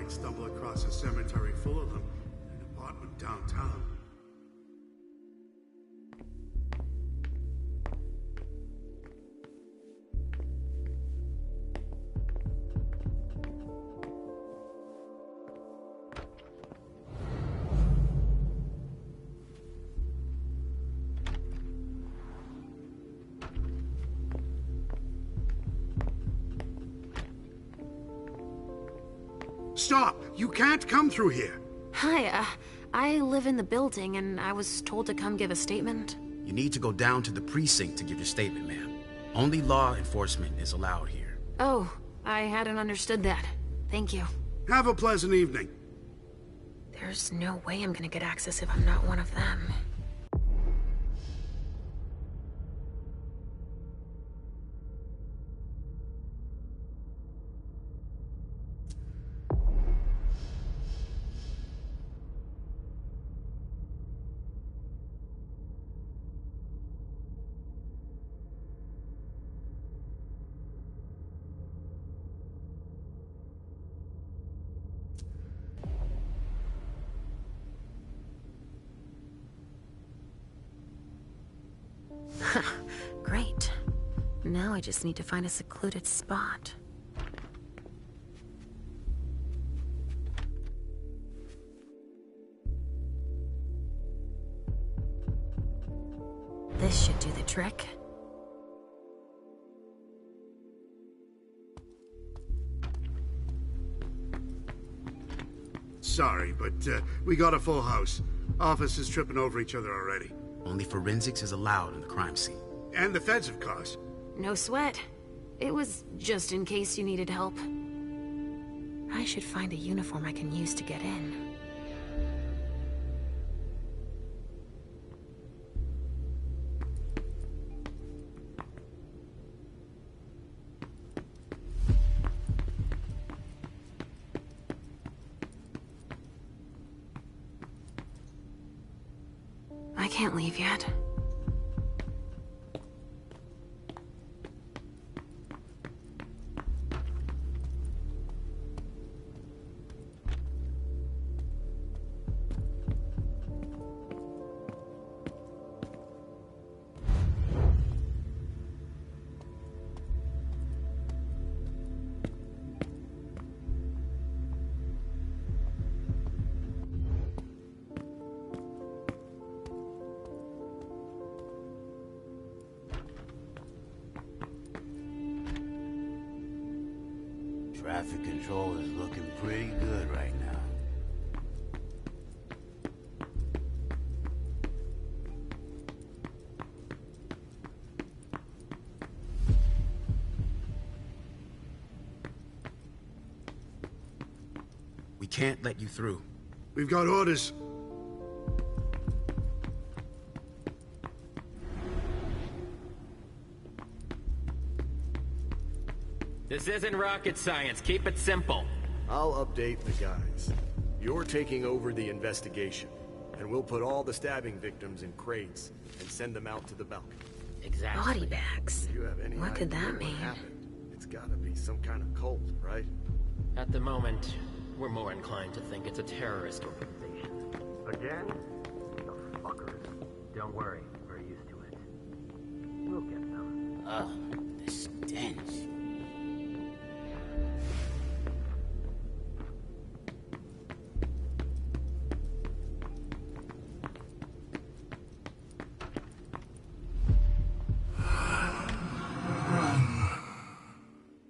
might stumble across a cemetery full of them in an apartment downtown. Stop! You can't come through here! Hi, I live in the building and I was told to come give a statement. You need to go down to the precinct to give your statement, ma'am. Only law enforcement is allowed here. Oh, I hadn't understood that. Thank you. Have a pleasant evening. There's no way I'm gonna get access if I'm not one of them. Great. Now I just need to find a secluded spot. This should do the trick. Sorry, but we got a full house. Officers tripping over each other already. Only forensics is allowed in the crime scene. And the feds, of course. No sweat. It was just in case you needed help. I should find a uniform I can use to get in. I can't leave yet. Traffic control is looking pretty good right now. We can't let you through. We've got orders. This isn't rocket science. Keep it simple. I'll update the guys. You're taking over the investigation, and we'll put all the stabbing victims in crates and send them out to the balcony. Exactly. Body bags. Do you have any What could idea that what mean? happened? It's gotta be some kind of cult, right? At the moment, we're more inclined to think it's a terrorist organization. Again? The fuckers. Don't worry, we're used to it. We'll get them. Ugh, the stench.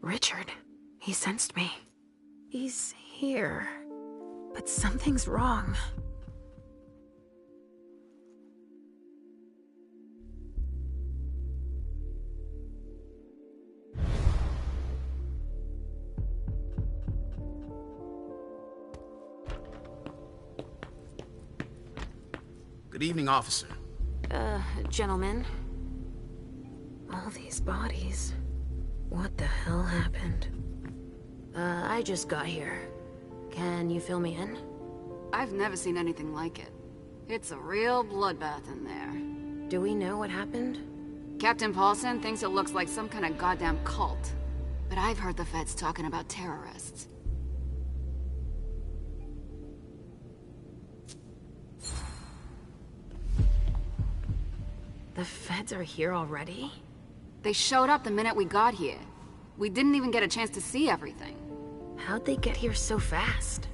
Richard. He sensed me. He's here. But something's wrong. Good evening, officer. Gentlemen. All these bodies. What the hell happened? I just got here. Can you fill me in? I've never seen anything like it. It's a real bloodbath in there. Do we know what happened? Captain Paulson thinks it looks like some kind of goddamn cult. But I've heard the feds talking about terrorists. The feds are here already? They showed up the minute we got here. We didn't even get a chance to see everything. How'd they get here so fast?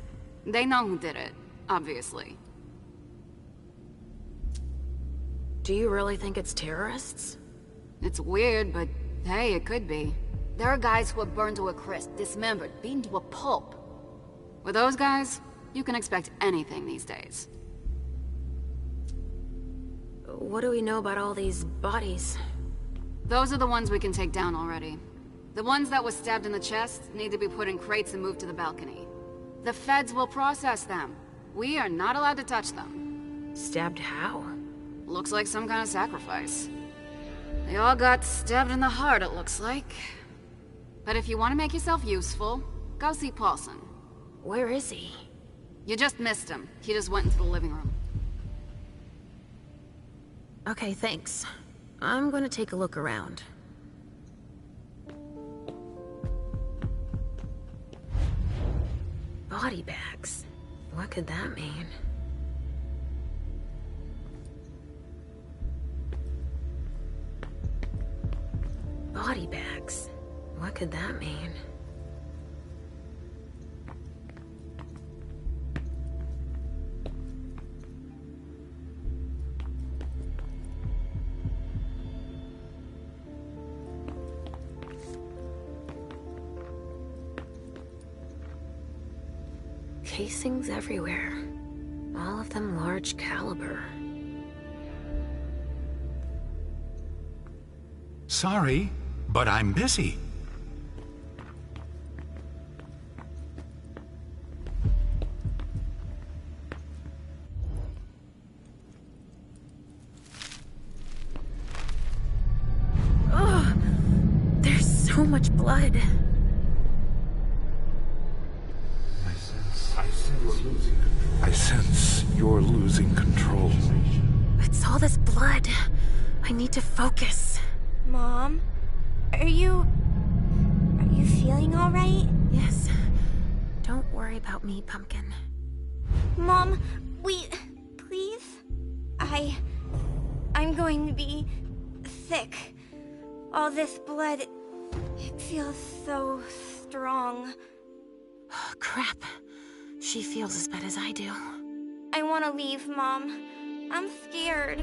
They know who did it, obviously. Do you really think it's terrorists? It's weird, but hey, it could be. There are guys who are burned to a crisp, dismembered, beaten to a pulp. With those guys, you can expect anything these days. What do we know about all these bodies? Those are the ones we can take down already. The ones that were stabbed in the chest need to be put in crates and moved to the balcony. The feds will process them. We are not allowed to touch them. Stabbed how? Looks like some kind of sacrifice. They all got stabbed in the heart, it looks like. But if you want to make yourself useful, go see Paulson. Where is he? You just missed him. He just went into the living room. Okay, thanks. I'm gonna take a look around. Body bags. What could that mean? Body bags. What could that mean? Casings everywhere. All of them large caliber. Sorry, but I'm busy. Ugh! There's so much blood. I sense you're losing control. It's all this blood. I need to focus. Mom? Are you feeling all right? Yes. Don't worry about me, Pumpkin. Mom, please? I'm going to be sick. All this blood, it feels so strong. Crap. She feels as bad as I do. I want to leave, Mom. I'm scared.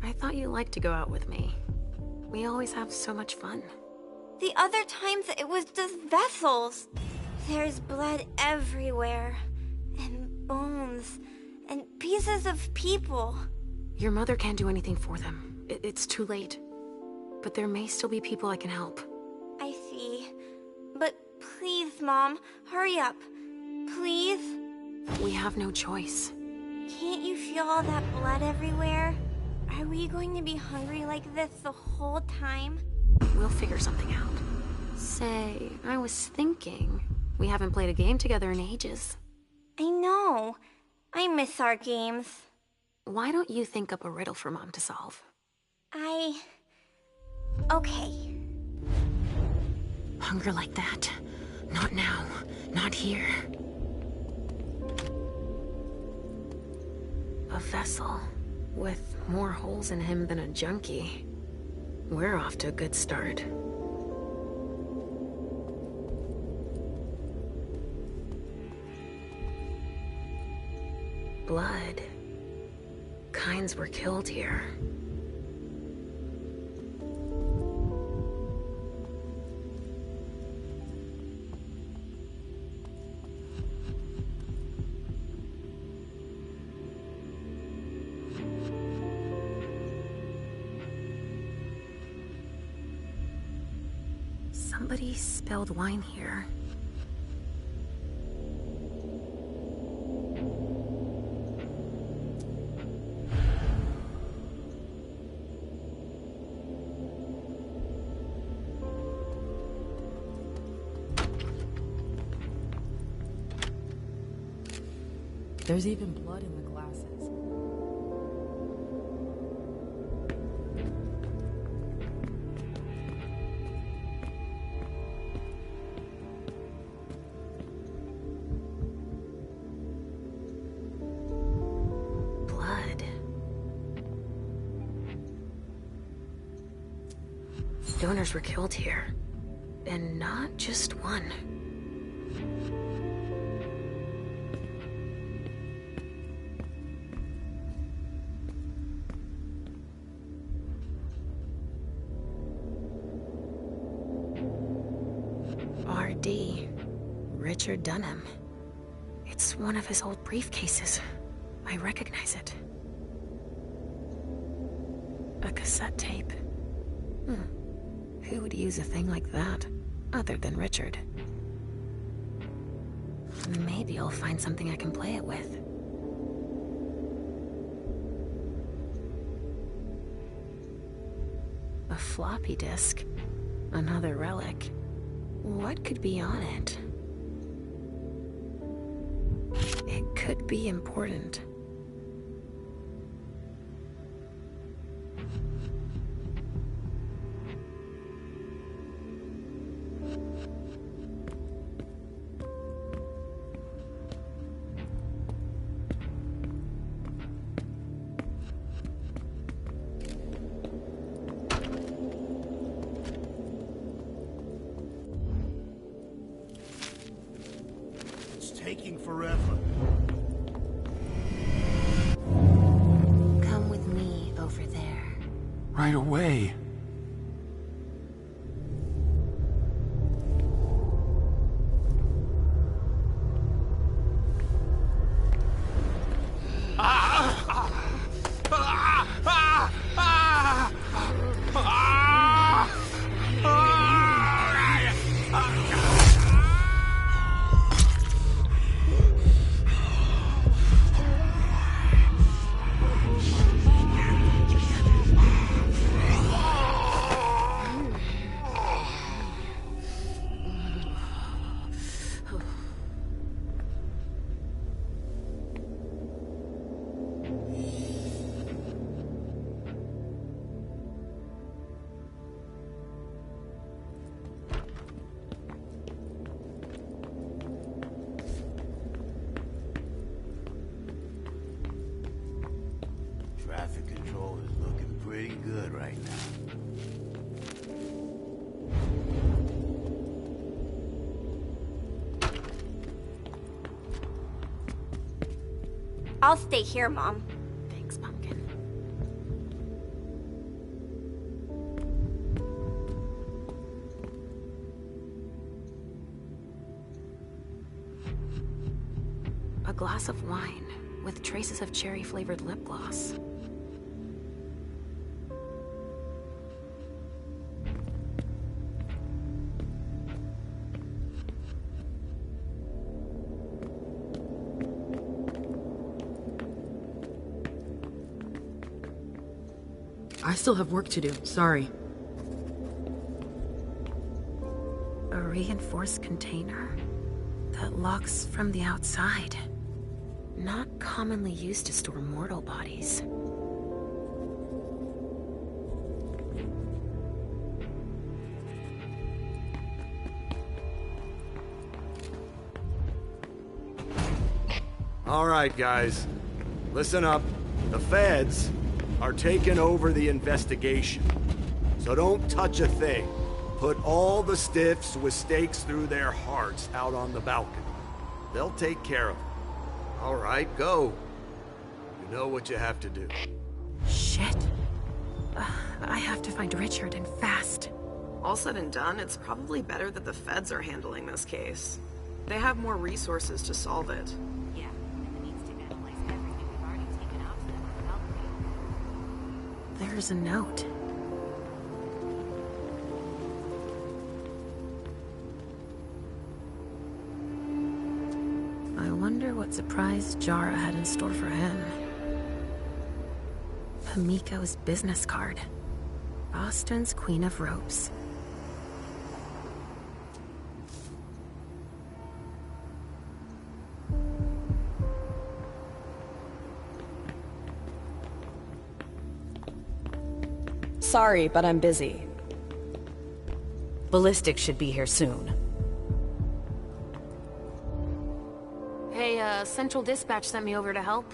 I thought you liked to go out with me. We always have so much fun. The other times it was just vessels. There's blood everywhere. And bones. And pieces of people. Your mother can't do anything for them. It's too late. But there may still be people I can help. I see. But please, Mom, hurry up. Please? We have no choice. Can't you feel all that blood everywhere? Are we going to be hungry like this the whole time? We'll figure something out. Say, I was thinking, we haven't played a game together in ages. I know. I miss our games. Why don't you think up a riddle for Mom to solve? Okay. Hunger like that. Not now. Not here. A vessel with more holes in him than a junkie. We're off to a good start. Blood. Kinds were killed here. Somebody spilled wine here. There's even blood in the glasses. Blood. Donors were killed here. And not just one. R.D. Richard Dunham. It's one of his old briefcases. I recognize it. A cassette tape. Who would use a thing like that, other than Richard? Maybe I'll find something I can play it with. A floppy disk. Another relic. What could be on it? It could be important. Taking forever. Come with me over there. Right away. Traffic control is looking pretty good right now. I'll stay here, Mom. Thanks, Pumpkin. A glass of wine with traces of cherry-flavored lip gloss. I still have work to do, sorry. A reinforced container that locks from the outside. Not commonly used to store mortal bodies. All right, guys. Listen up. The feds are taking over the investigation. So don't touch a thing. Put all the stiffs with stakes through their hearts out on the balcony. They'll take care of them. All right, go. You know what you have to do. Shit. I have to find Richard, and fast. All said and done, it's probably better that the feds are handling this case. They have more resources to solve it. Yeah, and it needs to analyze everything we've already taken out to them on the balcony. There's a note. I wonder what surprise Jara had in store for him. Hamiko's business card. Boston's Queen of Ropes. Sorry, but I'm busy. Ballistics should be here soon. Hey, Central Dispatch sent me over to help.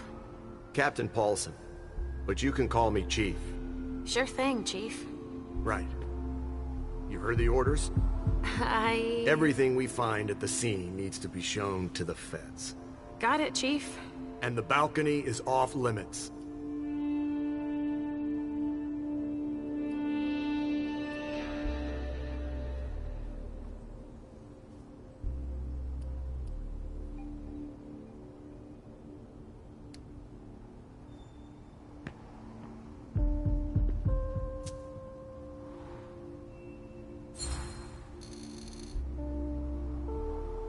Captain Paulson, but you can call me Chief. Sure thing, Chief. Right. You heard the orders? I... Everything we find at the scene needs to be shown to the feds. Got it, Chief. And the balcony is off limits.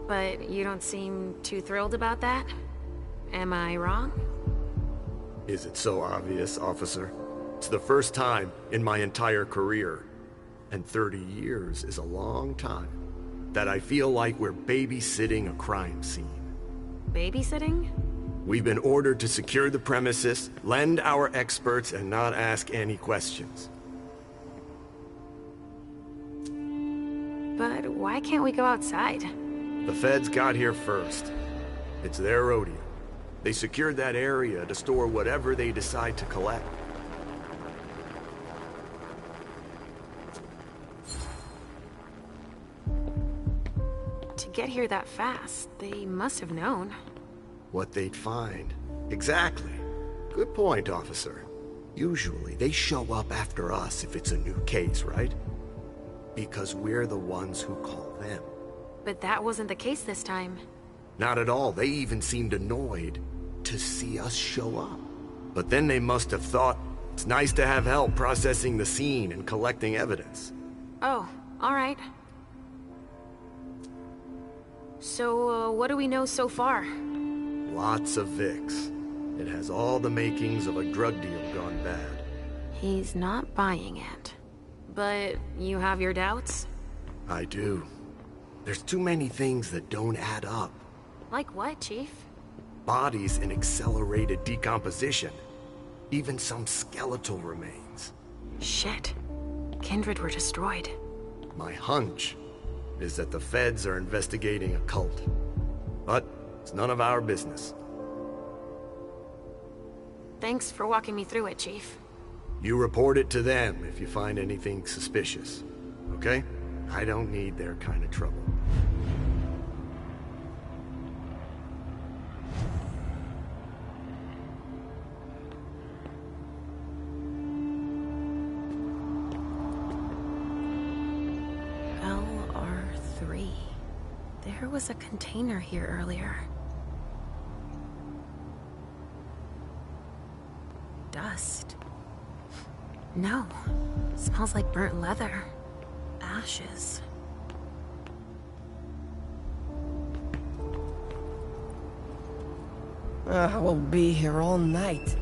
But you don't seem too thrilled about that? Am I wrong? Is it so obvious, officer? It's the first time in my entire career, and 30 years is a long time, that I feel like we're babysitting a crime scene. Babysitting? We've been ordered to secure the premises, lend our experts, and not ask any questions. But why can't we go outside? The feds got here first. It's their rodeo. They secured that area to store whatever they decide to collect. To get here that fast, they must have known. What they'd find. Exactly. Good point, officer. Usually, they show up after us if it's a new case, right? Because we're the ones who call them. But that wasn't the case this time. Not at all. They even seemed annoyed to see us show up. But then they must have thought it's nice to have help processing the scene and collecting evidence. Oh, all right. So, what do we know so far? Lots of Vicks. It has all the makings of a drug deal gone bad. He's not buying it. But you have your doubts? I do. There's too many things that don't add up. Like what, Chief? Bodies in accelerated decomposition. Even some skeletal remains. Shit. Kindred were destroyed. My hunch is that the feds are investigating a cult. But it's none of our business. Thanks for walking me through it, Chief. You report it to them if you find anything suspicious. Okay? I don't need their kind of trouble. LR3. There was a container here earlier. Dust. No. Smells like burnt leather. Ashes. I will be here all night.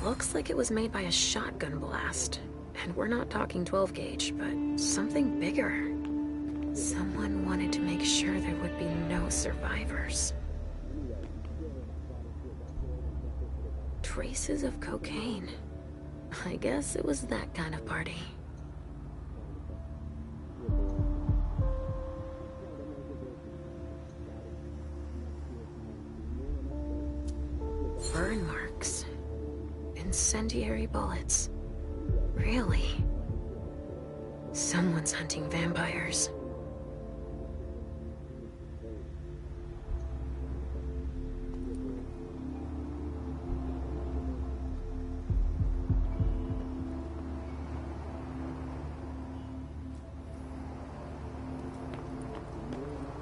Looks like it was made by a shotgun blast. And we're not talking 12 gauge, but something bigger. Someone wanted to make sure there would be no survivors. Traces of cocaine. I guess it was that kind of party. Burn marks. Incendiary bullets. Really? Someone's hunting vampires.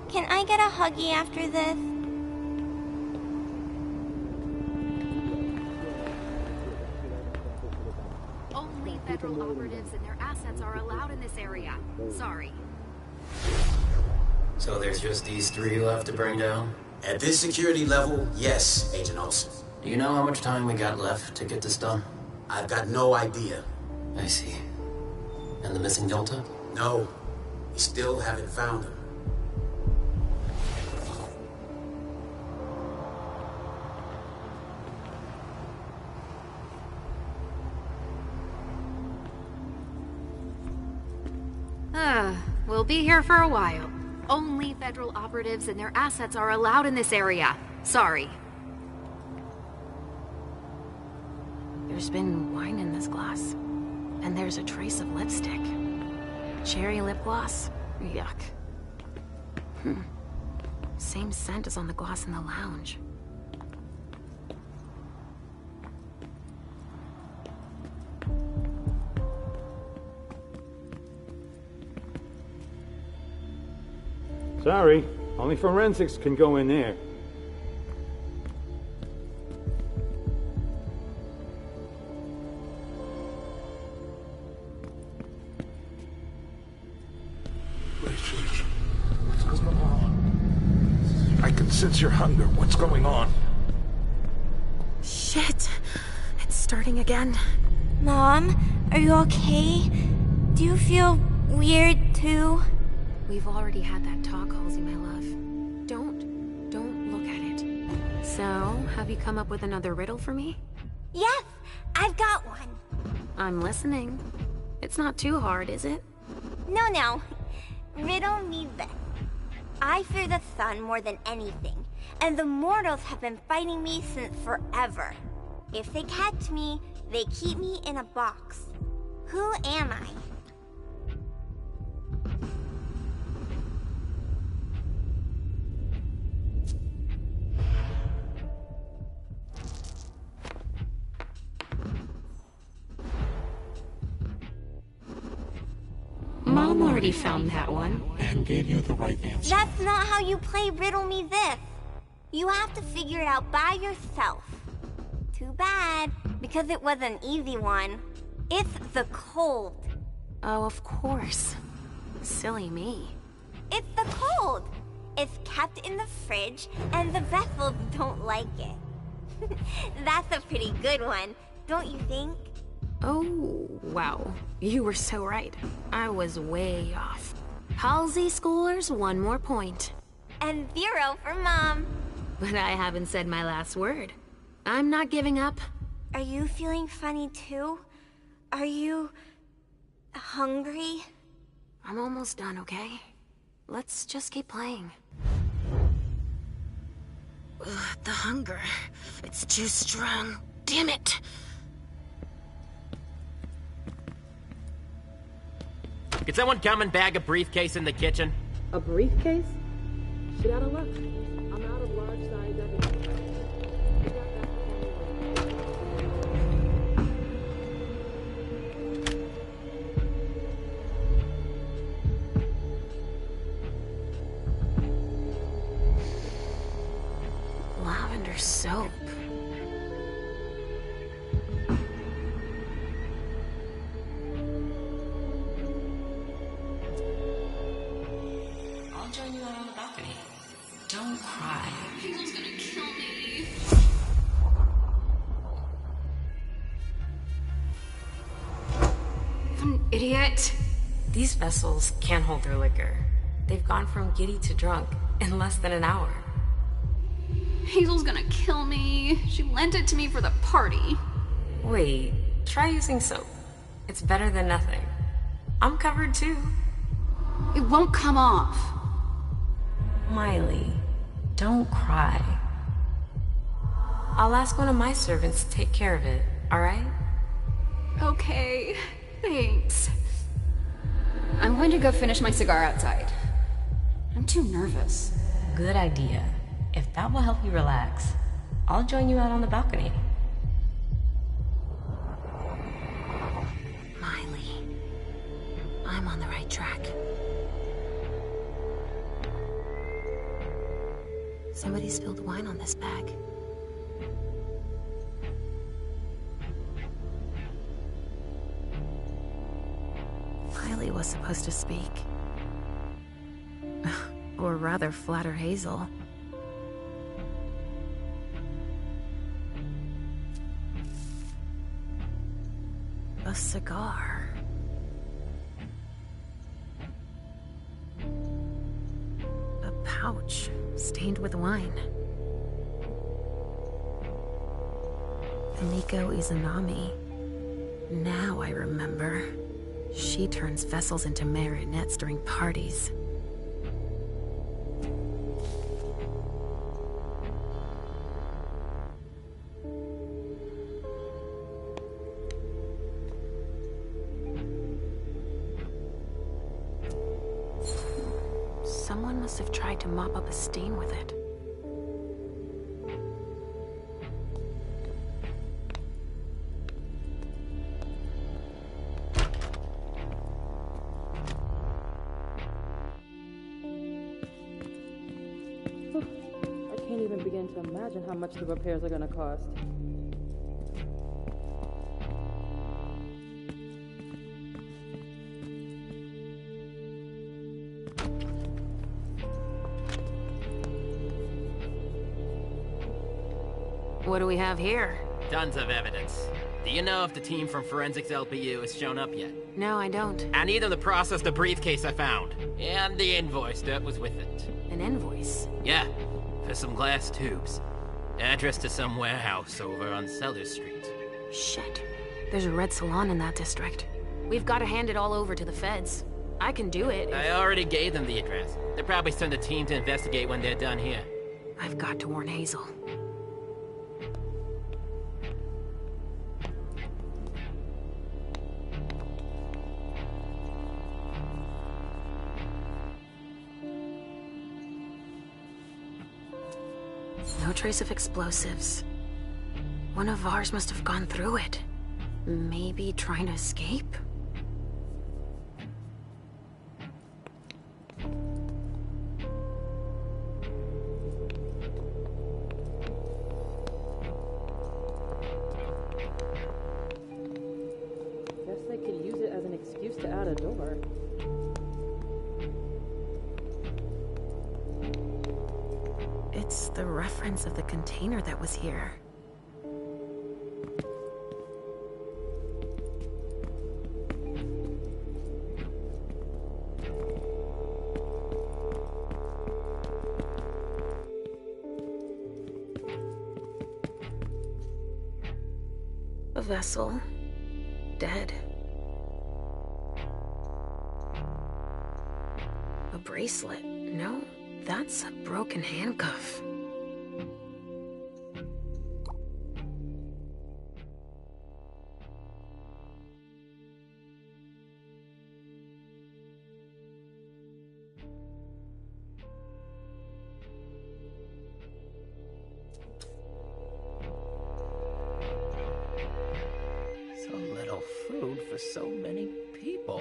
Can I get a Huggy after this? Only federal operatives and their assets are allowed in this area. Sorry. So there's just these three left to bring down? At this security level, yes, Agent Olsen. Do you know how much time we got left to get this done? I've got no idea. I see. And the missing Delta? No, we still haven't found him. We'll be here for a while. Only federal operatives and their assets are allowed in this area. Sorry. There's been wine in this glass. And there's a trace of lipstick. Cherry lip gloss? Yuck. Same scent as on the glass in the lounge. Sorry, only forensics can go in there. What's going on? I can sense your hunger. What's going on? Shit! It's starting again. Mom, are you okay? Do you feel weird too? We've already had that talk, Halsey, my love. Don't look at it. So, have you come up with another riddle for me? Yes, I've got one. I'm listening. It's not too hard, is it? No. Riddle me this. I fear the sun more than anything, and the mortals have been fighting me since forever. If they catch me, they keep me in a box. Who am I? Mom already found that one. And gave you the right answer. That's not how you play Riddle Me This. You have to figure it out by yourself. Too bad, because it was an easy one. It's the cold. Oh, of course. Silly me. It's the cold. It's kept in the fridge, and the vessels don't like it. That's a pretty good one, don't you think? Oh, wow. You were so right. I was way off. Halsey schoolers, 1 more point. And 0 for Mom. But I haven't said my last word. I'm not giving up. Are you feeling funny too? Are you hungry? I'm almost done, okay? Let's just keep playing. Ugh, the hunger. It's too strong. Damn it! Could someone come and bag a briefcase in the kitchen? A briefcase? Shit out of luck. I'm out of large size everything. Lavender soap. I'll join you out on the balcony. Don't cry. People's gonna kill me. What an idiot. These vessels can't hold their liquor. They've gone from giddy to drunk in less than an hour. Hazel's gonna kill me. She lent it to me for the party. Wait, try using soap. It's better than nothing. I'm covered too. It won't come off. Miley, don't cry. I'll ask one of my servants to take care of it, alright? Okay, thanks. I'm going to go finish my cigar outside. I'm too nervous. Good idea. If that will help you relax, I'll join you out on the balcony. Miley, I'm on the right track. Somebody spilled wine on this bag. Miley was supposed to speak. Or rather, flatter Hazel. A cigar. A pouch stained with wine. Miko Izanami. Now I remember. She turns vessels into marionettes during parties. Someone must have tried to mop up a stain with it. I can't even begin to imagine how much the repairs are gonna cost. What do we have here? Tons of evidence. Do you know if the team from Forensics LPU has shown up yet? No, I don't. I need them to process the briefcase I found. And the invoice that was with it. An invoice? Yeah, for some glass tubes. Address to some warehouse over on Sellers Street. Shit. There's a red salon in that district. We've got to hand it all over to the feds. I can do it. I already gave them the address. They'll probably send a team to investigate when they're done here. I've got to warn Hazel. No trace of explosives. One of ours must have gone through it. Maybe trying to escape? Guess they could use it as an excuse to add a door. It's the reference of the container that was here. A vessel. Dead. A bracelet. No, that's a broken handcuff. So little food for so many people.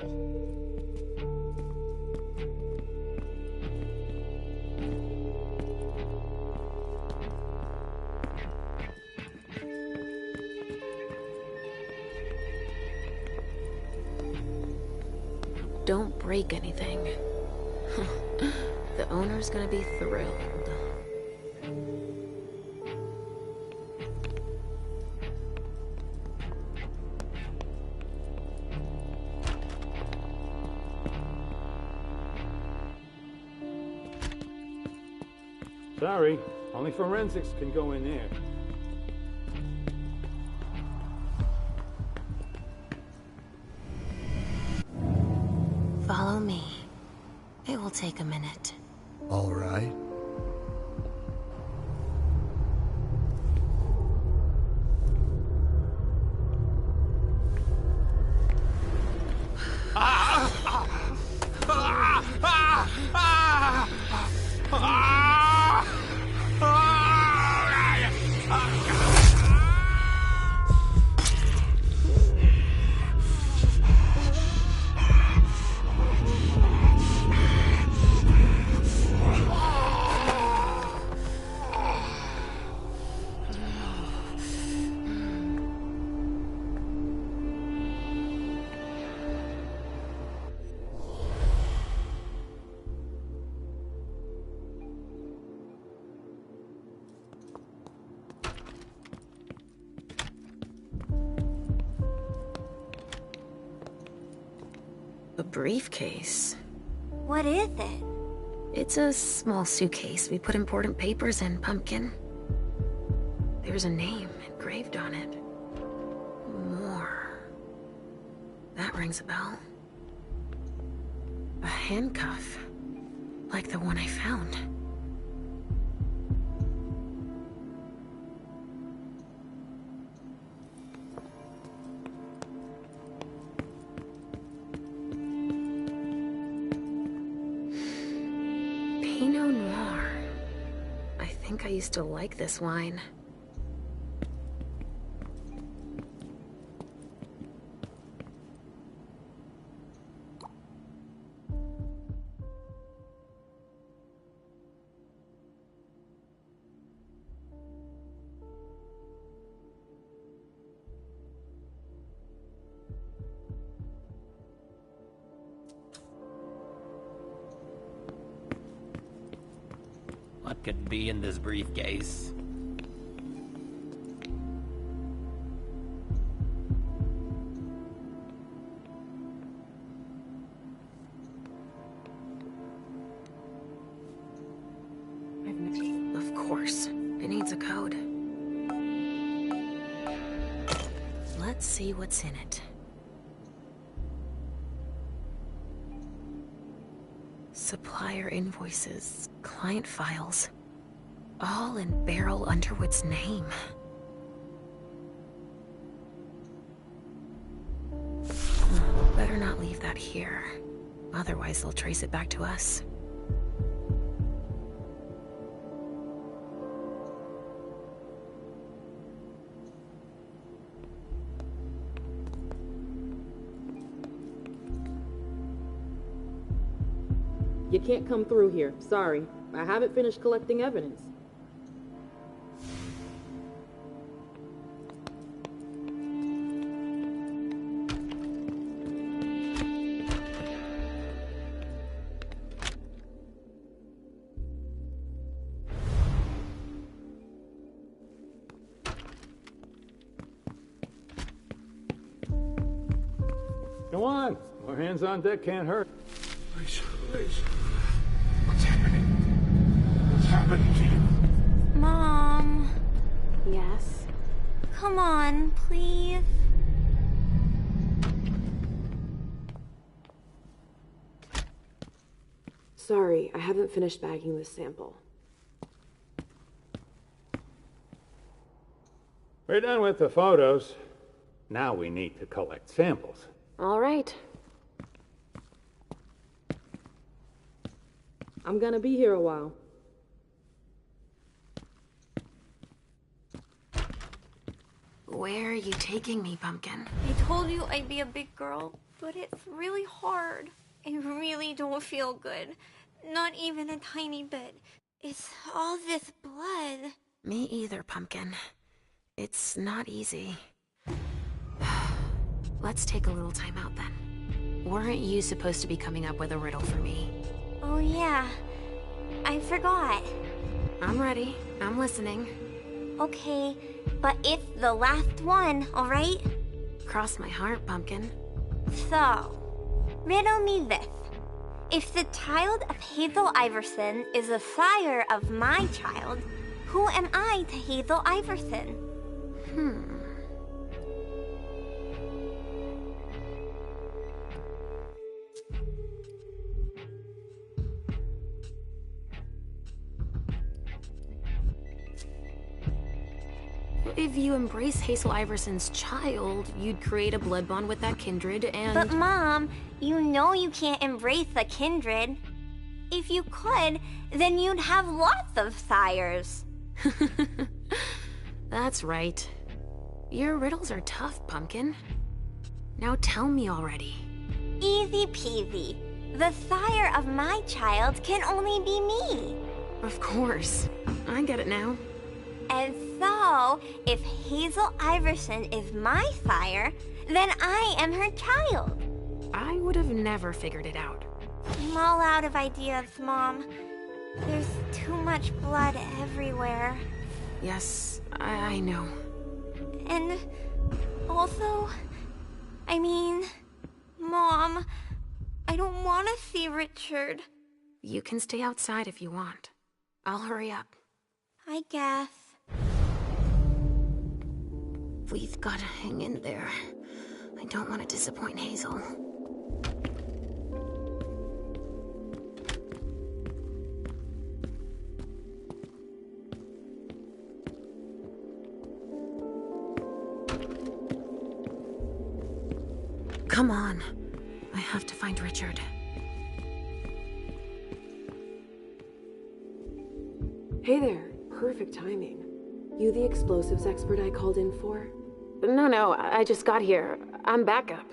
Don't break anything. The owner's gonna be thrilled. Sorry, only forensics can go in there. Follow me. It will take a minute. All right. A briefcase? What is it? It's a small suitcase we put important papers in, Pumpkin. There's a name engraved on it. More. That rings a bell. A handcuff. Like the one I found. Pinot Noir. I think I used to like this wine. What could be in this briefcase? Of course. It needs a code. Let's see what's in it. Supplier invoices, client files, all in Beryl Underwood's name. Better not leave that here. Otherwise, they'll trace it back to us. You can't come through here. Sorry. I haven't finished collecting evidence. Come on. More hands on deck can't hurt. Please. What's happening? What's happening to you? Mom. Yes? Come on, please. Sorry, I haven't finished bagging this sample. We're done with the photos. Now we need to collect samples. All right. I'm gonna be here a while. Where are you taking me, Pumpkin? I told you I'd be a big girl, but it's really hard. I really don't feel good. Not even a tiny bit. It's all this blood. Me either, Pumpkin. It's not easy. Let's take a little time out then. Weren't you supposed to be coming up with a riddle for me? Oh yeah, I forgot. I'm ready. I'm listening. Okay, but it's the last one, alright? Cross my heart, Pumpkin. So, riddle me this. If the child of Hazel Iverson is the sire of my child, who am I to Hazel Iverson? If you embrace Hazel Iverson's child, you'd create a blood bond with that kindred and... But Mom, you know you can't embrace the kindred. If you could, then you'd have lots of sires. That's right. Your riddles are tough, Pumpkin. Now tell me already. Easy peasy. The sire of my child can only be me. Of course. I get it now. And so, if Hazel Iverson is my sire, then I am her child. I would have never figured it out. I'm all out of ideas, Mom. There's too much blood everywhere. Yes, I know. And also, I mean, Mom, I don't want to see Richard. You can stay outside if you want. I'll hurry up. I guess. We've got to hang in there. I don't want to disappoint Hazel. Come on. I have to find Richard. Hey there. Perfect timing. You the explosives expert I called in for? No, I just got here. I'm backup.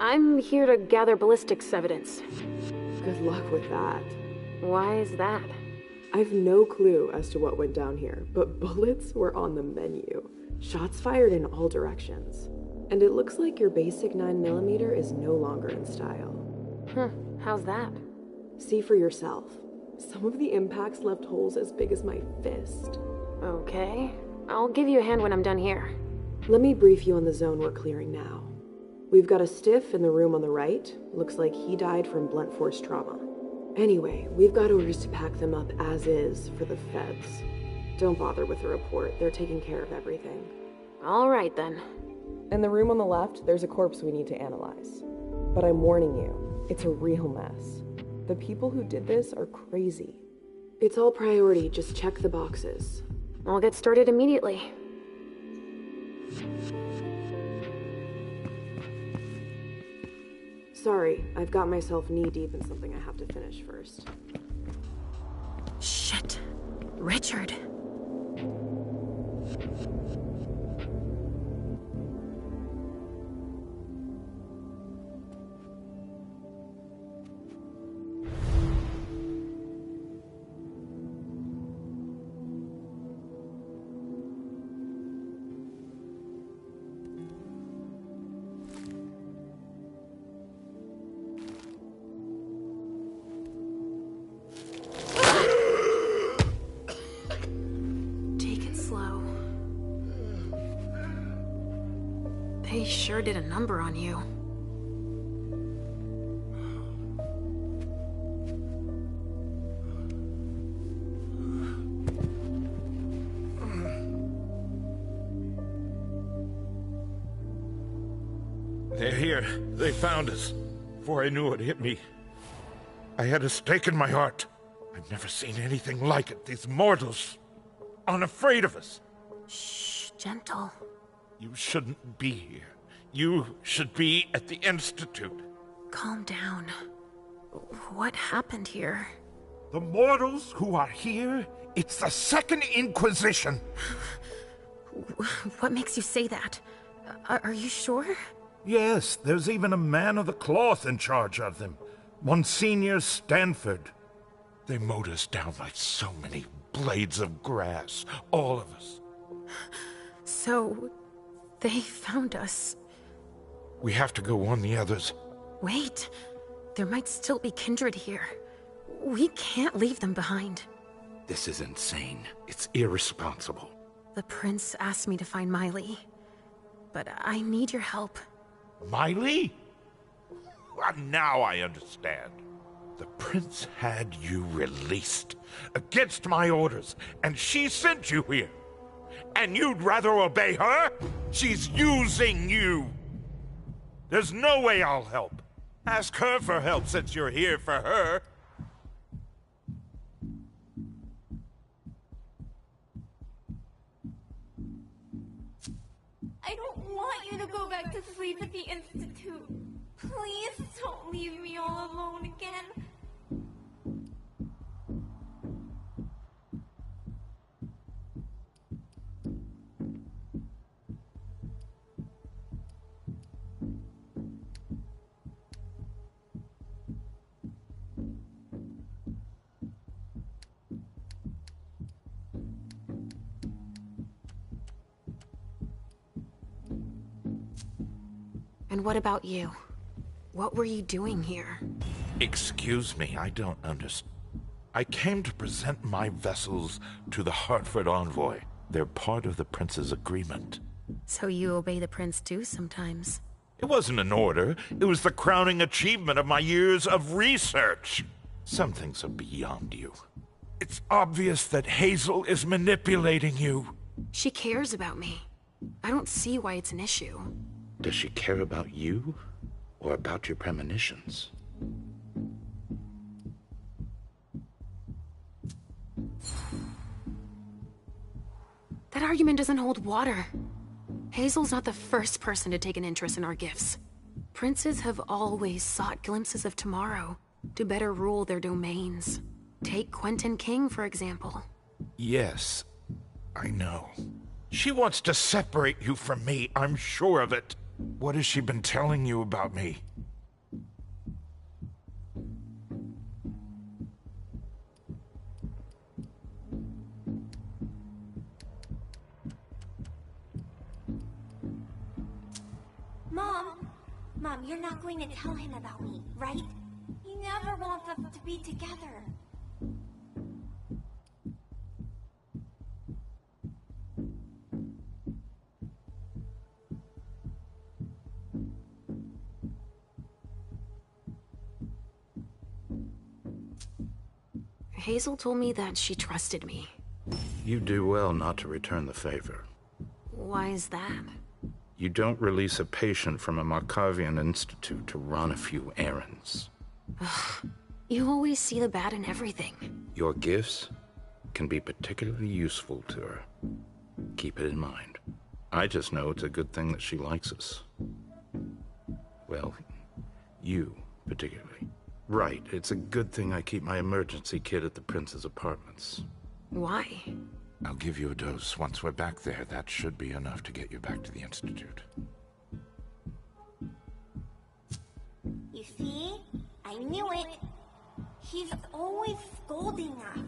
I'm here to gather ballistics evidence. Good luck with that. Why is that? I've no clue as to what went down here, but bullets were on the menu. Shots fired in all directions. And it looks like your basic 9mm is no longer in style. How's that? See for yourself. Some of the impacts left holes as big as my fist. Okay. I'll give you a hand when I'm done here. Let me brief you on the zone we're clearing now. We've got a stiff in the room on the right. Looks like he died from blunt force trauma. Anyway, we've got orders to pack them up as is for the feds. Don't bother with the report. They're taking care of everything. All right, then. In the room on the left, there's a corpse we need to analyze. But I'm warning you, it's a real mess. The people who did this are crazy. It's all priority, just check the boxes. I'll get started immediately. Sorry, I've got myself knee-deep in something I have to finish first. Shit. Richard. They sure did a number on you. They're here. They found us. Before I knew it hit me, I had a stake in my heart. I've never seen anything like it. These mortals unafraid of us. Shh, gentle. You shouldn't be here. You should be at the Institute. Calm down. What happened here? The mortals who are here, it's the Second Inquisition. What makes you say that? Are you sure? Yes, there's even a man of the cloth in charge of them. Monsignor Stanford. They mowed us down like so many blades of grass, all of us. So, they found us. We have to go warn the others. Wait, there might still be kindred here. We can't leave them behind. This is insane. It's irresponsible. The prince asked me to find Miley, but I need your help. Miley? Well, now I understand. The prince had you released against my orders, and she sent you here. And you'd rather obey her? She's using you. There's no way I'll help. Ask her for help since you're here for her. I don't want you to go back to sleep at the Institute. Please don't leave me all alone again. And what about you? What were you doing here? Excuse me, I don't understand. I came to present my vessels to the Hartford envoy. They're part of the prince's agreement. So you obey the prince too sometimes? It wasn't an order. It was the crowning achievement of my years of research. Some things are beyond you. It's obvious that Hazel is manipulating you. She cares about me. I don't see why it's an issue. Does she care about you, or about your premonitions? That argument doesn't hold water. Hazel's not the first person to take an interest in our gifts. Princes have always sought glimpses of tomorrow to better rule their domains. Take Quentin King, for example. Yes, I know. She wants to separate you from me, I'm sure of it. What has she been telling you about me? Mom, you're not going to tell him about me, right? He never wants us to be together. Hazel told me that she trusted me. You do well not to return the favor. Why is that? You don't release a patient from a Markovian institute to run a few errands. Ugh. You always see the bad in everything. Your gifts can be particularly useful to her. Keep it in mind. I just know it's a good thing that she likes us. Well, you particularly. Right, it's a good thing I keep my emergency kit at the prince's apartments. Why? I'll give you a dose. Once we're back there, that should be enough to get you back to the Institute. You see? I knew it. He's always scolding us.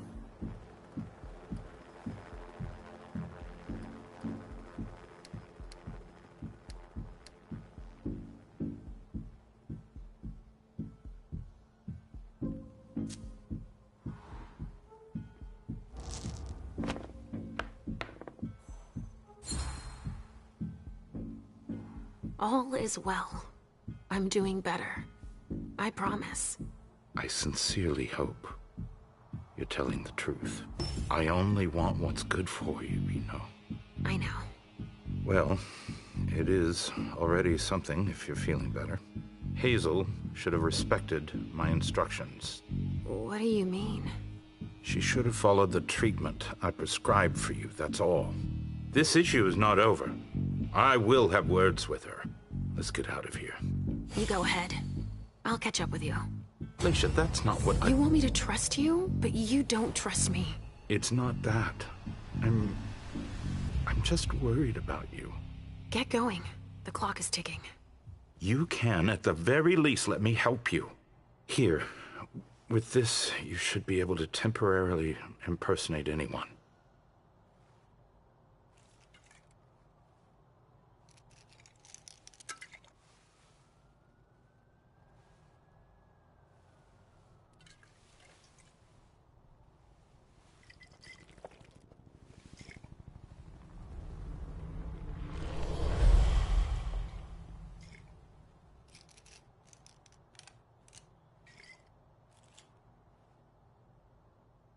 All is well. I'm doing better. I promise. I sincerely hope you're telling the truth. I only want what's good for you, you know. I know. Well, it is already something if you're feeling better. Hazel should have respected my instructions. What do you mean? She should have followed the treatment I prescribed for you, that's all. This issue is not over. I will have words with her. Let's get out of here. You go ahead. I'll catch up with you. Leisha, that's not what You want me to trust you, but you don't trust me. It's not that. I'm just worried about you. Get going. The clock is ticking. You can, at the very least, let me help you. Here, with this, you should be able to temporarily impersonate anyone.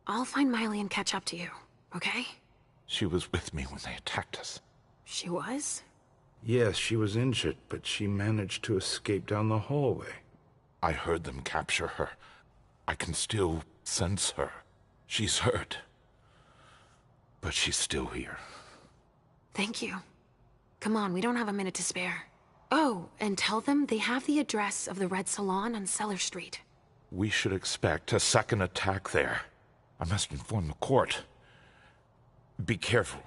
I'll find Miley and catch up to you, okay? She was with me when they attacked us. She was? Yes, she was injured, but she managed to escape down the hallway. I heard them capture her. I can still sense her. She's hurt. But she's still here. Thank you. Come on, we don't have a minute to spare. Oh, and tell them they have the address of the Red Salon on Cellar Street. We should expect a second attack there. I must inform the court. Be careful.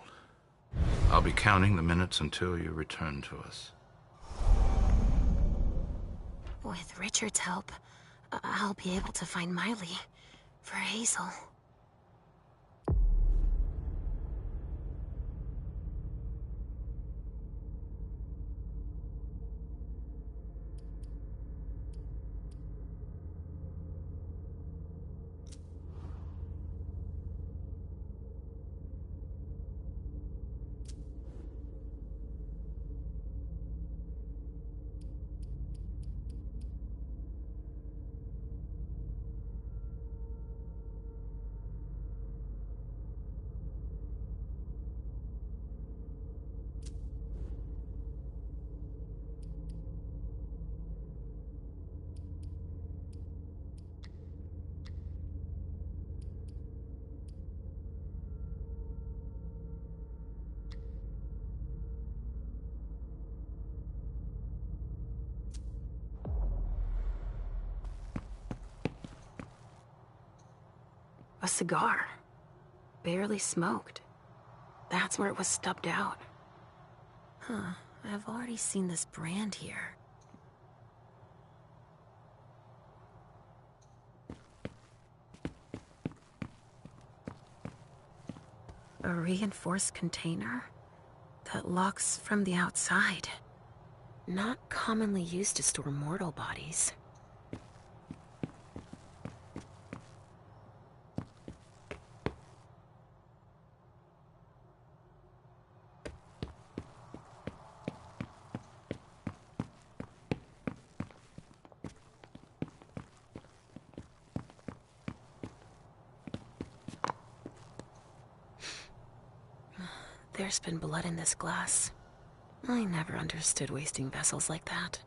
I'll be counting the minutes until you return to us. With Richard's help, I'll be able to find Miley for Hazel. A cigar. Barely smoked. That's where it was stubbed out. Huh, I've already seen this brand here. A reinforced container that locks from the outside. Not commonly used to store mortal bodies. There's been blood in this glass. I never understood wasting vessels like that.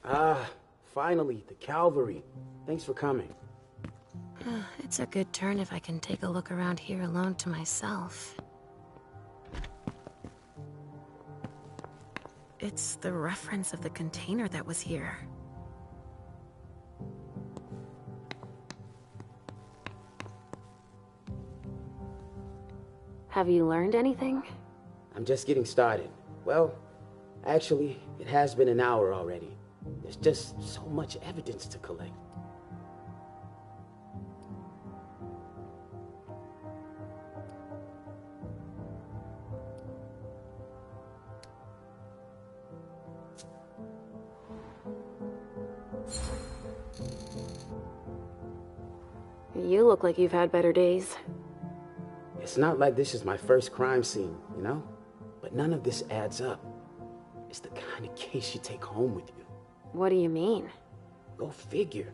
Ah, finally, the cavalry. Thanks for coming. It's a good turn if I can take a look around here alone to myself. It's the reference of the container that was here. Have you learned anything? I'm just getting started. Well, actually, it has been an hour already. There's just so much evidence to collect. You look like you've had better days. It's not like this is my first crime scene, you know? But none of this adds up. It's the kind of case you take home with you. What do you mean? Go figure.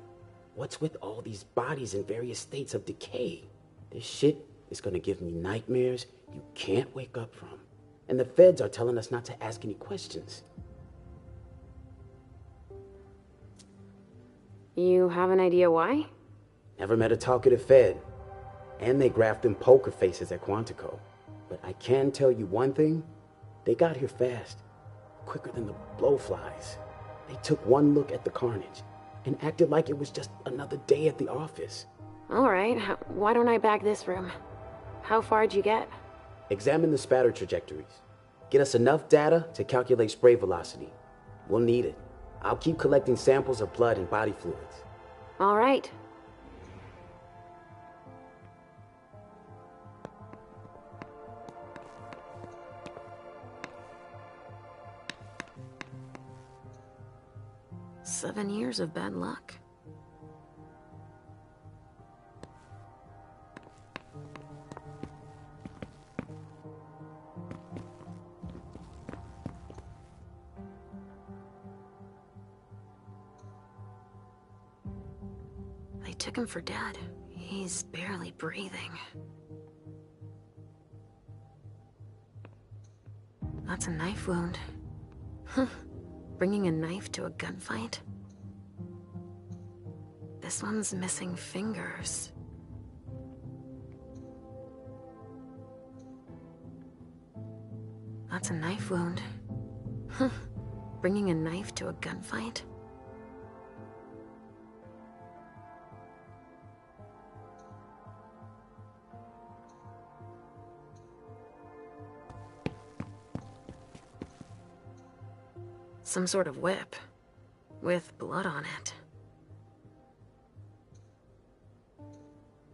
What's with all these bodies in various states of decay? This shit is gonna give me nightmares you can't wake up from. And the feds are telling us not to ask any questions. You have an idea why? Never met a talkative fed. And they graphed them poker faces at Quantico. But I can tell you one thing. They got here fast. Quicker than the blowflies. They took one look at the carnage and acted like it was just another day at the office. All right, why don't I bag this room? How far'd you get? Examine the spatter trajectories. Get us enough data to calculate spray velocity. We'll need it. I'll keep collecting samples of blood and body fluids. All right. "7 years of bad luck." They took him for dead. He's barely breathing. That's a knife wound. Huh. Bringing a knife to a gunfight? This one's missing fingers. That's a knife wound. Huh. Bringing a knife to a gunfight? Some sort of whip, with blood on it.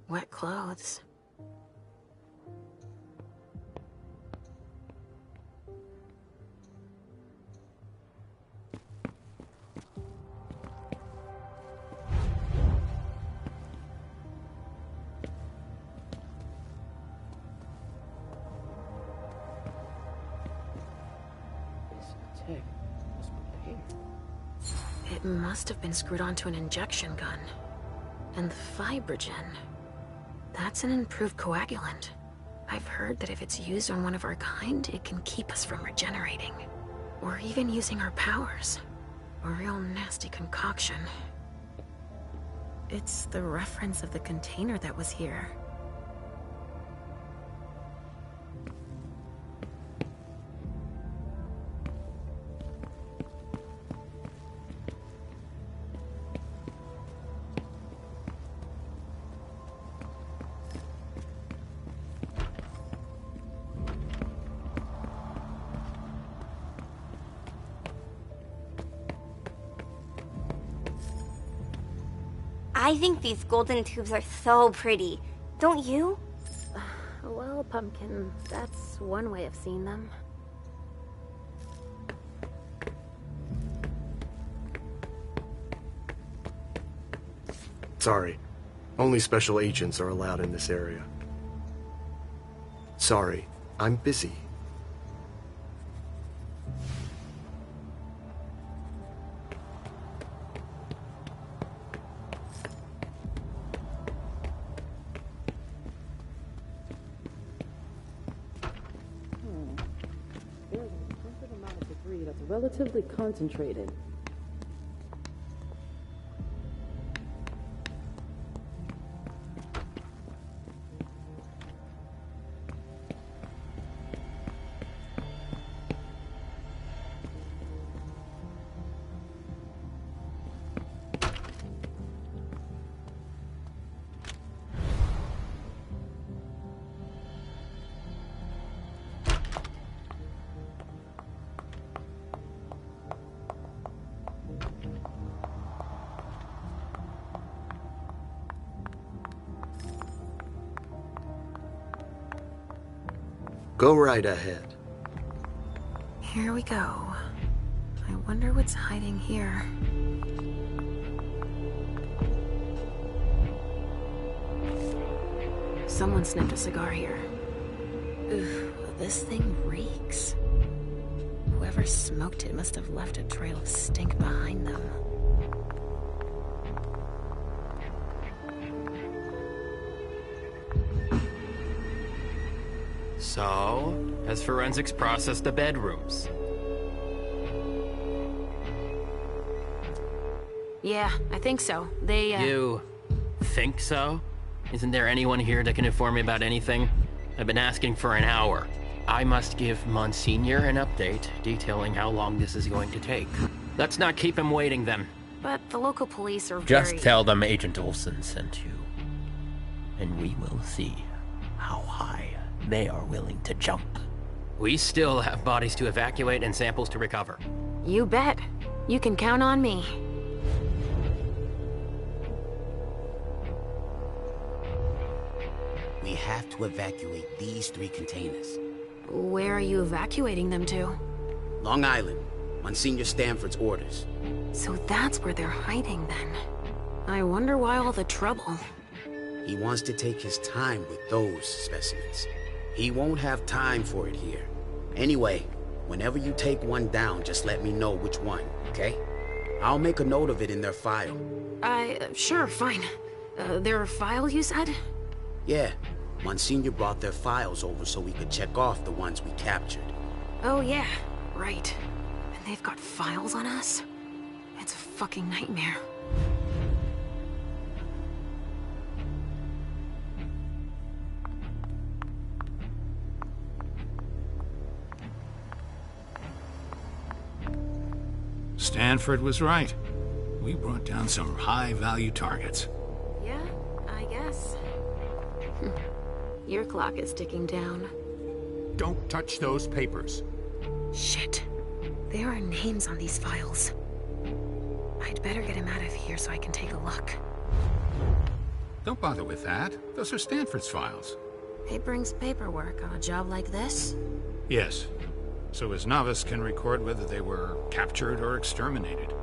Wet clothes. It must have been screwed onto an injection gun. And the fibrogen. That's an improved coagulant. I've heard that if it's used on one of our kind, it can keep us from regenerating. Or even using our powers. A real nasty concoction. It's the reference of the container that was here. I think these golden tubes are so pretty. Don't you? Well, Pumpkin, that's one way of seeing them. Sorry. Only special agents are allowed in this area. Sorry, I'm busy. There's an extensive amount of debris that's relatively concentrated. Go right ahead. Here we go. I wonder what's hiding here. Someone sniffed a cigar here. Ooh, this thing reeks. Whoever smoked it must have left a trail of stink behind them. So, has forensics processed the bedrooms? Yeah, I think so. They, You think so? Isn't there anyone here that can inform me about anything? I've been asking for an hour. I must give Monsignor an update detailing how long this is going to take. Let's not keep him waiting then. But the local police are Just very... tell them Agent Olsen sent you. And we will see how high they are willing to jump. We still have bodies to evacuate and samples to recover. You bet. You can count on me. We have to evacuate these 3 containers. Where are you evacuating them to? Long Island, Monsignor Stanford's orders. So that's where they're hiding then. I wonder why all the trouble. He wants to take his time with those specimens. He won't have time for it here. Anyway, whenever you take one down, just let me know which one, okay? I'll make a note of it in their file. Sure, fine. Their file, you said? Yeah, Monsignor brought their files over so we could check off the ones we captured. Oh yeah, right. And they've got files on us? It's a fucking nightmare. Stanford was right. We brought down some high-value targets. Yeah, I guess. Your clock is ticking down. Don't touch those papers. Shit. There are names on these files. I'd better get him out of here so I can take a look. Don't bother with that. Those are Stanford's files. It brings paperwork on a job like this? Yes. So his novice can record whether they were captured or exterminated.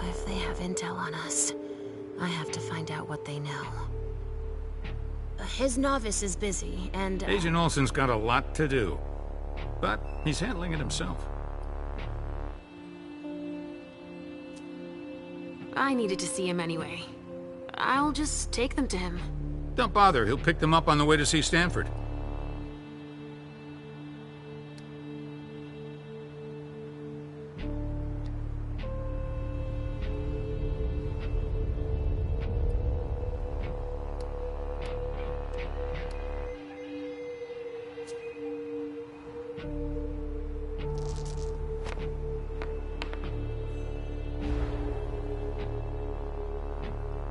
If they have intel on us, I have to find out what they know. His novice is busy, and... Agent Olsen's got a lot to do. But he's handling it himself. I needed to see him anyway. I'll just take them to him. Don't bother, he'll pick them up on the way to see Stanford.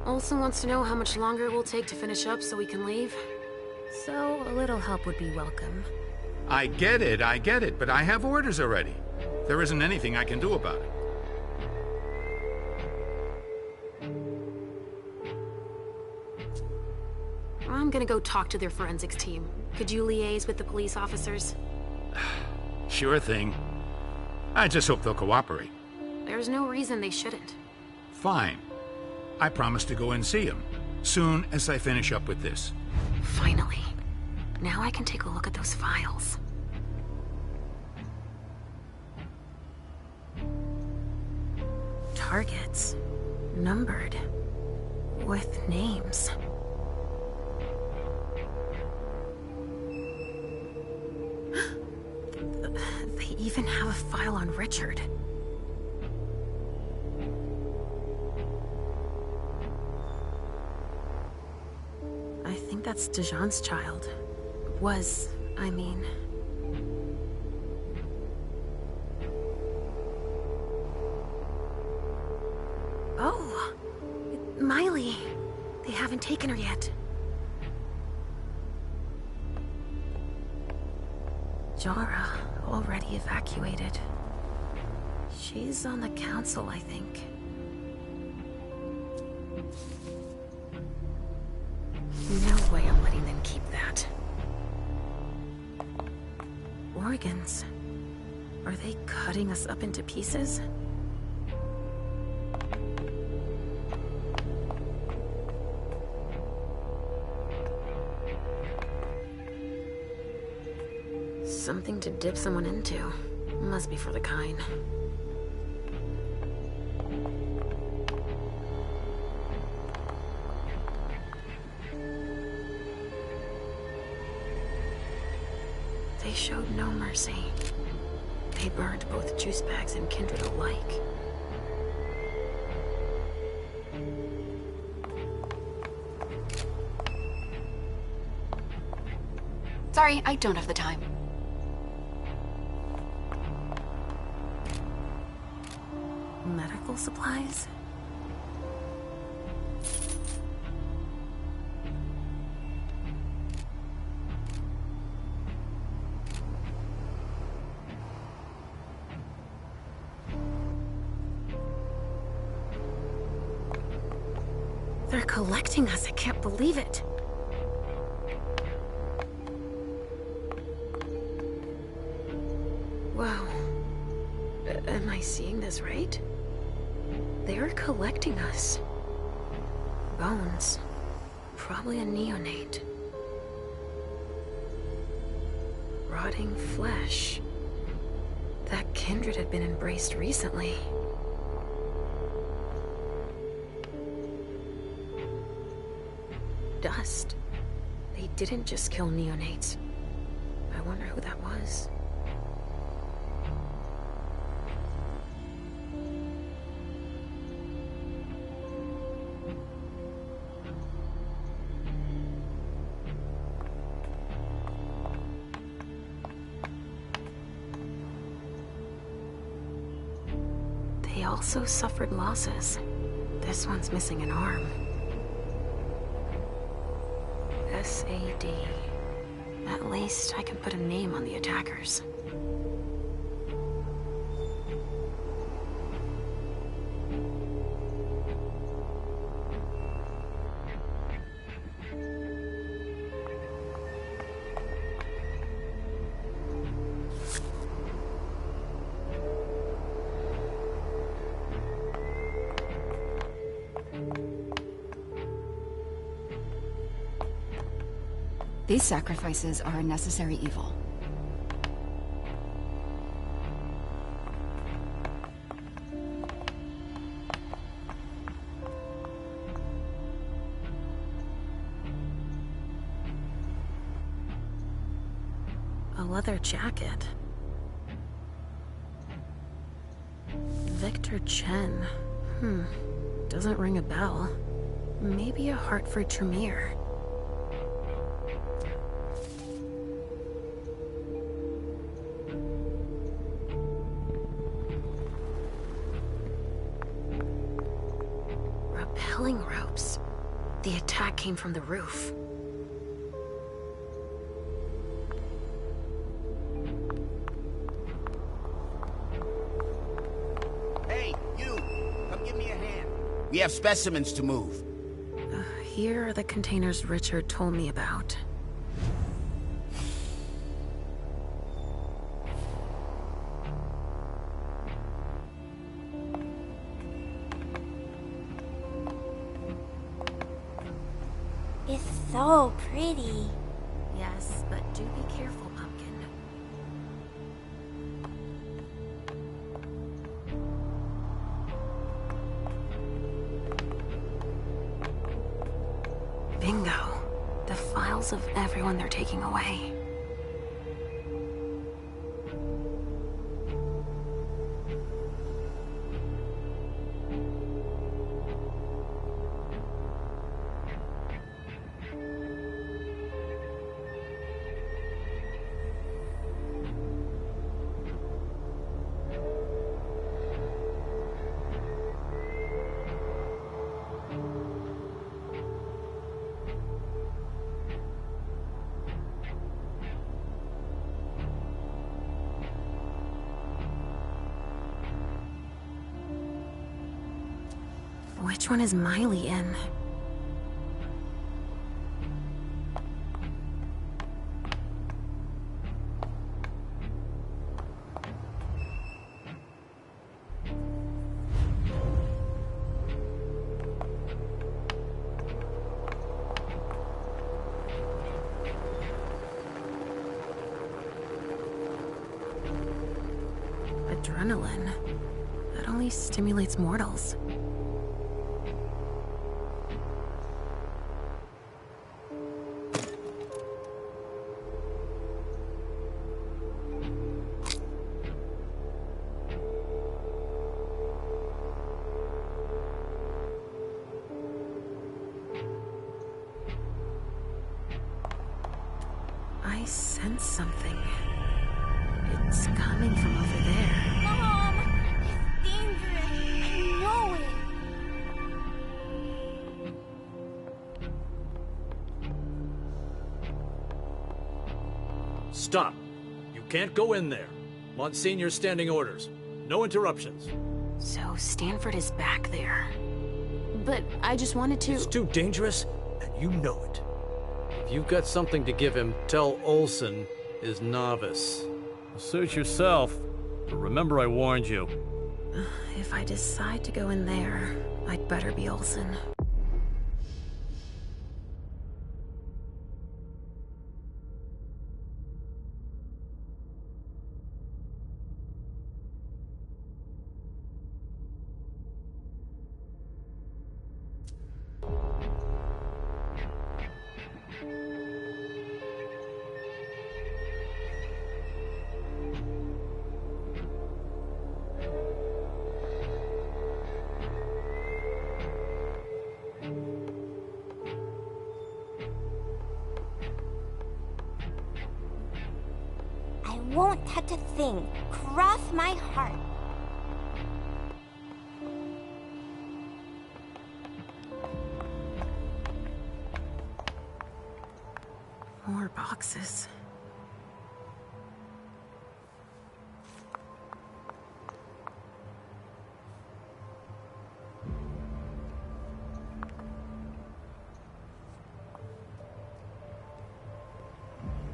Olsen wants to know how much longer it will take to finish up so we can leave. So, a little help would be welcome. I get it, but I have orders already. There isn't anything I can do about it. I'm gonna go talk to their forensics team. Could you liaise with the police officers? Sure thing. I just hope they'll cooperate. There's no reason they shouldn't. Fine. I promise to go and see him, soon as I finish up with this. Finally. Now I can take a look at those files. Targets. Numbered. With names. They even have a file on Richard. I think that's Dijon's child. Was, I mean. Oh! Miley! They haven't taken her yet. Jara, already evacuated. She's on the council, I think. No way I'm letting them keep that. Organs. Are they cutting us up into pieces? Something to dip someone into. Must be for the kind. They showed no mercy. They burned both juice bags and kindred alike. Sorry, I don't have the time. Medical supplies? They're collecting us. I can't believe it. Wow. Am I seeing this right? They're collecting us. Bones. Probably a neonate. Rotting flesh. That kindred had been embraced recently. Dust. They didn't just kill neonates. I wonder who that was. They also suffered losses. This one's missing an arm. SAD. At least I can put a name on the attackers. These sacrifices are a necessary evil. A leather jacket. Victor Chen. Doesn't ring a bell. Maybe a Hartford Tremere. Rappelling ropes. The attack came from the roof. Hey, you! Come give me a hand. We have specimens to move. Here are the containers Richard told me about. It's so pretty. Yes, but do be careful, Pumpkin. Bingo. The files of everyone they're taking away. Which one is Miley in? Adrenaline. That only stimulates mortals. I sense something. It's coming from over there. Mom! It's dangerous. I know it. Stop. You can't go in there. Monsignor's standing orders. No interruptions. So Stanford is back there. But I just wanted to... It's too dangerous, and you know it. If you've got something to give him, tell Olsen is novice. Suit yourself, but remember I warned you. If I decide to go in there, I'd better be Olsen. I won't touch a thing. Cross my heart. More boxes.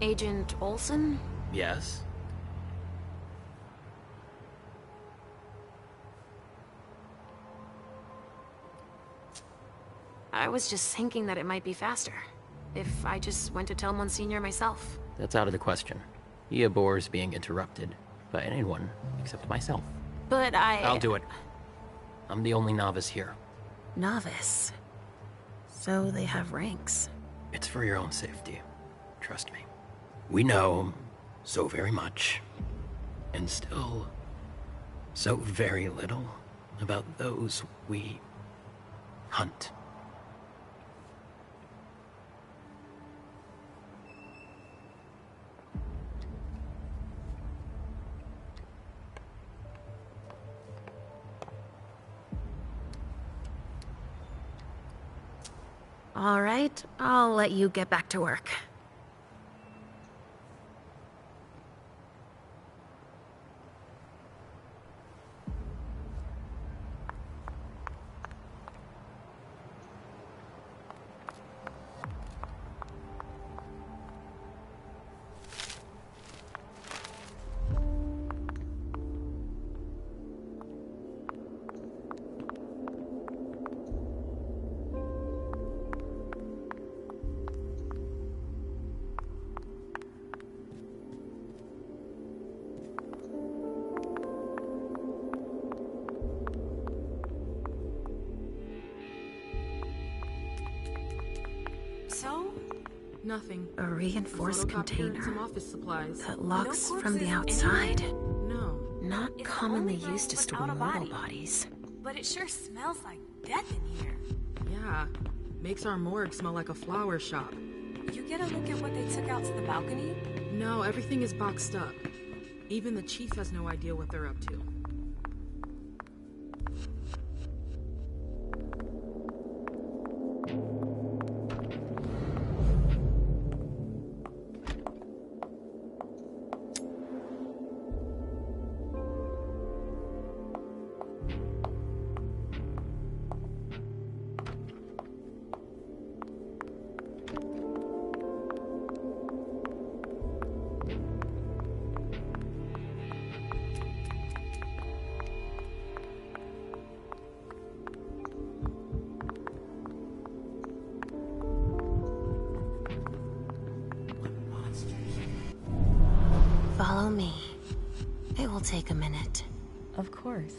Agent Olsen? Yes? I was just thinking that it might be faster. If I just went to tell Monsignor myself. That's out of the question. He abhors being interrupted by anyone except myself. But I'll do it. I'm the only novice here. Novice? So they have ranks. It's for your own safety. Trust me. We know so very much, and still so very little about those we hunt. All right, I'll let you get back to work. So? Nothing. A reinforced container Some office supplies. that locks from the outside. Not commonly used to store mortal bodies. But it sure smells like death in here. Yeah. Makes our morgue smell like a flower shop. You get a look at what they took out to the balcony? No, everything is boxed up. Even the chief has no idea what they're up to. Follow me. It will take a minute. Of course.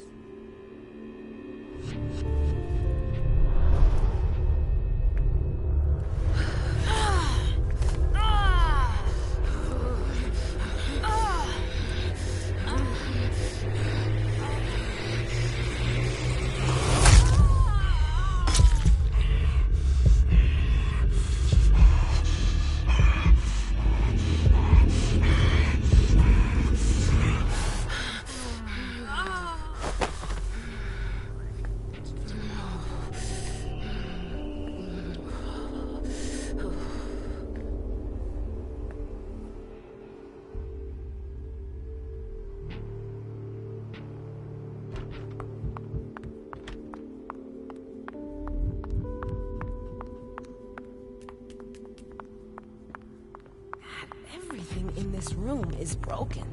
Everything in this room is broken.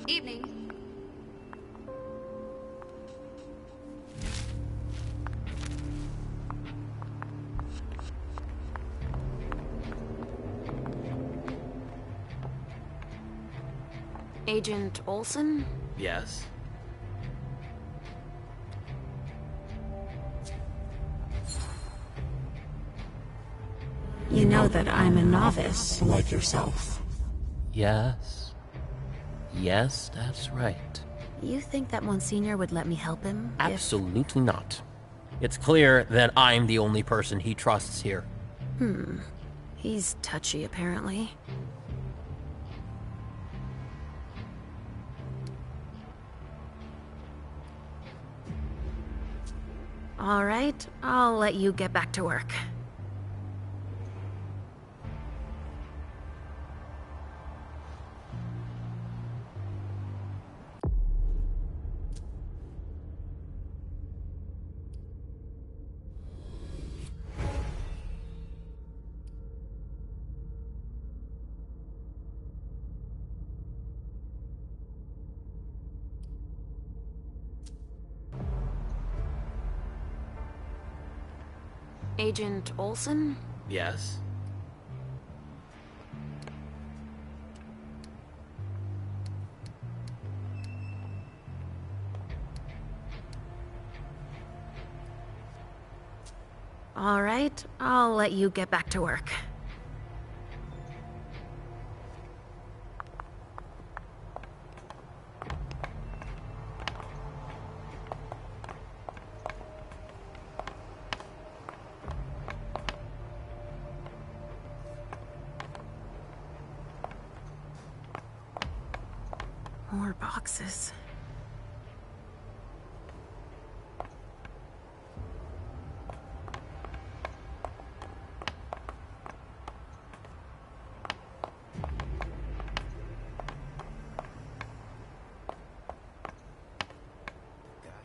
Evening. Agent Olson? Yes? You know that I'm a novice. Like yourself. Yes. Yes, that's right. You think that Monsignor would let me help him? Absolutely not. It's clear that I'm the only person he trusts here. He's touchy, apparently. All right, I'll let you get back to work. Agent Olson? Yes? All right, I'll let you get back to work. boxes.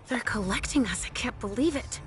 They're collecting us. I can't believe it.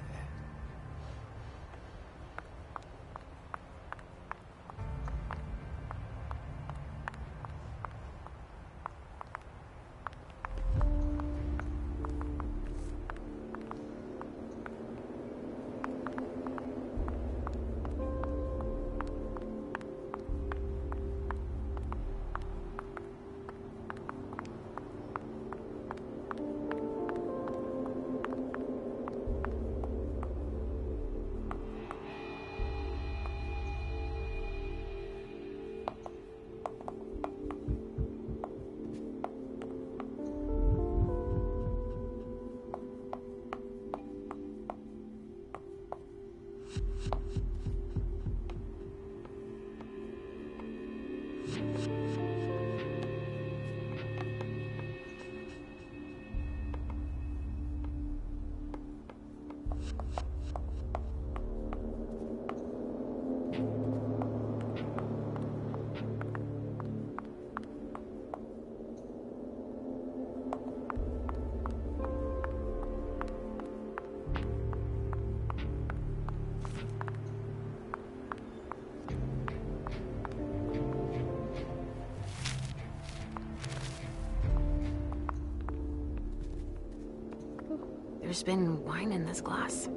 There's been wine in this glass.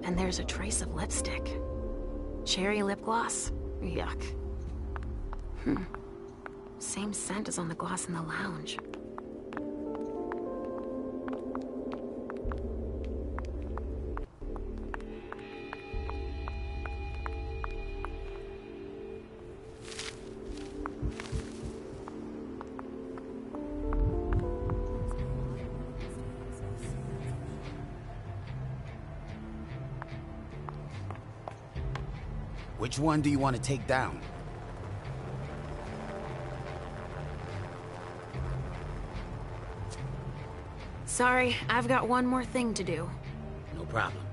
And there's a trace of lipstick. Cherry lip gloss? Yuck. Same scent as on the glass in the lounge. Which one do you want to take down? Sorry, I've got one more thing to do. No problem.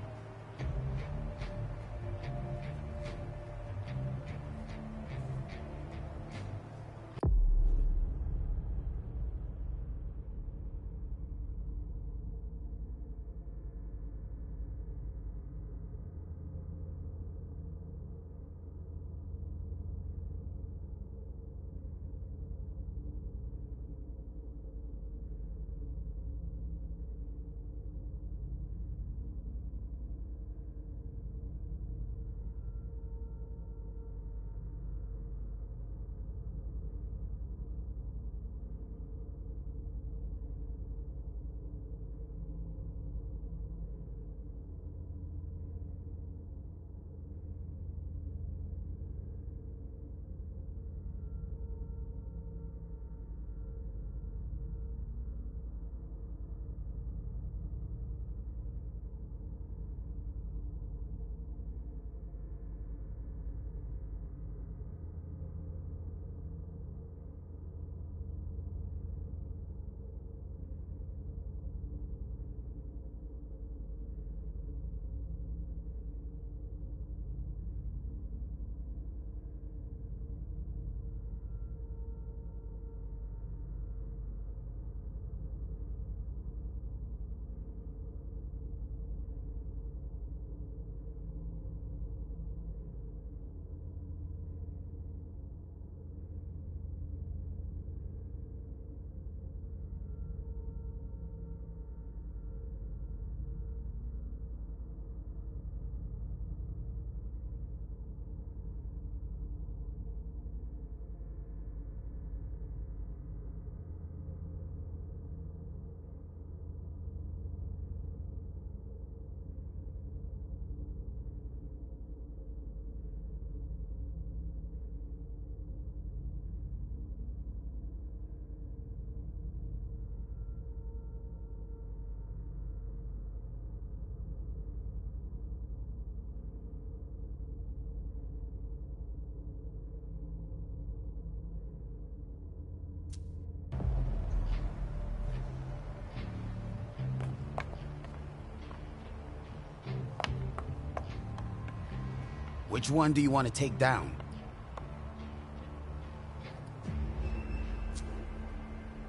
Which one do you want to take down?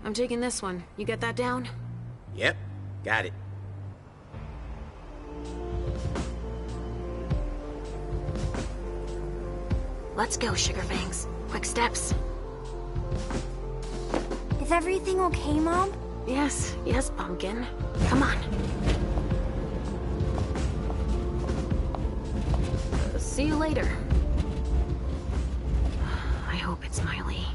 I'm taking this one. You get that down? Yep, got it. Let's go, Sugarfangs. Quick steps. Is everything okay, Mom? Yes, Pumpkin. Come on. See you later. I hope it's Miley.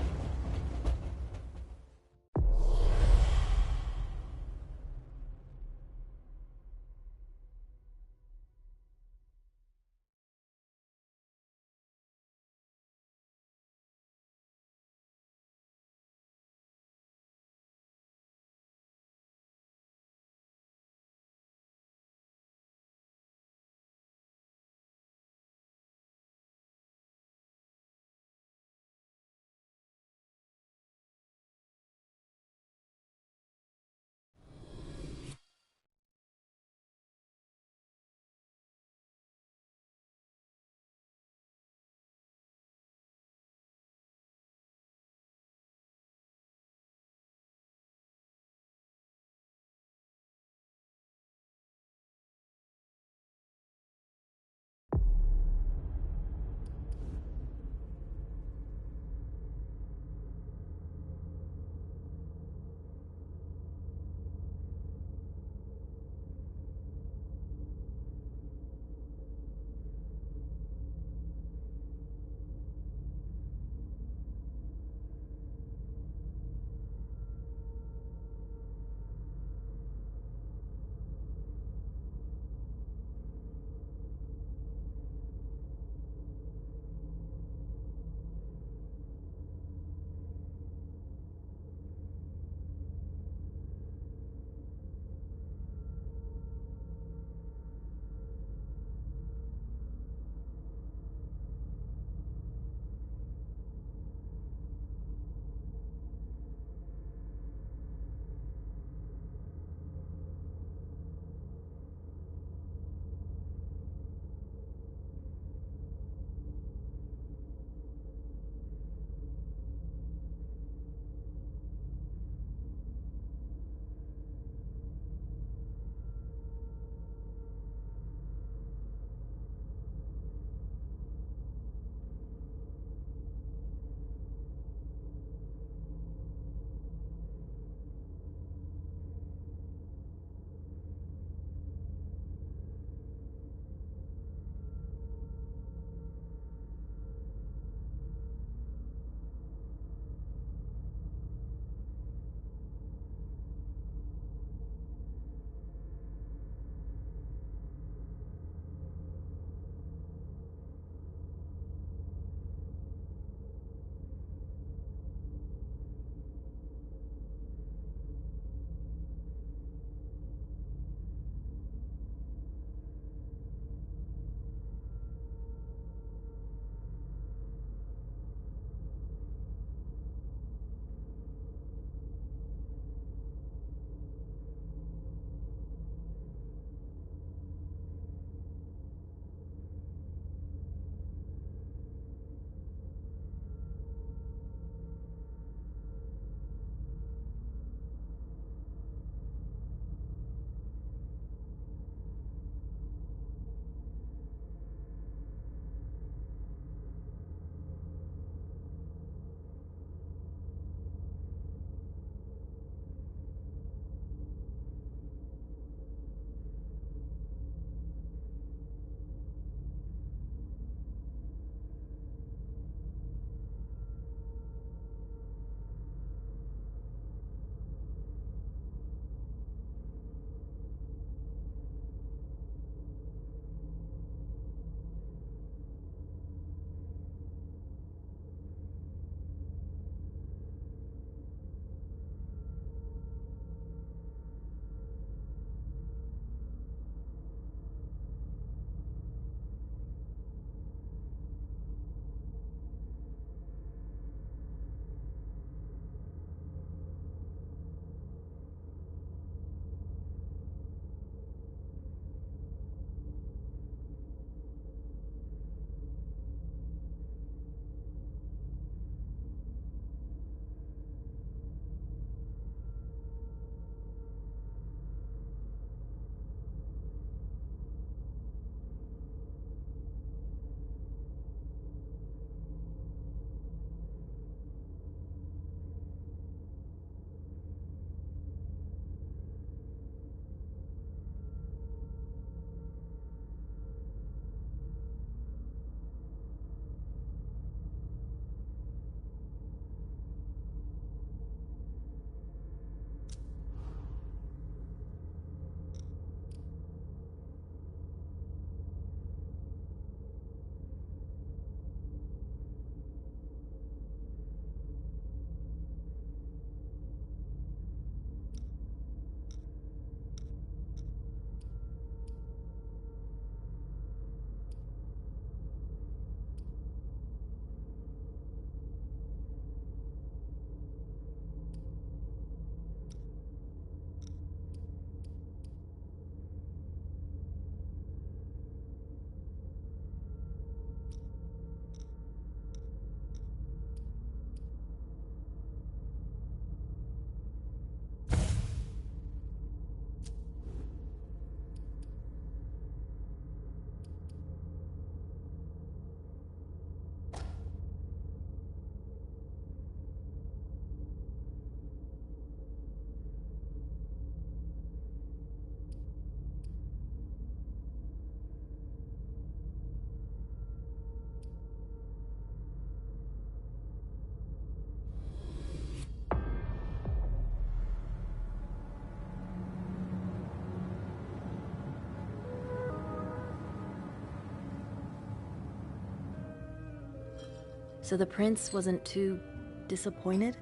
So the prince wasn't too disappointed?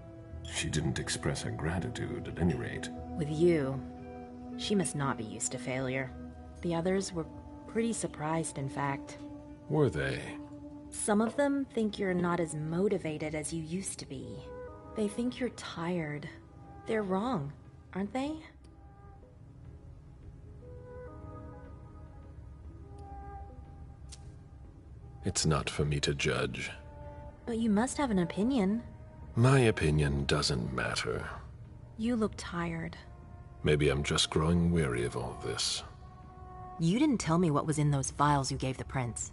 She didn't express her gratitude, at any rate. With you, she must not be used to failure. The others were pretty surprised, in fact. Were they? Some of them think you're not as motivated as you used to be. They think you're tired. They're wrong, aren't they? It's not for me to judge. But you must have an opinion. My opinion doesn't matter. You look tired. Maybe I'm just growing weary of all this. You didn't tell me what was in those files you gave the prince.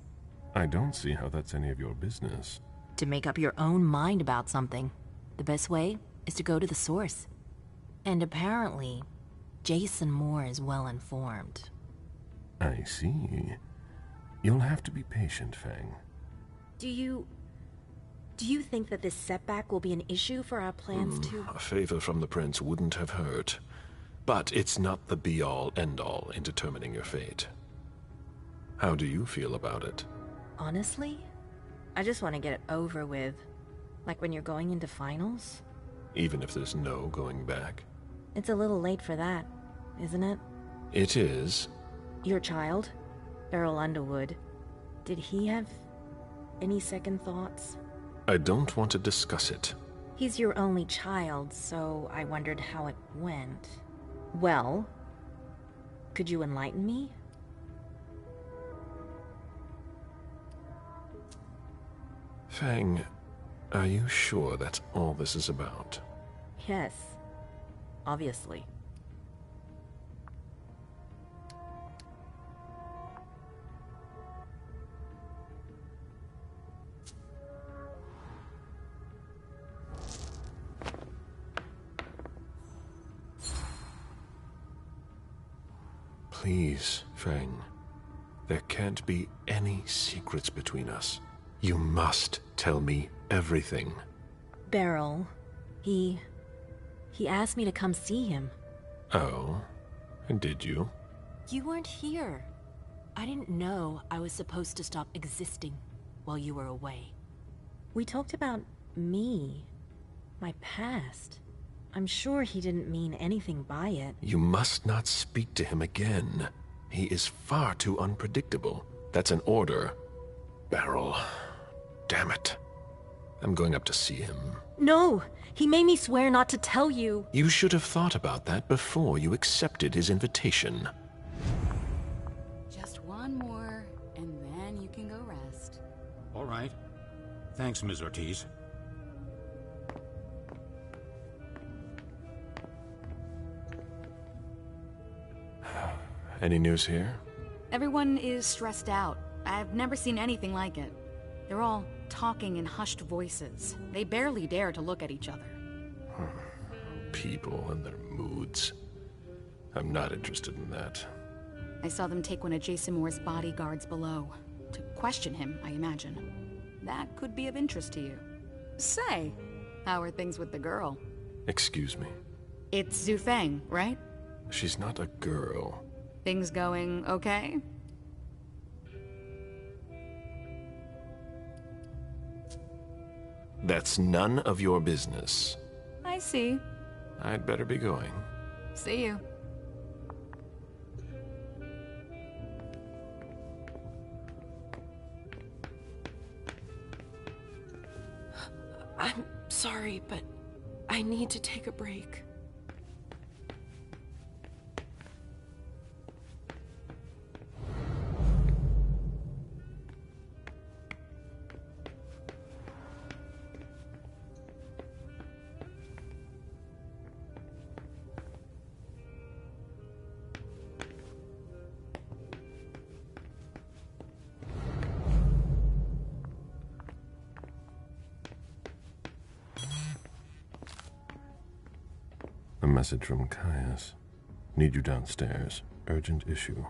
I don't see how that's any of your business. To make up your own mind about something, the best way is to go to the source. And apparently, Jason Moore is well informed. I see. You'll have to be patient, Fang. Do you think that this setback will be an issue for our plans to... A favor from the prince wouldn't have hurt. But it's not the be-all, end-all in determining your fate. How do you feel about it? Honestly, I just want to get it over with. Like when you're going into finals. Even if there's no going back? It's a little late for that, isn't it? It is. Your child, Beryl Underwood, did he have any second thoughts? I don't want to discuss it. He's your only child, so I wondered how it went. Well, could you enlighten me? Fang, are you sure that's all this is about? Yes, obviously. Please, Fang. There can't be any secrets between us. You must tell me everything. Beryl, he asked me to come see him. Oh? And did you? You weren't here. I didn't know I was supposed to stop existing while you were away. We talked about me, my past. I'm sure he didn't mean anything by it. You must not speak to him again. He is far too unpredictable. That's an order. Beryl. Damn it. I'm going up to see him. No! He made me swear not to tell you. You should have thought about that before you accepted his invitation. Just one more, and then you can go rest. All right. Thanks, Ms. Ortiz. Any news here? Everyone is stressed out. I've never seen anything like it. They're all talking in hushed voices. They barely dare to look at each other. People and their moods. I'm not interested in that. I saw them take one of Jason Moore's bodyguards below. To question him, I imagine. That could be of interest to you. Say, how are things with the girl? Excuse me. It's Zhu Feng, right? She's not a girl. Things going okay? That's none of your business. I see. I'd better be going. See you. I'm sorry, but I need to take a break. A message from Caius. Need you downstairs. Urgent issue.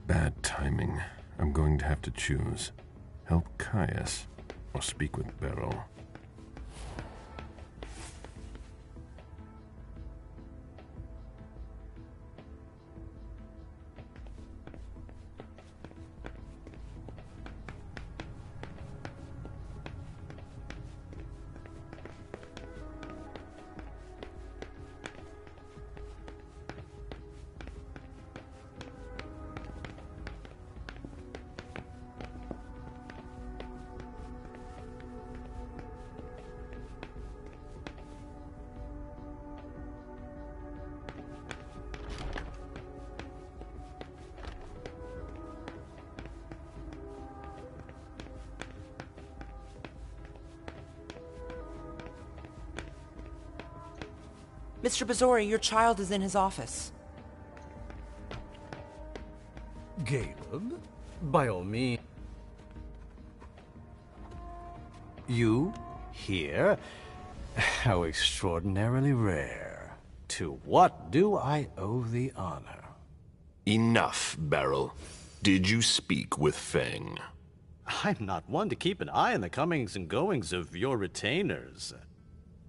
Bad timing. I'm going to have to choose. Help Caius or speak with Beryl. Mr. Bazori, your child is in his office. Caleb, by all means. You here? How extraordinarily rare. To what do I owe the honor? Enough, Beryl. Did you speak with Feng? I'm not one to keep an eye on the comings and goings of your retainers.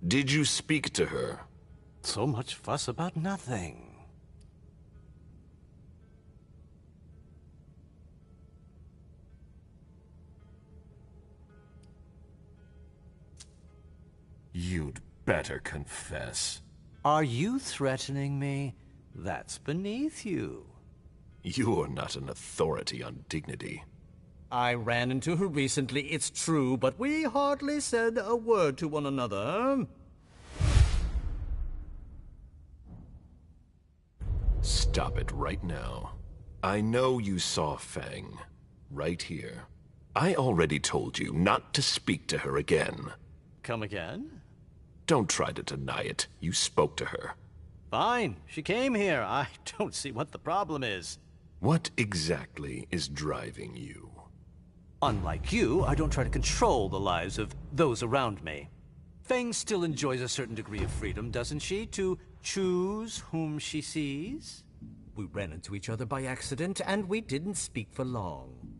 Did you speak to her? So much fuss about nothing. You'd better confess. Are you threatening me? That's beneath you. You're not an authority on dignity. I ran into her recently, it's true, but we hardly said a word to one another. Stop it right now. I know you saw Feng. Right here. I already told you not to speak to her again. Come again? Don't try to deny it. You spoke to her. Fine. She came here. I don't see what the problem is. What exactly is driving you? Unlike you, I don't try to control the lives of those around me. Feng still enjoys a certain degree of freedom, doesn't she, to choose whom she sees? We ran into each other by accident, and we didn't speak for long.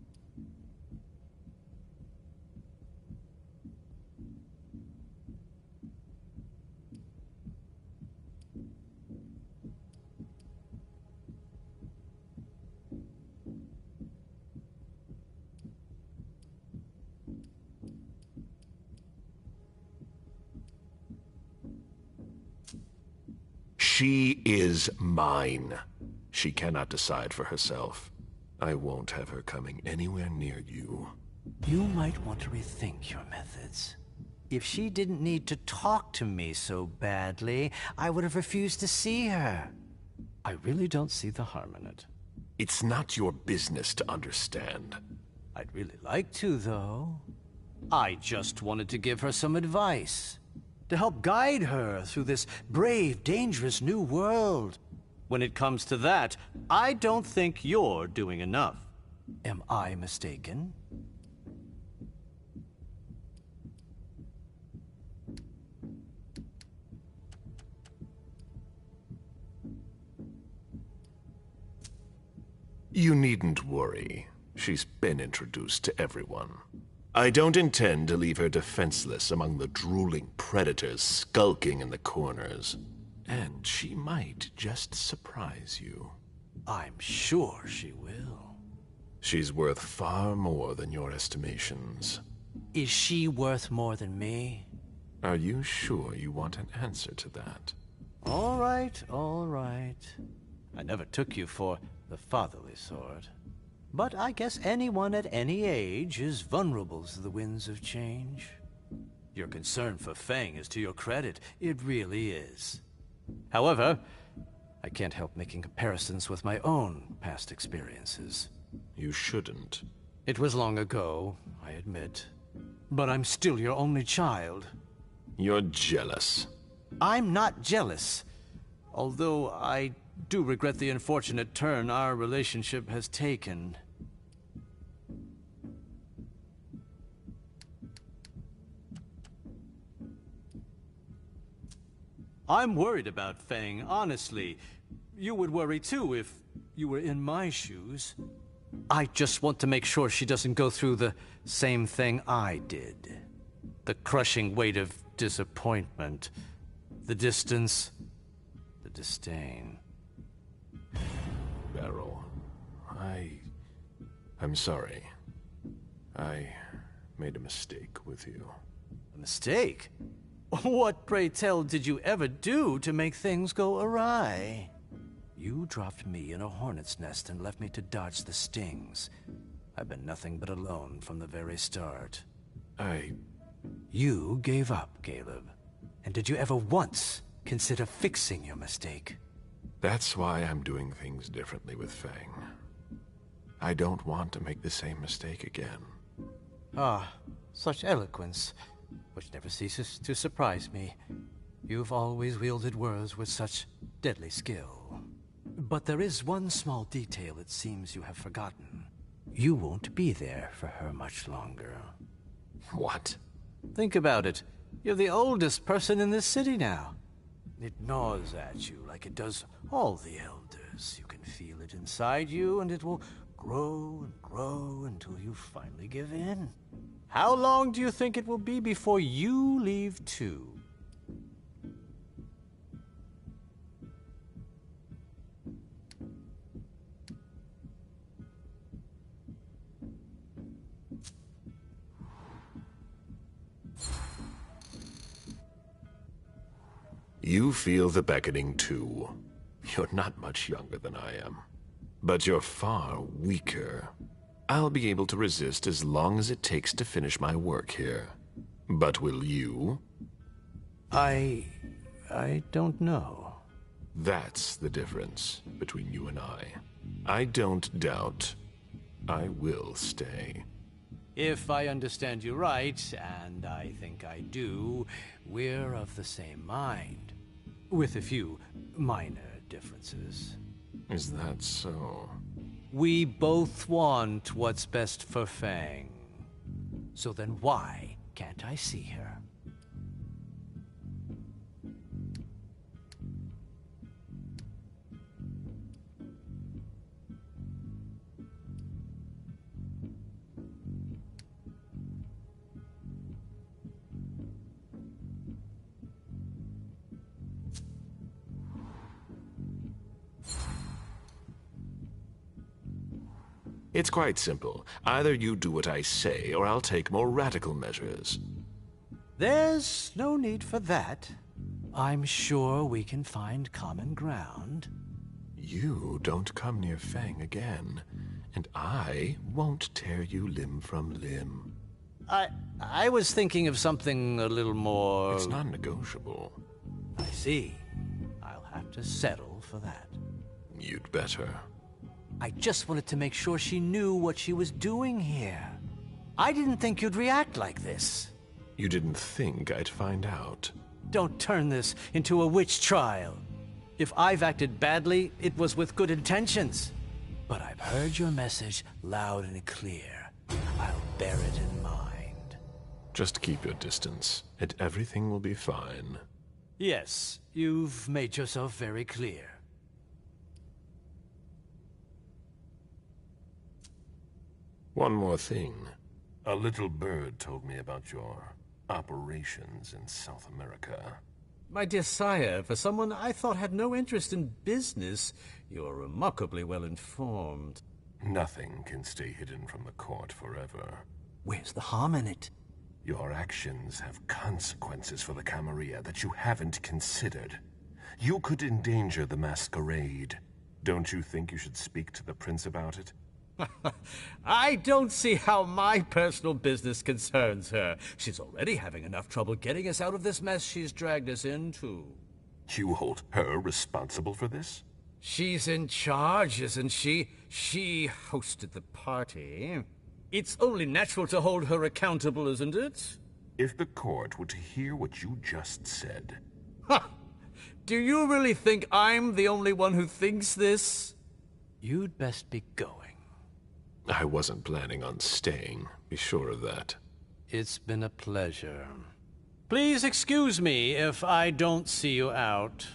She is mine. She cannot decide for herself. I won't have her coming anywhere near you. You might want to rethink your methods. If she didn't need to talk to me so badly, I would have refused to see her. I really don't see the harm in it. It's not your business to understand. I'd really like to, though. I just wanted to give her some advice. To help guide her through this brave, dangerous new world. When it comes to that, I don't think you're doing enough. Am I mistaken? You needn't worry. She's been introduced to everyone. I don't intend to leave her defenseless among the drooling predators skulking in the corners. And she might just surprise you. I'm sure she will. She's worth far more than your estimations. Is she worth more than me? Are you sure you want an answer to that? All right, all right. I never took you for the fatherly sort. But I guess anyone at any age is vulnerable to the winds of change. Your concern for Feng is to your credit. It really is. However, I can't help making comparisons with my own past experiences. You shouldn't. It was long ago, I admit. But I'm still your only child. You're jealous. I'm not jealous. Although I do regret the unfortunate turn our relationship has taken. I'm worried about Feng, honestly. You would worry too if you were in my shoes. I just want to make sure she doesn't go through the same thing I did. The crushing weight of disappointment. The distance. The disdain. Beryl, I'm sorry. I made a mistake with you. A mistake? What, pray tell, did you ever do to make things go awry? You dropped me in a hornet's nest and left me to dodge the stings. I've been nothing but alone from the very start. You gave up, Caleb. And did you ever once consider fixing your mistake? That's why I'm doing things differently with Feng. I don't want to make the same mistake again. Ah, such eloquence, which never ceases to surprise me. You've always wielded words with such deadly skill. But there is one small detail it seems you have forgotten. You won't be there for her much longer. What? Think about it. You're the oldest person in this city now. It gnaws at you like it does all the elders. You can feel it inside you, and it will grow and grow until you finally give in. How long do you think it will be before you leave too? You feel the beckoning too. You're not much younger than I am, but you're far weaker. I'll be able to resist as long as it takes to finish my work here. But will you? I don't know. That's the difference between you and I. I don't doubt. I will stay. If I understand you right, and I think I do, we're of the same mind. With a few minor differences. Is that so? We both want what's best for Fang. So then why can't I see her? It's quite simple. Either you do what I say, or I'll take more radical measures. There's no need for that. I'm sure we can find common ground. You don't come near Fang again, and I won't tear you limb from limb. I was thinking of something a little more... It's non-negotiable. I see. I'll have to settle for that. You'd better. I just wanted to make sure she knew what she was doing here. I didn't think you'd react like this. You didn't think I'd find out. Don't turn this into a witch trial. If I've acted badly, it was with good intentions. But I've heard your message loud and clear. I'll bear it in mind. Just keep your distance, and everything will be fine. Yes, you've made yourself very clear. One more thing. A little bird told me about your operations in South America. My dear sire, for someone I thought had no interest in business, you're remarkably well informed. Nothing can stay hidden from the court forever. Where's the harm in it? Your actions have consequences for the Camarilla that you haven't considered. You could endanger the Masquerade. Don't you think you should speak to the prince about it? I don't see how my personal business concerns her. She's already having enough trouble getting us out of this mess she's dragged us into. You hold her responsible for this? She's in charge, isn't she? She hosted the party. It's only natural to hold her accountable, isn't it? If the court were to hear what you just said... Ha! Do you really think I'm the only one who thinks this? You'd best be going. I wasn't planning on staying, be sure of that. It's been a pleasure. Please excuse me if I don't see you out.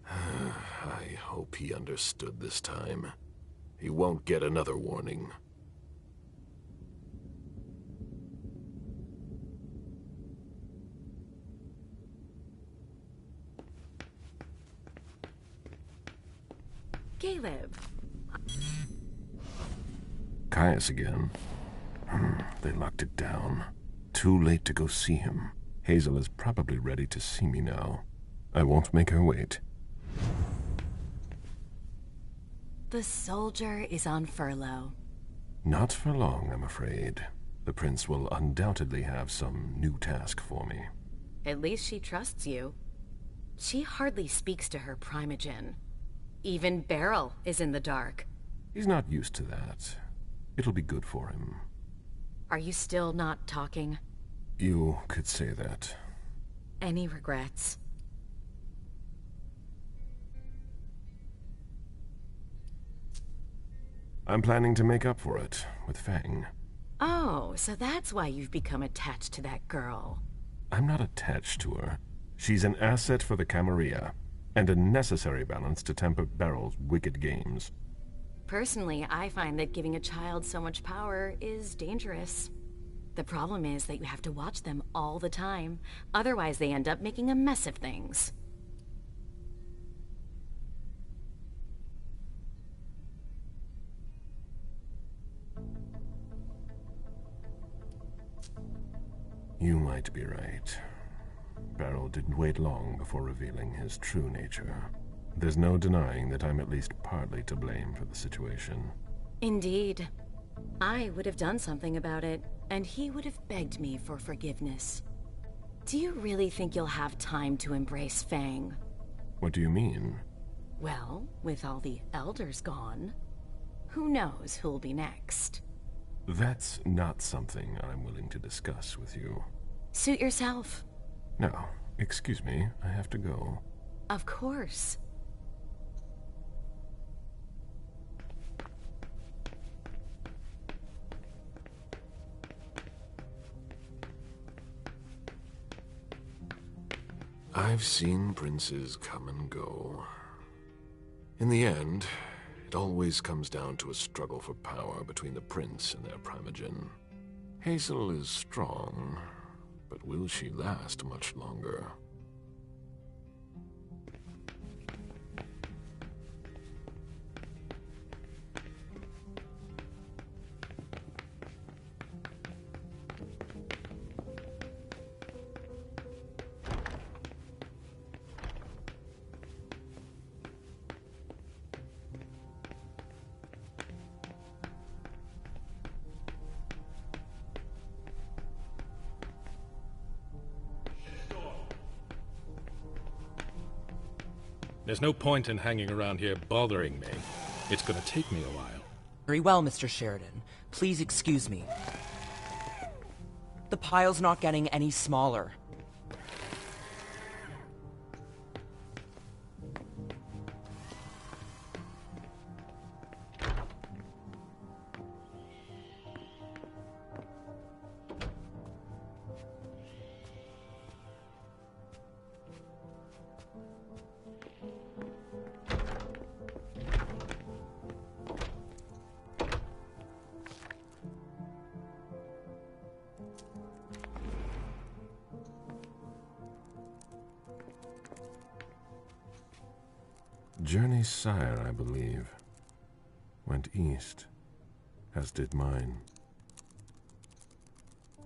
I hope he understood this time. He won't get another warning. Caleb. Caius again. They locked it down. Too late to go see him. Hazel is probably ready to see me now. I won't make her wait. The soldier is on furlough. Not for long, I'm afraid. The prince will undoubtedly have some new task for me. At least she trusts you. She hardly speaks to her primogen. Even Beryl is in the dark. He's not used to that. It'll be good for him. Are you still not talking? You could say that. Any regrets? I'm planning to make up for it with Fang. Oh, so that's why you've become attached to that girl. I'm not attached to her. She's an asset for the Camarilla, and a necessary balance to temper Beryl's wicked games. Personally, I find that giving a child so much power is dangerous. The problem is that you have to watch them all the time, otherwise they end up making a mess of things. You might be right. Beryl didn't wait long before revealing his true nature. There's no denying that I'm at least partly to blame for the situation. Indeed. I would have done something about it, and he would have begged me for forgiveness. Do you really think you'll have time to embrace Fang? What do you mean? Well, with all the elders gone, who knows who'll be next? That's not something I'm willing to discuss with you. Suit yourself. No, excuse me, I have to go. Of course. I've seen princes come and go. In the end, it always comes down to a struggle for power between the prince and their primogen. Hazel is strong, but will she last much longer? There's no point in hanging around here bothering me. It's gonna take me a while. Very well, Mr. Sheridan. Please excuse me. The pile's not getting any smaller. Journey's sire, I believe, went east, as did mine.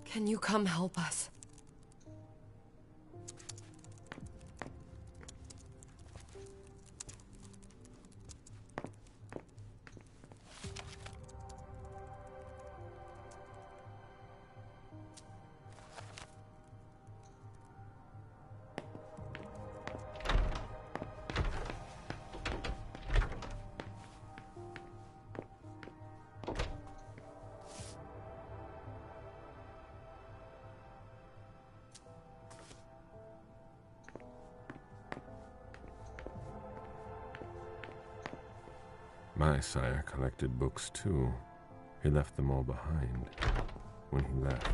Can you come help us? My sire collected books too. He left them all behind when he left.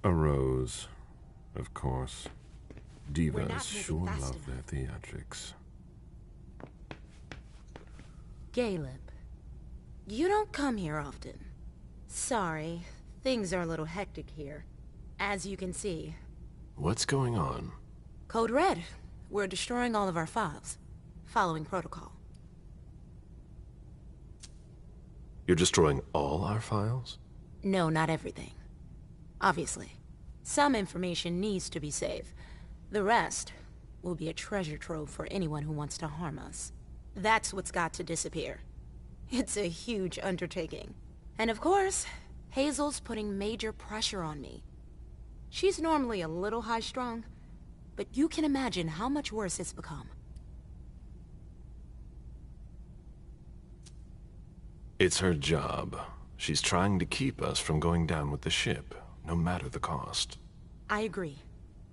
A rose, of course. Divas sure love their theatrics. Caleb, you don't come here often. Sorry, things are a little hectic here, as you can see. What's going on? Code Red. We're destroying all of our files, following protocol. You're destroying all our files? No, not everything. Obviously. Some information needs to be saved. The rest will be a treasure trove for anyone who wants to harm us. That's what's got to disappear. It's a huge undertaking. And of course, Hazel's putting major pressure on me. She's normally a little high-strung, but you can imagine how much worse it's become. It's her job. She's trying to keep us from going down with the ship, no matter the cost. I agree.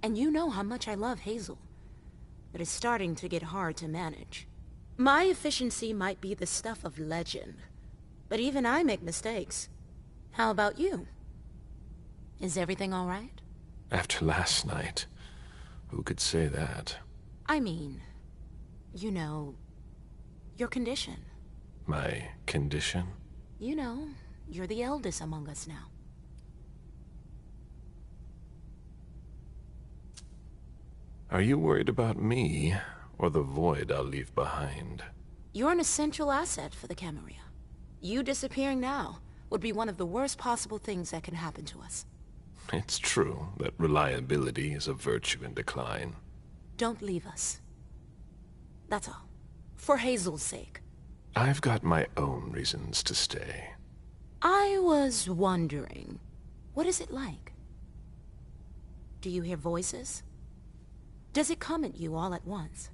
And you know how much I love Hazel. But it's starting to get hard to manage. My efficiency might be the stuff of legend, but even I make mistakes. How about you? Is everything all right? After last night, who could say that? I mean, you know, your condition. My condition? You know, you're the eldest among us now. Are you worried about me, or the void I'll leave behind? You're an essential asset for the Camarilla. You disappearing now would be one of the worst possible things that can happen to us. It's true that reliability is a virtue in decline. Don't leave us. That's all. For Hazel's sake. I've got my own reasons to stay. I was wondering, what is it like? Do you hear voices? Does it come at you all at once?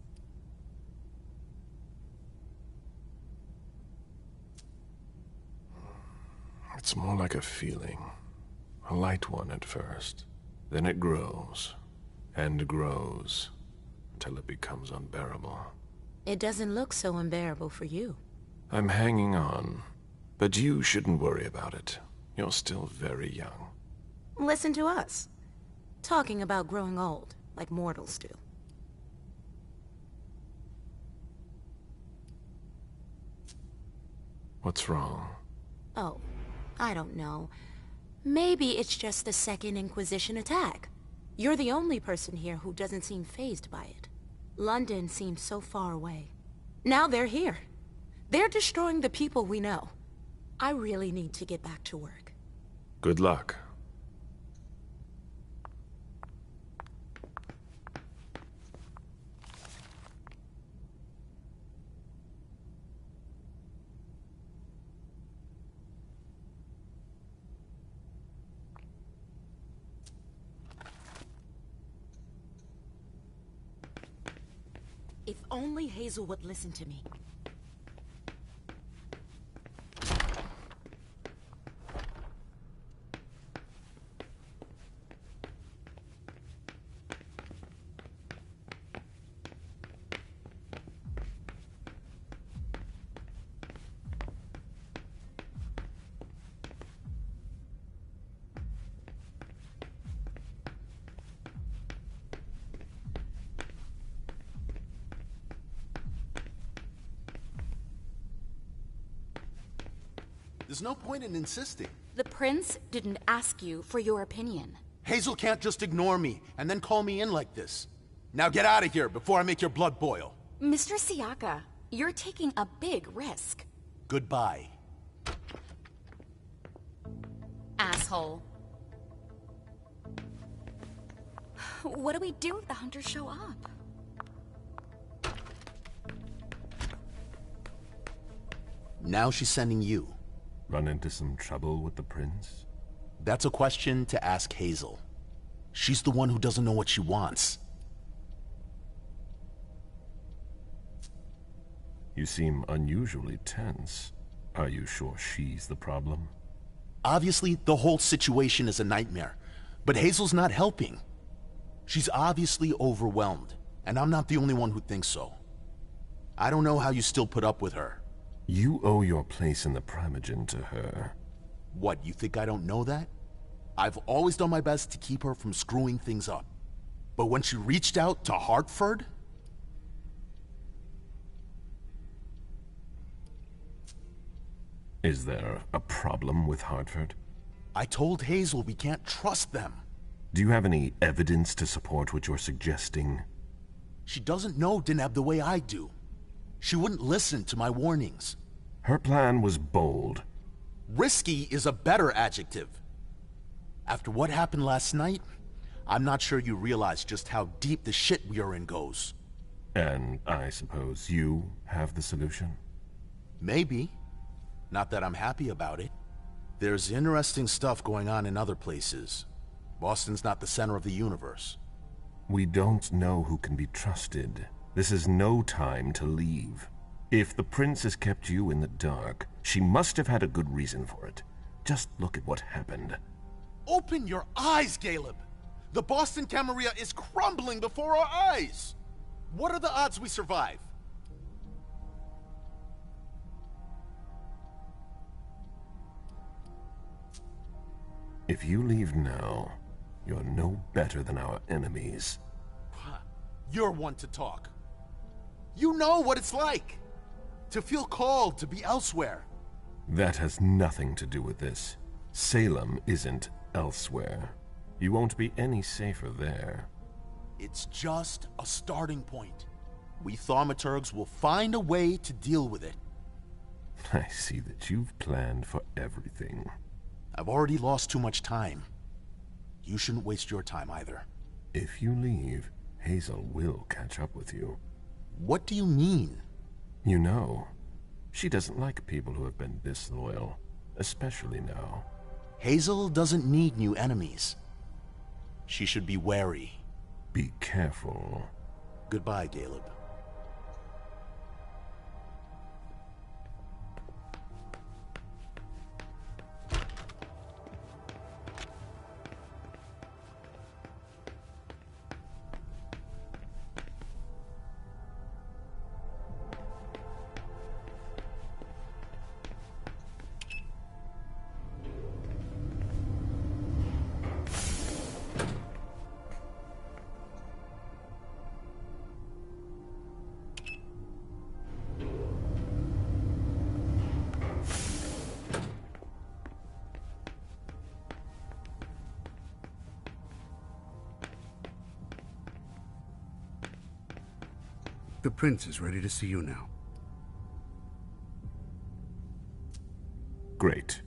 It's more like a feeling. A light one at first. Then it grows, and grows, until it becomes unbearable. It doesn't look so unbearable for you. I'm hanging on, but you shouldn't worry about it. You're still very young. Listen to us. Talking about growing old, like mortals do. What's wrong? Oh, I don't know. Maybe it's just the Second Inquisition attack. You're the only person here who doesn't seem fazed by it. London seems so far away. Now they're here. They're destroying the people we know. I really need to get back to work. Good luck. If only Hazel would listen to me. There's no point in insisting. The prince didn't ask you for your opinion. Hazel can't just ignore me and then call me in like this. Now get out of here before I make your blood boil. Mr. Siaka, you're taking a big risk. Goodbye. Asshole. What do we do if the hunters show up? Now she's sending you. Run into some trouble with the prince? That's a question to ask Hazel. She's the one who doesn't know what she wants. You seem unusually tense. Are you sure she's the problem? Obviously, the whole situation is a nightmare, but Hazel's not helping. She's obviously overwhelmed, and I'm not the only one who thinks so. I don't know how you still put up with her. You owe your place in the Primogen to her. What, you think I don't know that? I've always done my best to keep her from screwing things up. But when she reached out to Hartford... Is there a problem with Hartford? I told Hazel we can't trust them. Do you have any evidence to support what you're suggesting? She doesn't know Deneb the way I do. She wouldn't listen to my warnings. Her plan was bold. Risky is a better adjective. After what happened last night, I'm not sure you realize just how deep the shit we are in goes. And I suppose you have the solution? Maybe. Not that I'm happy about it. There's interesting stuff going on in other places. Boston's not the center of the universe. We don't know who can be trusted. This is no time to leave. If the prince has kept you in the dark, she must have had a good reason for it. Just look at what happened. Open your eyes, Caleb! The Boston Camarilla is crumbling before our eyes! What are the odds we survive? If you leave now, you're no better than our enemies. You're one to talk. You know what it's like to feel called to be elsewhere. That has nothing to do with this. Salem isn't elsewhere. You won't be any safer there. It's just a starting point. We thaumaturgs will find a way to deal with it. I see that you've planned for everything. I've already lost too much time. You shouldn't waste your time either. If you leave, Hazel will catch up with you. What do you mean? You know, she doesn't like people who have been disloyal, especially now. Hazel doesn't need new enemies. She should be wary. Be careful. Goodbye, Caleb. The prince is ready to see you now. Great.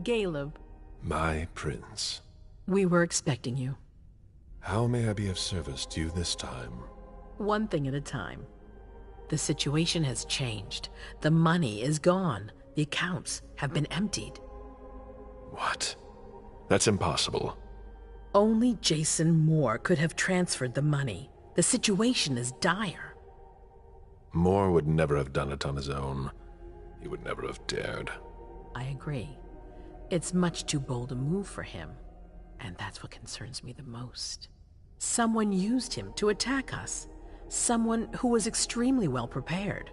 Caleb. My prince. We were expecting you. How may I be of service to you this time? One thing at a time. The situation has changed. The money is gone. The accounts have been emptied. What? That's impossible. Only Jason Moore could have transferred the money. The situation is dire. Moore would never have done it on his own. He would never have dared. I agree. It's much too bold a move for him. And that's what concerns me the most. Someone used him to attack us. Someone who was extremely well prepared.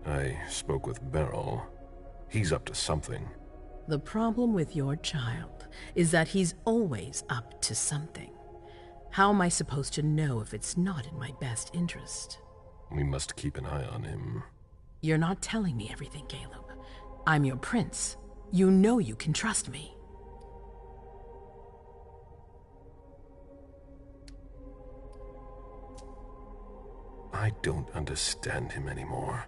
I spoke with Beryl. He's up to something. The problem with your child is that he's always up to something. How am I supposed to know if it's not in my best interest? We must keep an eye on him. You're not telling me everything, Caleb. I'm your prince. You know you can trust me. I don't understand him anymore.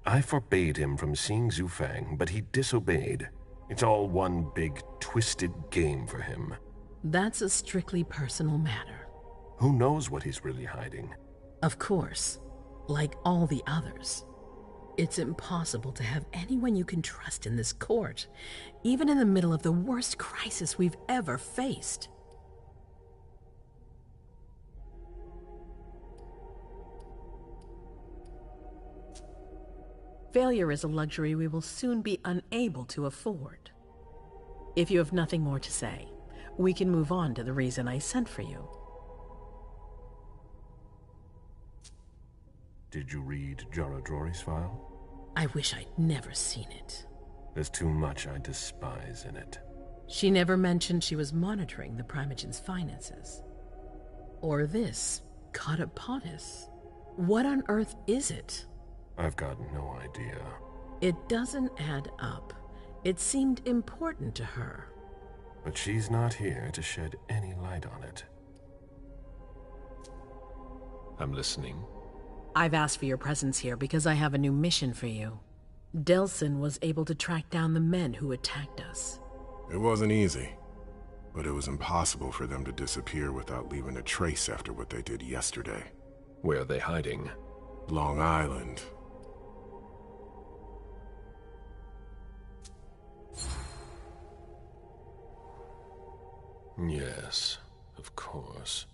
I forbade him from seeing Zhu Fang, but he disobeyed. It's all one big, twisted game for him. That's a strictly personal matter. Who knows what he's really hiding? Of course. Like all the others. It's impossible to have anyone you can trust in this court, even in the middle of the worst crisis we've ever faced. Failure is a luxury we will soon be unable to afford. If you have nothing more to say, we can move on to the reason I sent for you. Did you read Jaradori's file? I wish I'd never seen it. There's too much I despise in it. She never mentioned she was monitoring the Primogen's finances. Or this, Catapotis. What on earth is it? I've got no idea. It doesn't add up. It seemed important to her. But she's not here to shed any light on it. I'm listening. I've asked for your presence here because I have a new mission for you. Delsin was able to track down the men who attacked us. It wasn't easy, but it was impossible for them to disappear without leaving a trace after what they did yesterday. Where are they hiding? Long Island. Yes, of course.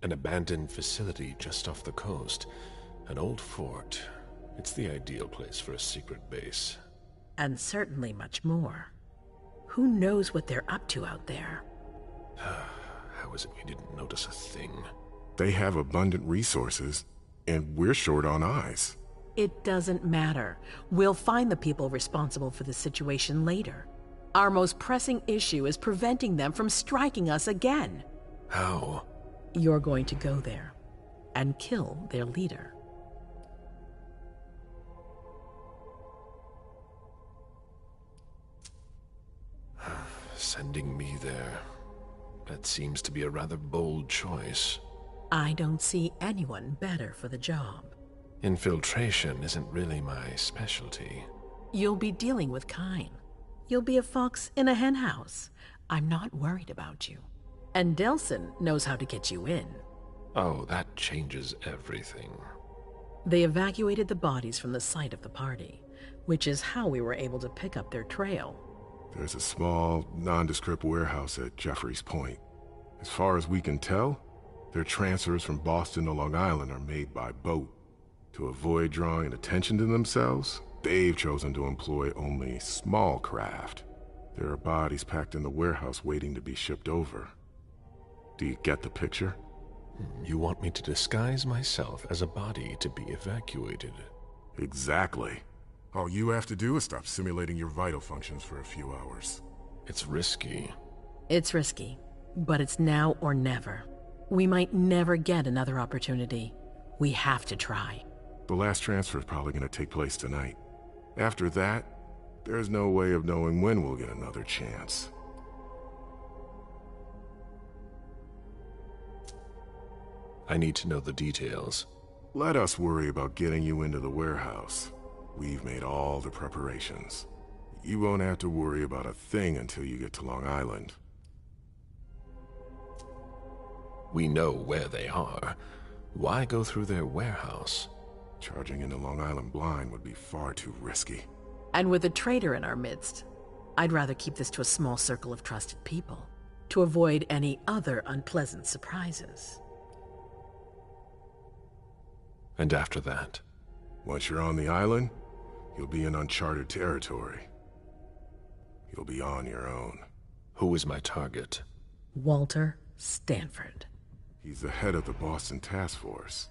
An abandoned facility just off the coast. An old fort. It's the ideal place for a secret base. And certainly much more. Who knows what they're up to out there? How is it we didn't notice a thing? They have abundant resources, and we're short on eyes. It doesn't matter. We'll find the people responsible for the situation later. Our most pressing issue is preventing them from striking us again. How? You're going to go there and kill their leader. Sending me there. That seems to be a rather bold choice. I don't see anyone better for the job. Infiltration isn't really my specialty. You'll be dealing with Kine. You'll be a fox in a henhouse. I'm not worried about you. And Delsin knows how to get you in. Oh, that changes everything. They evacuated the bodies from the site of the party, which is how we were able to pick up their trail. There's a small, nondescript warehouse at Jeffrey's Point. As far as we can tell, their transfers from Boston to Long Island are made by boat. To avoid drawing attention to themselves, they've chosen to employ only small craft. There are bodies packed in the warehouse waiting to be shipped over. Do you get the picture? You want me to disguise myself as a body to be evacuated? Exactly. All you have to do is stop simulating your vital functions for a few hours. It's risky. It's risky, but it's now or never. We might never get another opportunity. We have to try. The last transfer is probably going to take place tonight. After that, there's no way of knowing when we'll get another chance. I need to know the details. Let us worry about getting you into the warehouse. We've made all the preparations. You won't have to worry about a thing until you get to Long Island. We know where they are. Why go through their warehouse? Charging into Long Island blind would be far too risky. And with a traitor in our midst, I'd rather keep this to a small circle of trusted people, to avoid any other unpleasant surprises. And after that? Once you're on the island, you'll be in uncharted territory. You'll be on your own. Who is my target? Walter Stanford. He's the head of the Boston Task Force.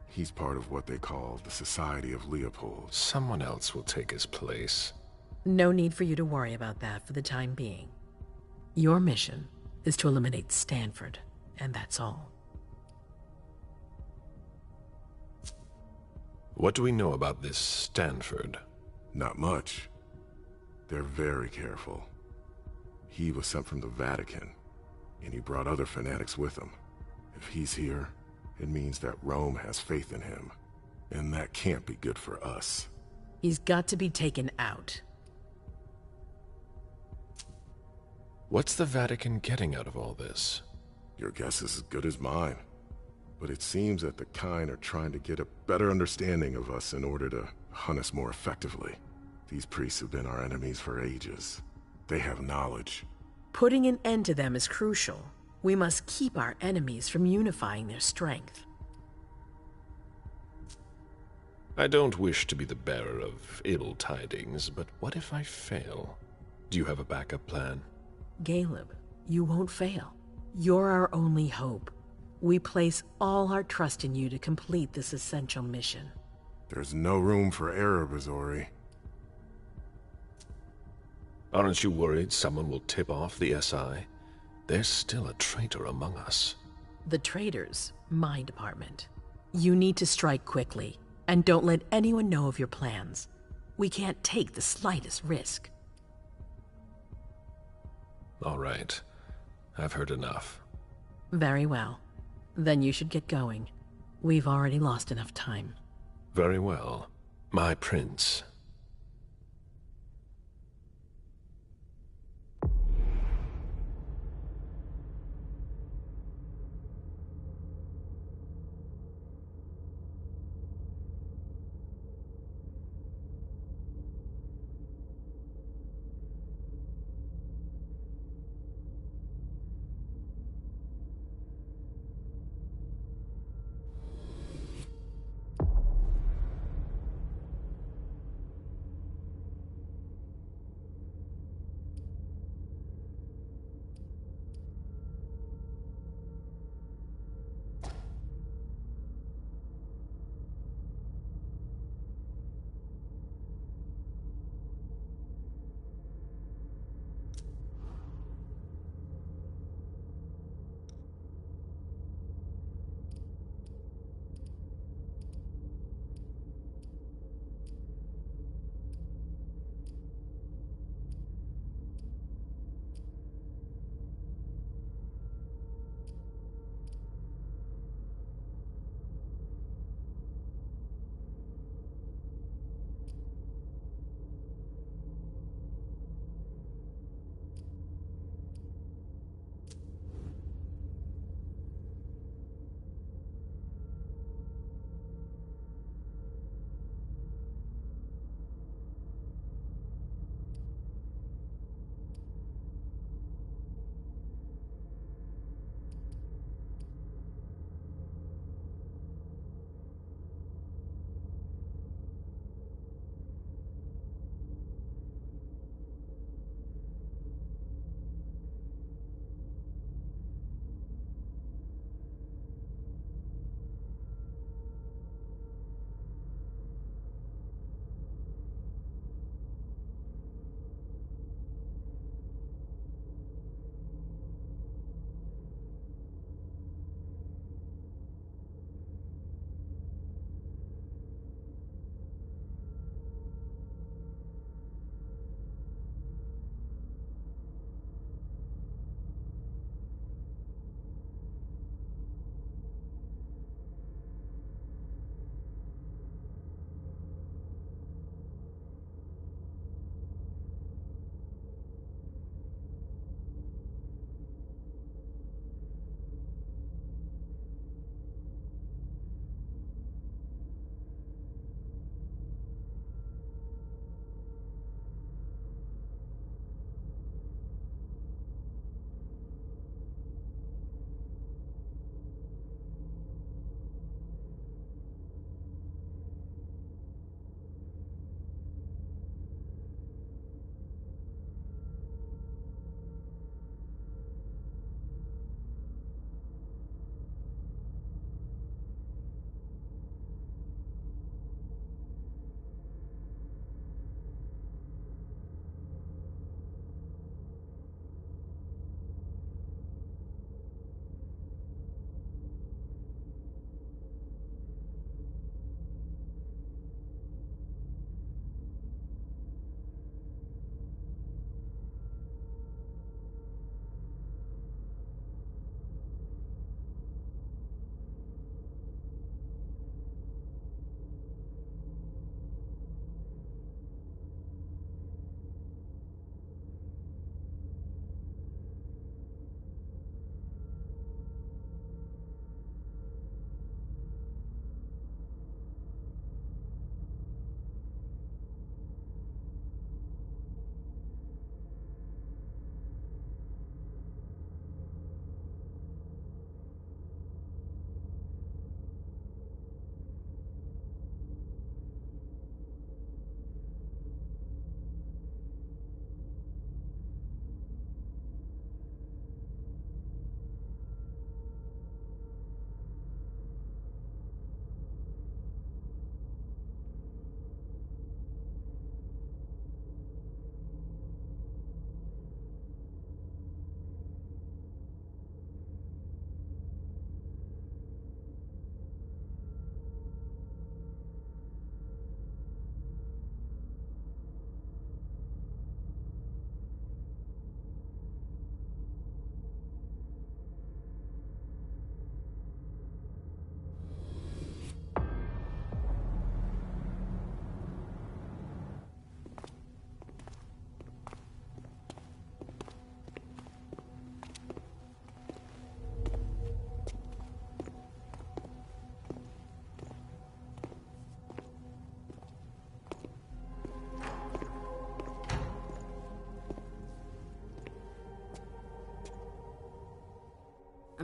He's part of what they call the Society of Leopold. Someone else will take his place. No need for you to worry about that for the time being. Your mission is to eliminate Stanford, and that's all. What do we know about this Stanford? Not much. They're very careful. He was sent from the Vatican, and he brought other fanatics with him. If he's here, it means that Rome has faith in him, and that can't be good for us. He's got to be taken out. What's the Vatican getting out of all this? Your guess is as good as mine. But it seems that the Kine are trying to get a better understanding of us in order to hunt us more effectively. These priests have been our enemies for ages. They have knowledge. Putting an end to them is crucial. We must keep our enemies from unifying their strength. I don't wish to be the bearer of ill tidings, but what if I fail? Do you have a backup plan? Caleb, you won't fail. You're our only hope. We place all our trust in you to complete this essential mission. There's no room for error, Bazori. Aren't you worried someone will tip off the SI? There's still a traitor among us. The traitor's my department. You need to strike quickly, and don't let anyone know of your plans. We can't take the slightest risk. All right. I've heard enough. Very well. Then you should get going. We've already lost enough time. Very well. My prince.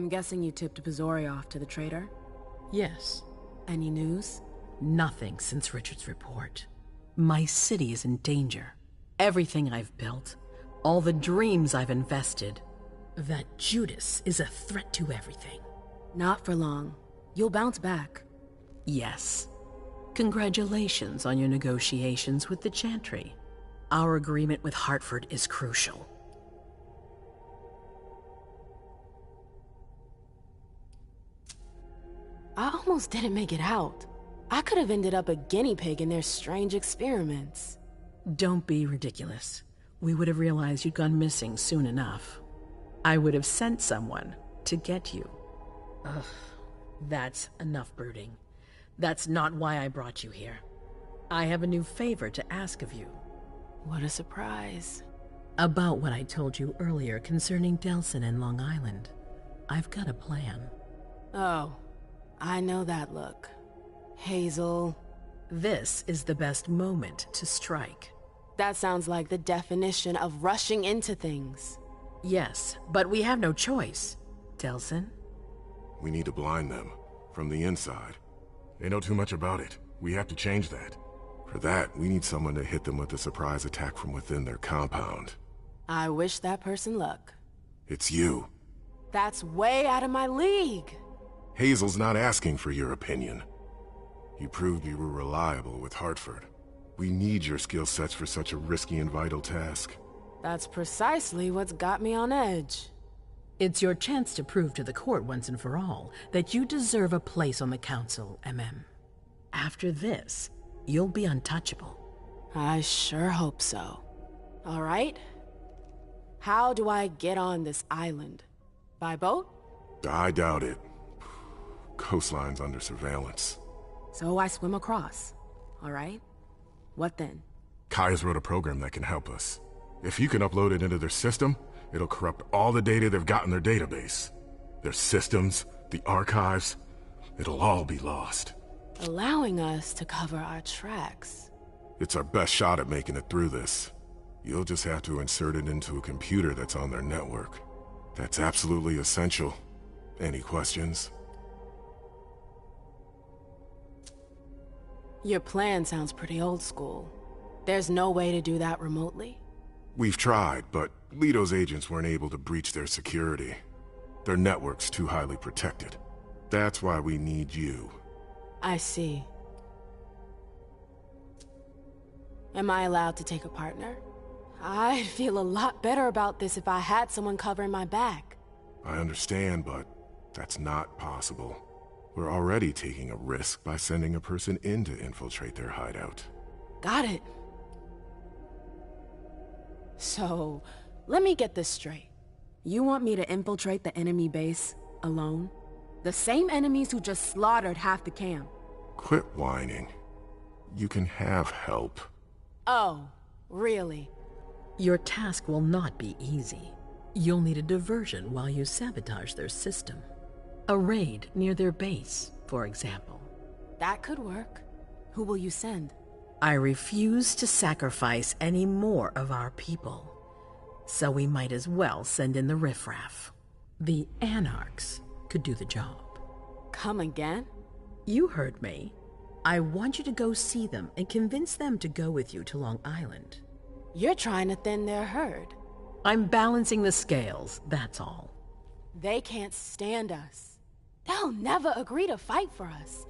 I'm guessing you tipped Pizori off to the traitor? Yes. Any news? Nothing since Richard's report. My city is in danger. Everything I've built, all the dreams I've invested. That Judas is a threat to everything. Not for long. You'll bounce back. Yes. Congratulations on your negotiations with the Chantry. Our agreement with Hartford is crucial. I almost didn't make it out. I could have ended up a guinea pig in their strange experiments. Don't be ridiculous. We would have realized you'd gone missing soon enough. I would have sent someone to get you. Ugh, that's enough brooding. That's not why I brought you here. I have a new favor to ask of you. What a surprise. About what I told you earlier concerning Delsin and Long Island. I've got a plan. Oh, I know that look. Hazel. This is the best moment to strike. That sounds like the definition of rushing into things. Yes, but we have no choice. Delsin? We need to blind them, from the inside. They know too much about it. We have to change that. For that, we need someone to hit them with a surprise attack from within their compound. I wish that person luck. It's you. That's way out of my league. Hazel's not asking for your opinion. You proved you were reliable with Hartford. We need your skill sets for such a risky and vital task. That's precisely what's got me on edge. It's your chance to prove to the court once and for all that you deserve a place on the council, MM. After this, you'll be untouchable. I sure hope so. All right. How do I get on this island? By boat? I doubt it. Coastline's under surveillance. So I swim across. All right. What then? Kaya's wrote a program that can help us. If you can upload it into their system, it'll corrupt all the data they've got in their database. Their systems, the archives, it'll all be lost. Allowing us to cover our tracks. It's our best shot at making it through this. You'll just have to insert it into a computer that's on their network. That's absolutely essential. Any questions? Your plan sounds pretty old school. There's no way to do that remotely? We've tried, but Leto's agents weren't able to breach their security. Their network's too highly protected. That's why we need you. I see. Am I allowed to take a partner? I'd feel a lot better about this if I had someone covering my back. I understand, but that's not possible. We're already taking a risk by sending a person in to infiltrate their hideout. Got it. So, let me get this straight. You want me to infiltrate the enemy base alone? The same enemies who just slaughtered half the camp. Quit whining. You can have help. Oh, really? Your task will not be easy. You'll need a diversion while you sabotage their system. A raid near their base, for example. That could work. Who will you send? I refuse to sacrifice any more of our people. So we might as well send in the riffraff. The Anarchs could do the job. Come again? You heard me. I want you to go see them and convince them to go with you to Long Island. You're trying to thin their herd. I'm balancing the scales, that's all. They can't stand us. They'll never agree to fight for us.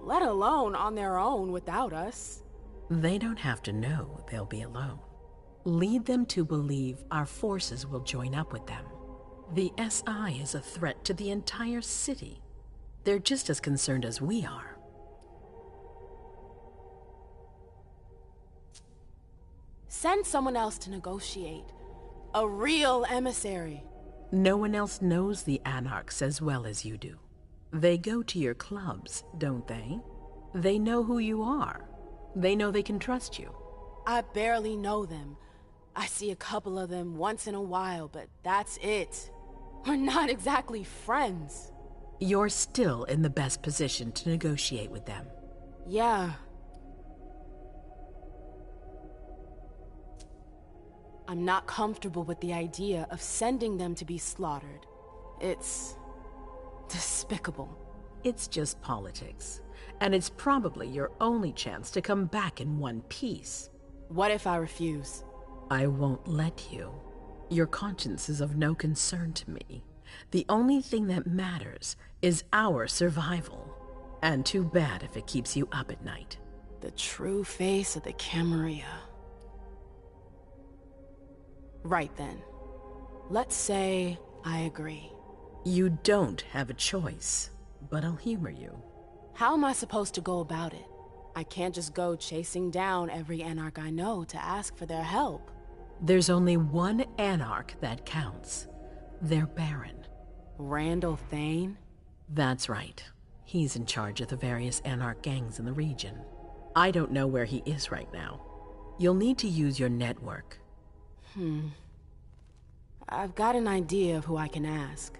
Let alone on their own without us. They don't have to know they'll be alone. Lead them to believe our forces will join up with them. The SI is a threat to the entire city. They're just as concerned as we are. Send someone else to negotiate. A real emissary. No one else knows the Anarchs as well as you do. They go to your clubs, don't they? They know who you are. They know they can trust you. I barely know them. I see a couple of them once in a while, but that's it. We're not exactly friends. You're still in the best position to negotiate with them. Yeah. I'm not comfortable with the idea of sending them to be slaughtered. It's despicable. It's just politics. And it's probably your only chance to come back in one piece. What if I refuse? I won't let you. Your conscience is of no concern to me. The only thing that matters is our survival. And too bad if it keeps you up at night. The true face of the Camarilla. Right then. Let's say I agree. You don't have a choice, but I'll humor you. How am I supposed to go about it? I can't just go chasing down every Anarch I know to ask for their help. There's only one Anarch that counts. Their Baron. Randall Thane? That's right. He's in charge of the various Anarch gangs in the region. I don't know where he is right now. You'll need to use your network. I've got an idea of who I can ask.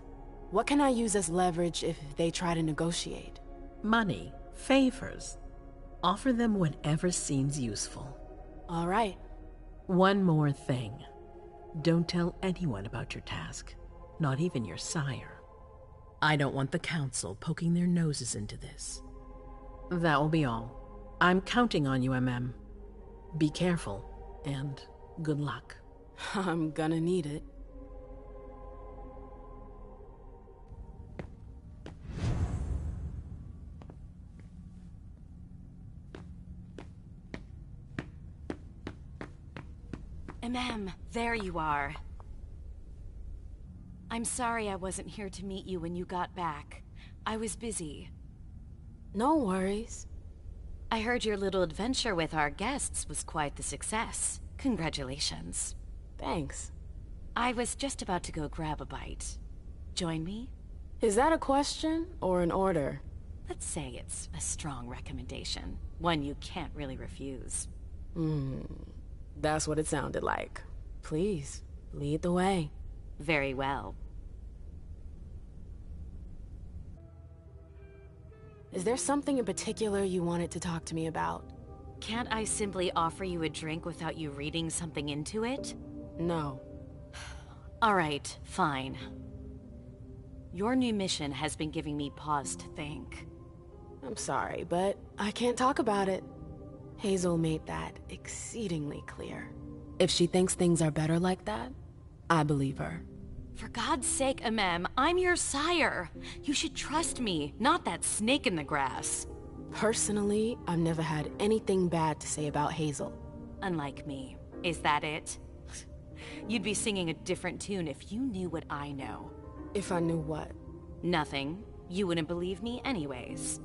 What can I use as leverage if they try to negotiate? Money, favors. Offer them whatever seems useful. All right. One more thing. Don't tell anyone about your task, not even your sire. I don't want the Council poking their noses into this. That will be all. I'm counting on you, MM. Be careful, and good luck. I'm gonna need it. There you are. I'm sorry I wasn't here to meet you when you got back. I was busy. No worries. I heard your little adventure with our guests was quite the success. Congratulations. Thanks. I was just about to go grab a bite. Join me? Is that a question or an order? Let's say it's a strong recommendation. One you can't really refuse. That's what it sounded like. Please, lead the way. Very well. Is there something in particular you wanted to talk to me about? Can't I simply offer you a drink without you reading something into it? No. All right, fine. Your new mission has been giving me pause to think. I'm sorry, but I can't talk about it. Hazel made that exceedingly clear. If she thinks things are better like that, I believe her. For God's sake, Amem, I'm your sire. You should trust me, not that snake in the grass. Personally, I've never had anything bad to say about Hazel. Unlike me. Is that it? You'd be singing a different tune if you knew what I know. If I knew what? Nothing. You wouldn't believe me anyways.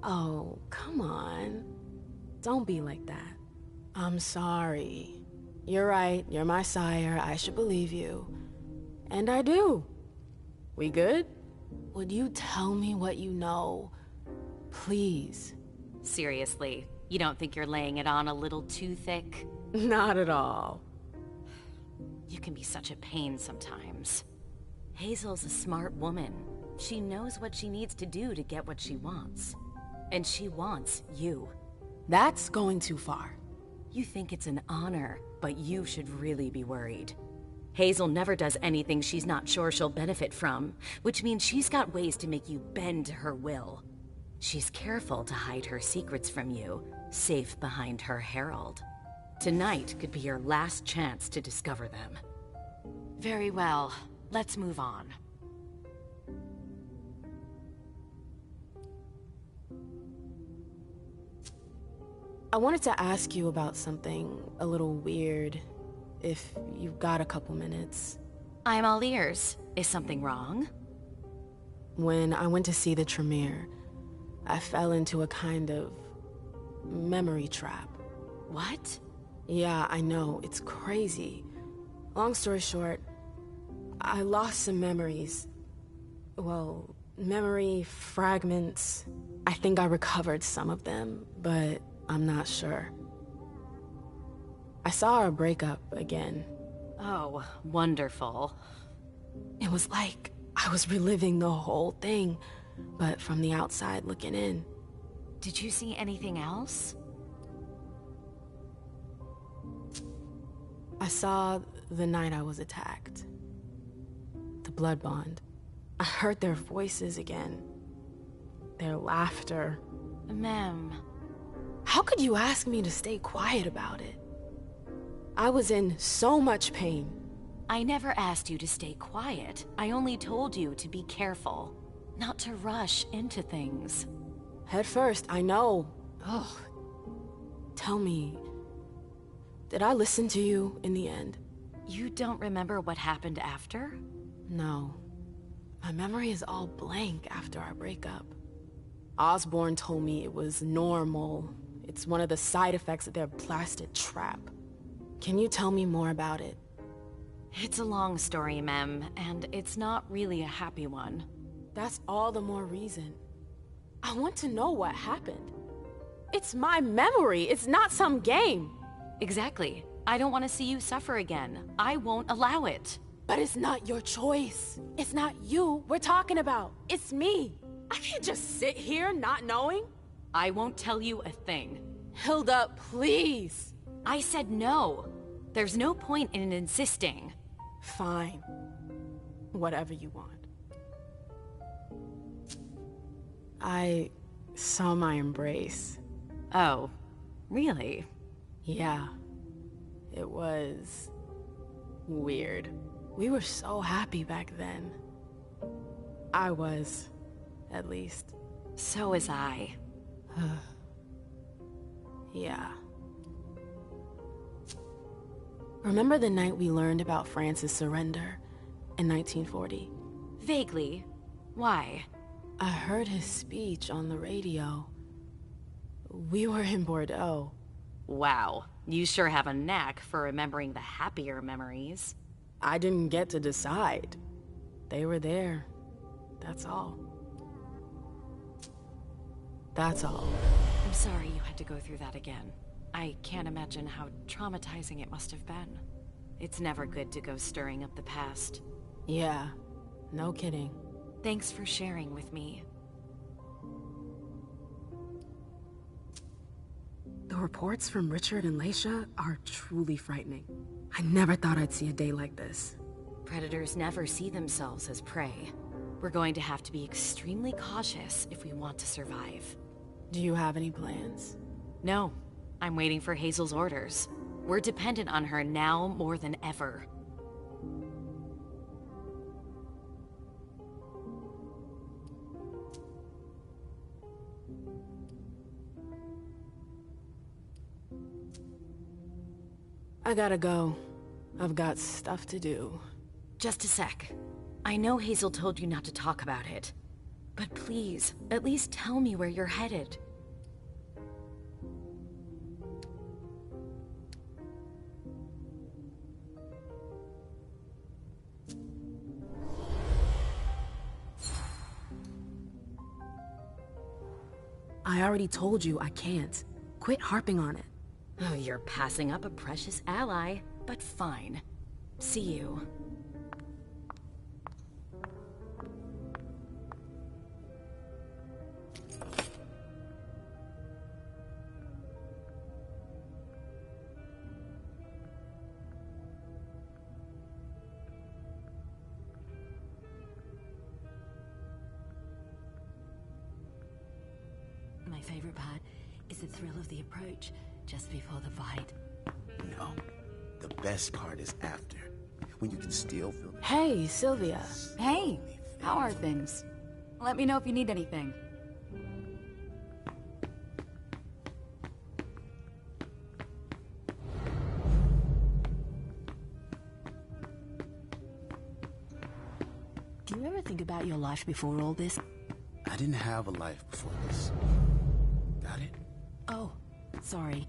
Oh, come on. Don't be like that. I'm sorry. You're right, you're my sire, I should believe you. And I do. We good? Would you tell me what you know? Please. Seriously, you don't think you're laying it on a little too thick? Not at all. You can be such a pain sometimes. Hazel's a smart woman. She knows what she needs to do to get what she wants. And she wants you. That's going too far. You think it's an honor, but you should really be worried. Hazel never does anything she's not sure she'll benefit from, which means she's got ways to make you bend to her will. She's careful to hide her secrets from you, safe behind her herald. Tonight could be your last chance to discover them. Very well, let's move on. I wanted to ask you about something a little weird, if you've got a couple minutes. I'm all ears. Is something wrong? When I went to see the Tremere, I fell into a kind of memory trap. What? Yeah, I know, it's crazy. Long story short, I lost some memories. Well, memory fragments. I think I recovered some of them, but I'm not sure. I saw our breakup again. Oh, wonderful. It was like I was reliving the whole thing, but from the outside looking in. Did you see anything else? I I saw the night I was attacked. The blood bond. I heard their voices again. Their laughter. Ma'am. How could you ask me to stay quiet about it? I was in so much pain. I never asked you to stay quiet. I only told you to be careful. Not to rush into things. Head first, I know. Ugh. Tell me, did I listen to you in the end? You don't remember what happened after? No. My memory is all blank after our breakup. Osborne told me it was normal. It's one of the side effects of their blasted trap. Can you tell me more about it? It's a long story, Mem, and it's not really a happy one. That's all the more reason. I want to know what happened. It's my memory, it's not some game. Exactly. I don't want to see you suffer again. I won't allow it. But it's not your choice. It's not you we're talking about. It's me. I can't just sit here not knowing. I won't tell you a thing. Hilda, please. I said no. There's no point in insisting. Fine. Whatever you want. I saw my embrace. Oh, really? Yeah. It was weird. We were so happy back then. I was, at least. So was I. Yeah. Remember the night we learned about France's surrender in 1940? Vaguely. Why? I heard his speech on the radio. We were in Bordeaux. Wow, you sure have a knack for remembering the happier memories. I didn't get to decide. They were there. That's all. That's all. I'm sorry you had to go through that again. I can't imagine how traumatizing it must have been. It's never good to go stirring up the past. Yeah, no kidding. Thanks for sharing with me. The reports from Richard and Leisha are truly frightening. I never thought I'd see a day like this. Predators never see themselves as prey. We're going to have to be extremely cautious if we want to survive. Do you have any plans? No. I'm waiting for Hazel's orders. We're dependent on her now more than ever. I gotta go. I've got stuff to do. Just a sec. I know Hazel told you not to talk about it. But please, at least tell me where you're headed. I already told you I can't. Quit harping on it. Oh, you're passing up a precious ally, but fine. See you. My favorite part is the thrill of the approach, just before the fight. No, the best part is after, when you can still feel... Hey, Sylvia. Hey, how are things? Let me know if you need anything. Do you ever think about your life before all this? I didn't have a life before this. Got it? Oh, sorry.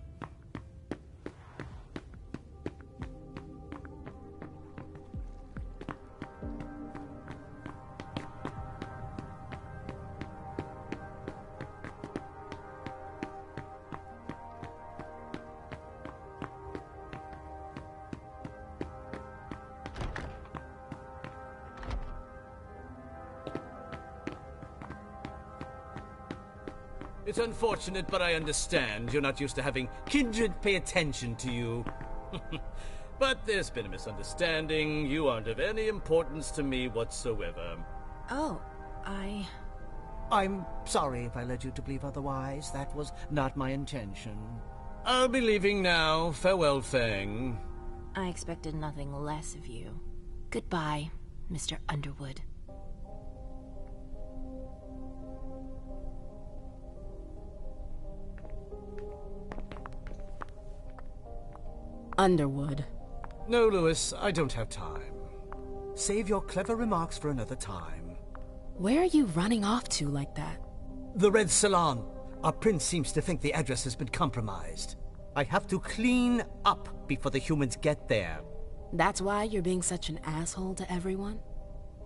It's unfortunate, but I understand. You're not used to having kindred pay attention to you. But there's been a misunderstanding. You aren't of any importance to me whatsoever. Oh, I'm sorry if I led you to believe otherwise. That was not my intention. I'll be leaving now. Farewell, Fang. I expected nothing less of you. Goodbye, Mr. Underwood. Underwood. No, Lewis, I don't have time. Save your clever remarks for another time. Where are you running off to like that? The Red Salon. Our prince seems to think the address has been compromised. I have to clean up before the humans get there. That's why you're being such an asshole to everyone?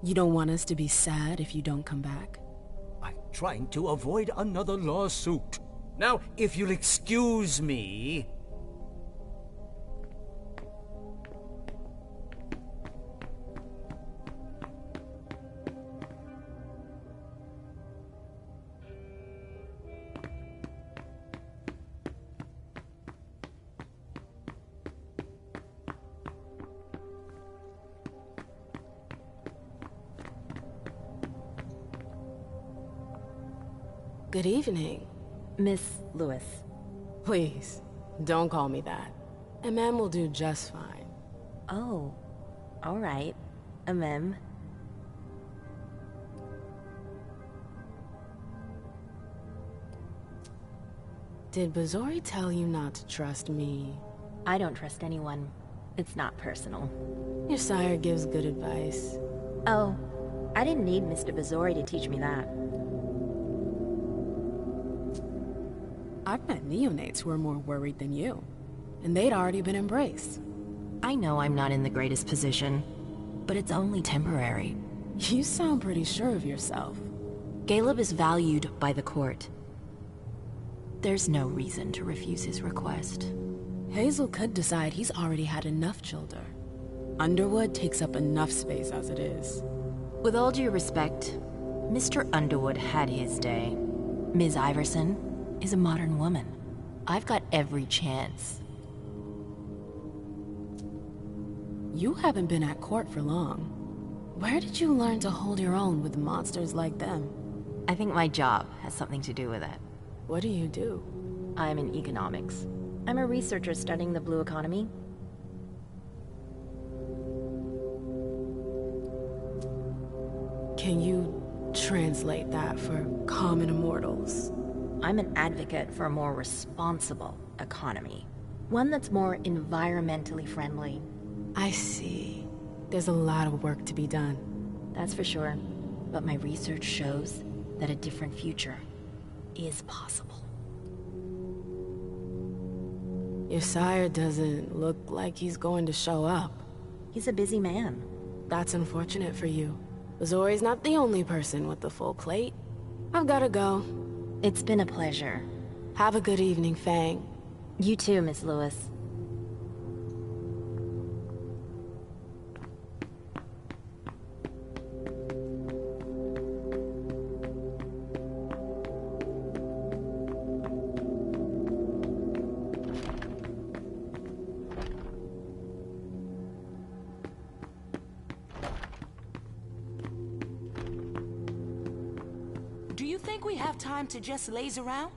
You don't want us to be sad if you don't come back? I'm trying to avoid another lawsuit. Now, if you'll excuse me... Good evening. Miss Lewis. Please, don't call me that. MM will do just fine. Oh, all right. MM. Did Bazori tell you not to trust me? I don't trust anyone. It's not personal. Your sire gives good advice. Oh, I didn't need Mr. Bazori to teach me that. I've met neonates who are more worried than you, and they'd already been embraced. I know I'm not in the greatest position, but it's only temporary. You sound pretty sure of yourself. Caleb is valued by the court. There's no reason to refuse his request. Hazel could decide he's already had enough children. Underwood takes up enough space as it is. With all due respect, Mr. Underwood had his day. Ms. Iverson is a modern woman. I've got every chance. You haven't been at court for long. Where did you learn to hold your own with monsters like them? I think my job has something to do with it. What do you do? I'm in economics. I'm a researcher studying the blue economy. Can you translate that for common immortals? I'm an advocate for a more responsible economy. One that's more environmentally friendly. I see. There's a lot of work to be done. That's for sure. But my research shows that a different future is possible. Your sire doesn't look like he's going to show up. He's a busy man. That's unfortunate for you. Zori's not the only person with the full plate. I've gotta go. It's been a pleasure. Have a good evening, Fang. You too, Miss Lewis. Do you think we have time to just laze around?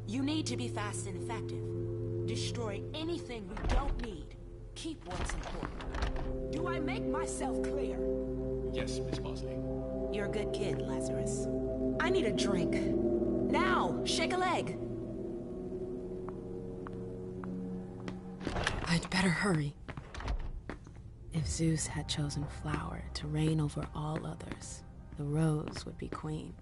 You need to be fast and effective. Destroy anything we don't need. Keep what's important. Do I make myself clear? Yes, Miss Bosley. You're a good kid, Lazarus. I need a drink. Now, shake a leg. I'd better hurry. If Zeus had chosen flower to reign over all others, the rose would be queen.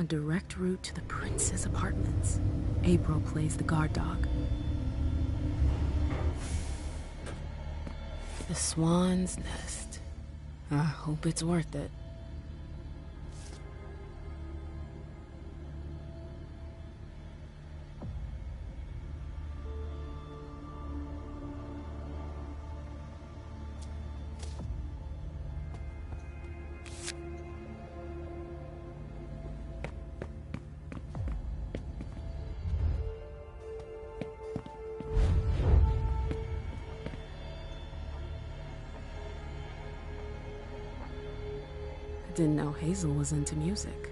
A direct route to the prince's apartments. April plays the guard dog. The Swan's Nest. I hope it's worth it. I didn't know Hazel was into music.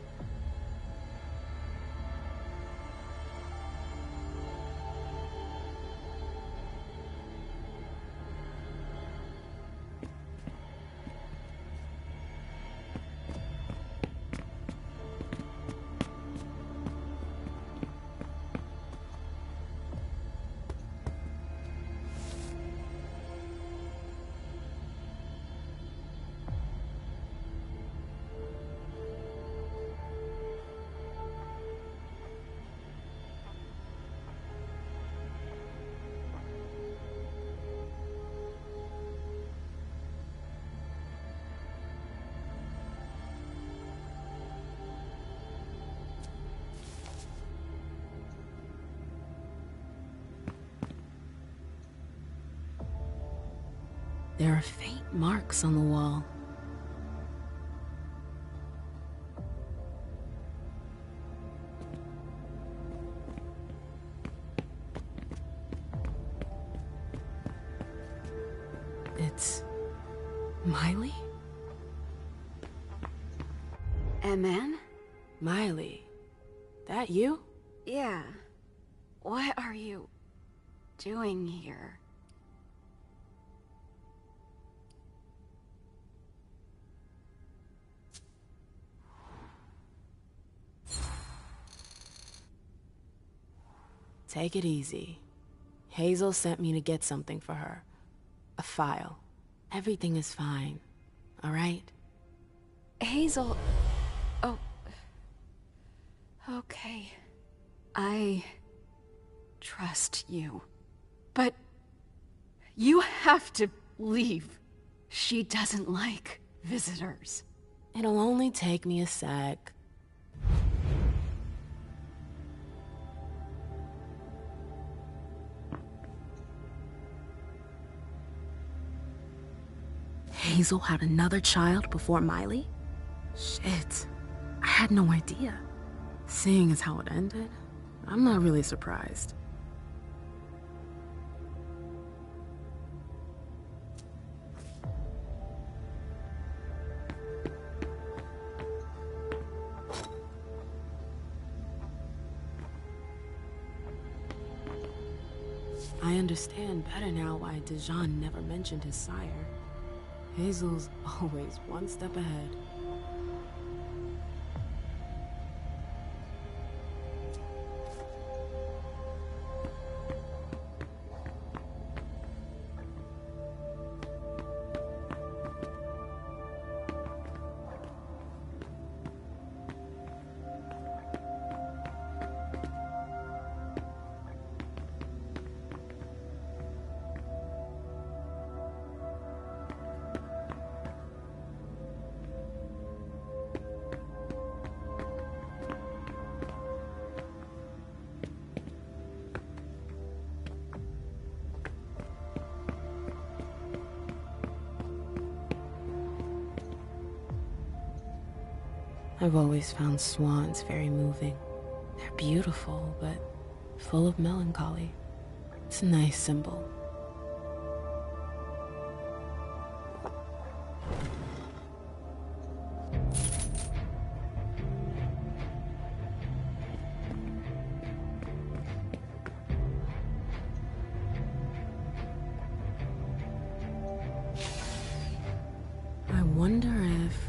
There are faint marks on the wall. It's Miley? Man? Miley, that you? Yeah. What are you doing here? Take it easy. Hazel sent me to get something for her. A file. Everything is fine, all right? Hazel... Oh... Okay. I... trust you. But... you have to leave. She doesn't like visitors. It'll only take me a sec. Hazel had another child before Miley? Shit, I had no idea. Seeing as how it ended, I'm not really surprised. I understand better now why Dijon never mentioned his sire. Hazel's always one step ahead. I've always found swans very moving. They're beautiful, but full of melancholy. It's a nice symbol. I wonder if...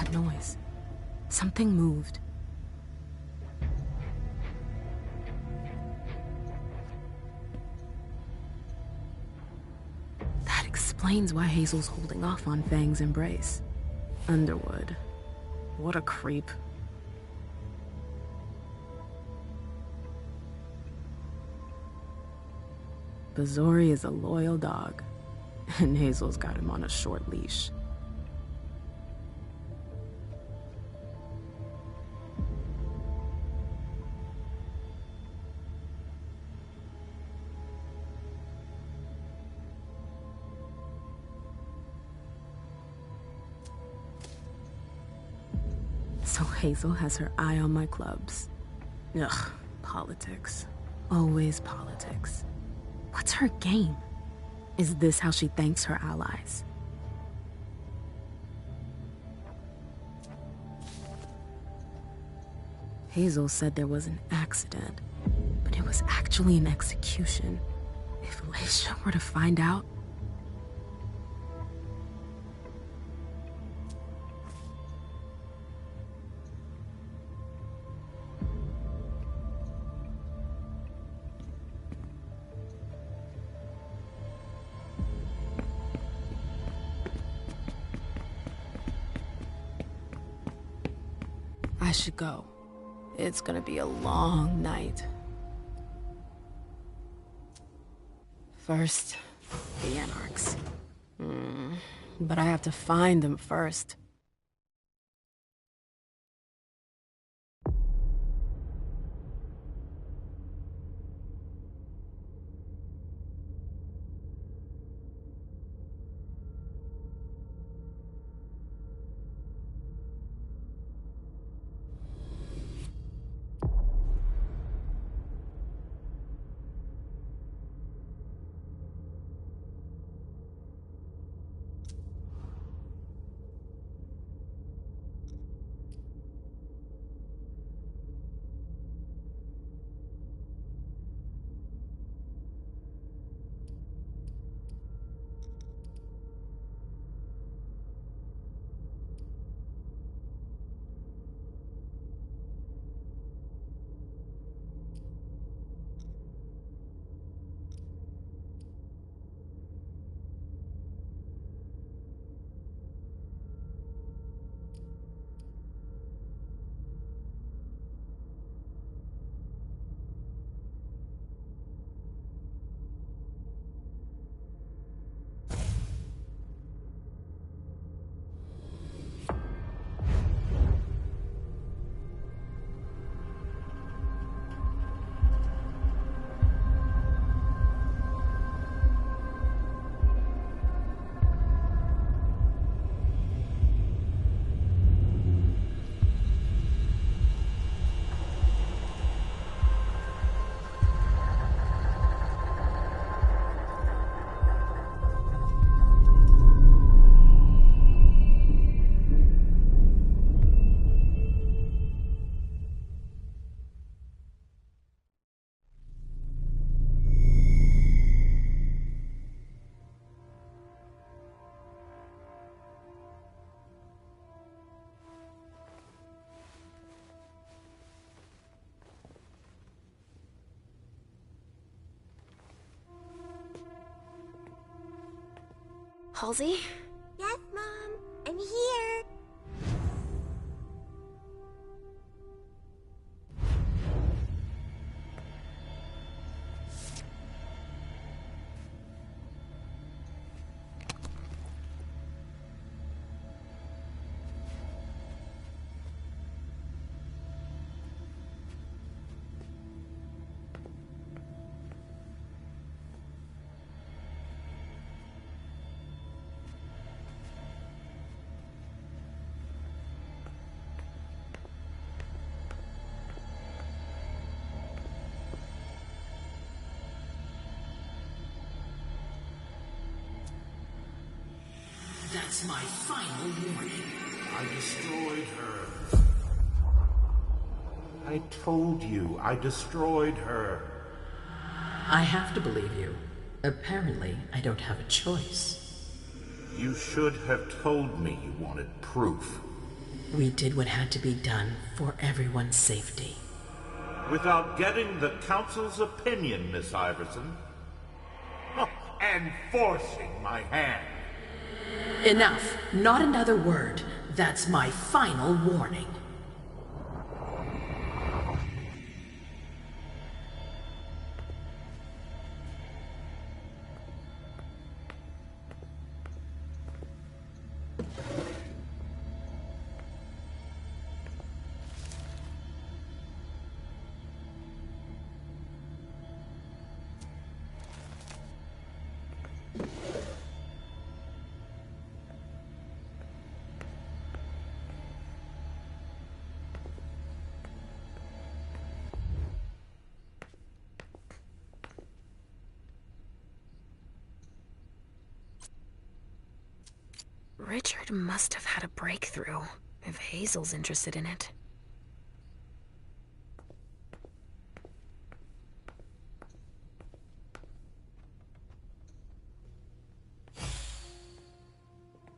that noise? Something moved. That explains why Hazel's holding off on Fang's embrace. Underwood. What a creep. Bazori is a loyal dog, and Hazel's got him on a short leash. So Hazel has her eye on my clubs. Ugh, politics. Always politics. What's her game? Is this how she thanks her allies? Hazel said there was an accident, but it was actually an execution. If Leisha were to find out... I should go. It's gonna be a long night. First, the Anarchs. But I have to find them first. Halsey? Yes, Mom. I'm here. That's my final warning. I destroyed her. I told you, I destroyed her. I have to believe you. Apparently, I don't have a choice. You should have told me you wanted proof. We did what had to be done for everyone's safety. Without getting the Council's opinion, Miss Iverson. And forcing my hand. Enough. Not another word. That's my final warning. Richard must have had a breakthrough, if Hazel's interested in it.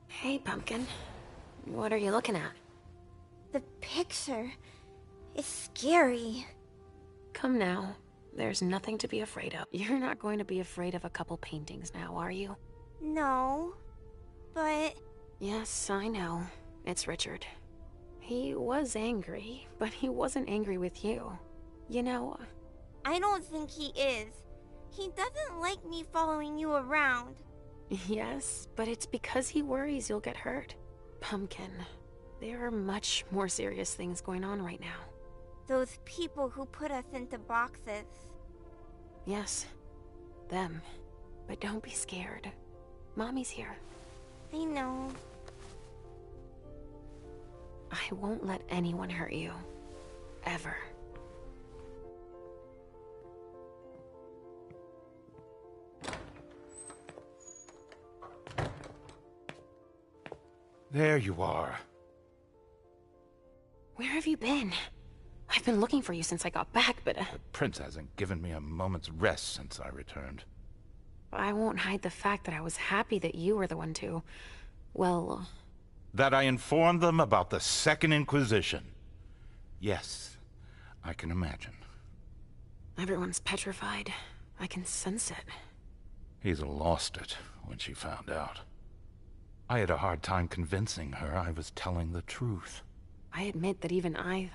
Hey, Pumpkin. What are you looking at? The picture is scary. Come now. There's nothing to be afraid of. You're not going to be afraid of a couple paintings now, are you? No, but... Yes, I know. It's Richard. He was angry, but he wasn't angry with you. You know... I don't think he is. He doesn't like me following you around. Yes, but it's because he worries you'll get hurt. Pumpkin, there are much more serious things going on right now. Those people who put us into boxes. Yes, them. But don't be scared. Mommy's here. I know. I won't let anyone hurt you. Ever. There you are. Where have you been? I've been looking for you since I got back, but... The prince hasn't given me a moment's rest since I returned. I won't hide the fact that I was happy that you were the one to... well... That I informed them about the Second Inquisition. Yes, I can imagine. Everyone's petrified. I can sense it. Hazel lost it when she found out. I had a hard time convincing her I was telling the truth. I admit that even I...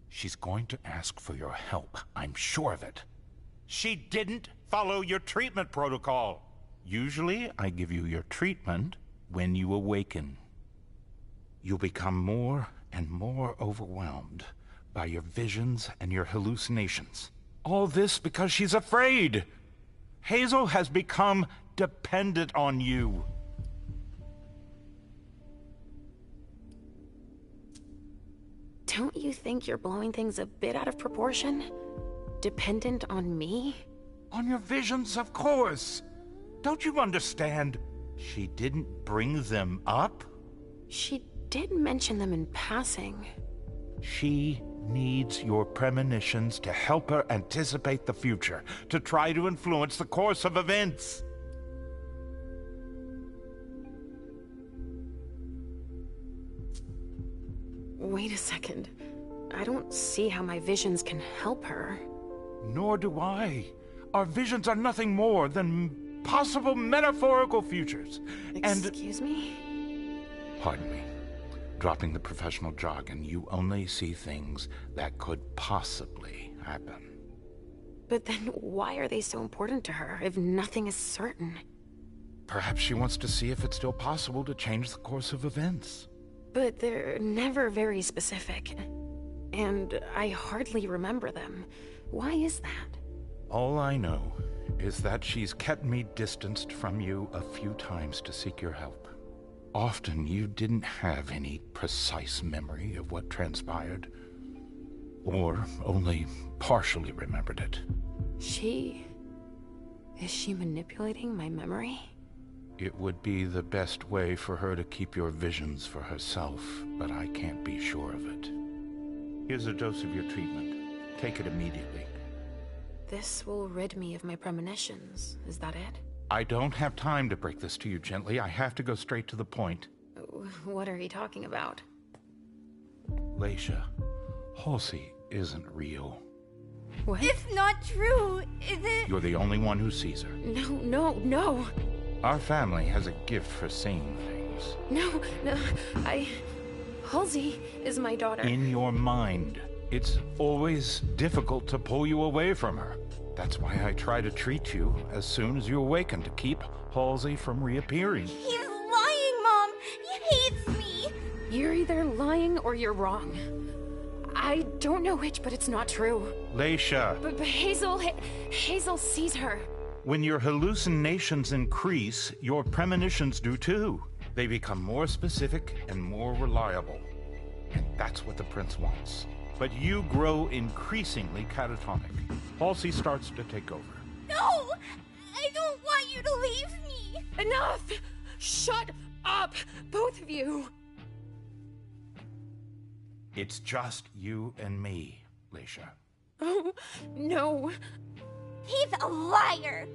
She's going to ask for your help, I'm sure of it. She didn't follow your treatment protocol. Usually, I give you your treatment when you awaken. You'll become more and more overwhelmed by your visions and your hallucinations. All this because she's afraid. Hazel has become dependent on you. Don't you think you're blowing things a bit out of proportion? Dependent on me? On your visions, of course. Don't you understand? She didn't bring them up? She did mention them in passing. She needs your premonitions to help her anticipate the future, to try to influence the course of events. Wait a second. I don't see how my visions can help her. Nor do I. Our visions are nothing more than possible metaphorical futures. Excuse me? Pardon me. Dropping the professional jargon, you only see things that could possibly happen. But then why are they so important to her if nothing is certain? Perhaps she wants to see if it's still possible to change the course of events. But they're never very specific. And I hardly remember them. Why is that? All I know is that she's kept me distanced from you a few times to seek your help. Often you didn't have any precise memory of what transpired, or only partially remembered it. Is she manipulating my memory? It would be the best way for her to keep your visions for herself, but I can't be sure of it. Here's a dose of your treatment. Take it immediately. This will rid me of my premonitions, is that it? I don't have time to break this to you gently. I have to go straight to the point. What are you talking about? Leisha, Halsey isn't real. What? It's not true, is it? You're the only one who sees her. No. Our family has a gift for seeing things. No, Halsey is my daughter. In your mind. It's always difficult to pull you away from her. That's why I try to treat you as soon as you awaken to keep Halsey from reappearing. He's lying, Mom! He hates me! You're either lying or you're wrong. I don't know which, but it's not true. Leisha, But Hazel sees her. when your hallucinations increase, your premonitions do too. They become more specific and more reliable. And that's what the prince wants. But you grow increasingly catatonic. Halsey starts to take over. No! I don't want you to leave me! Enough! Shut up, both of you! It's just you and me, Leisha. Oh, no. He's a liar!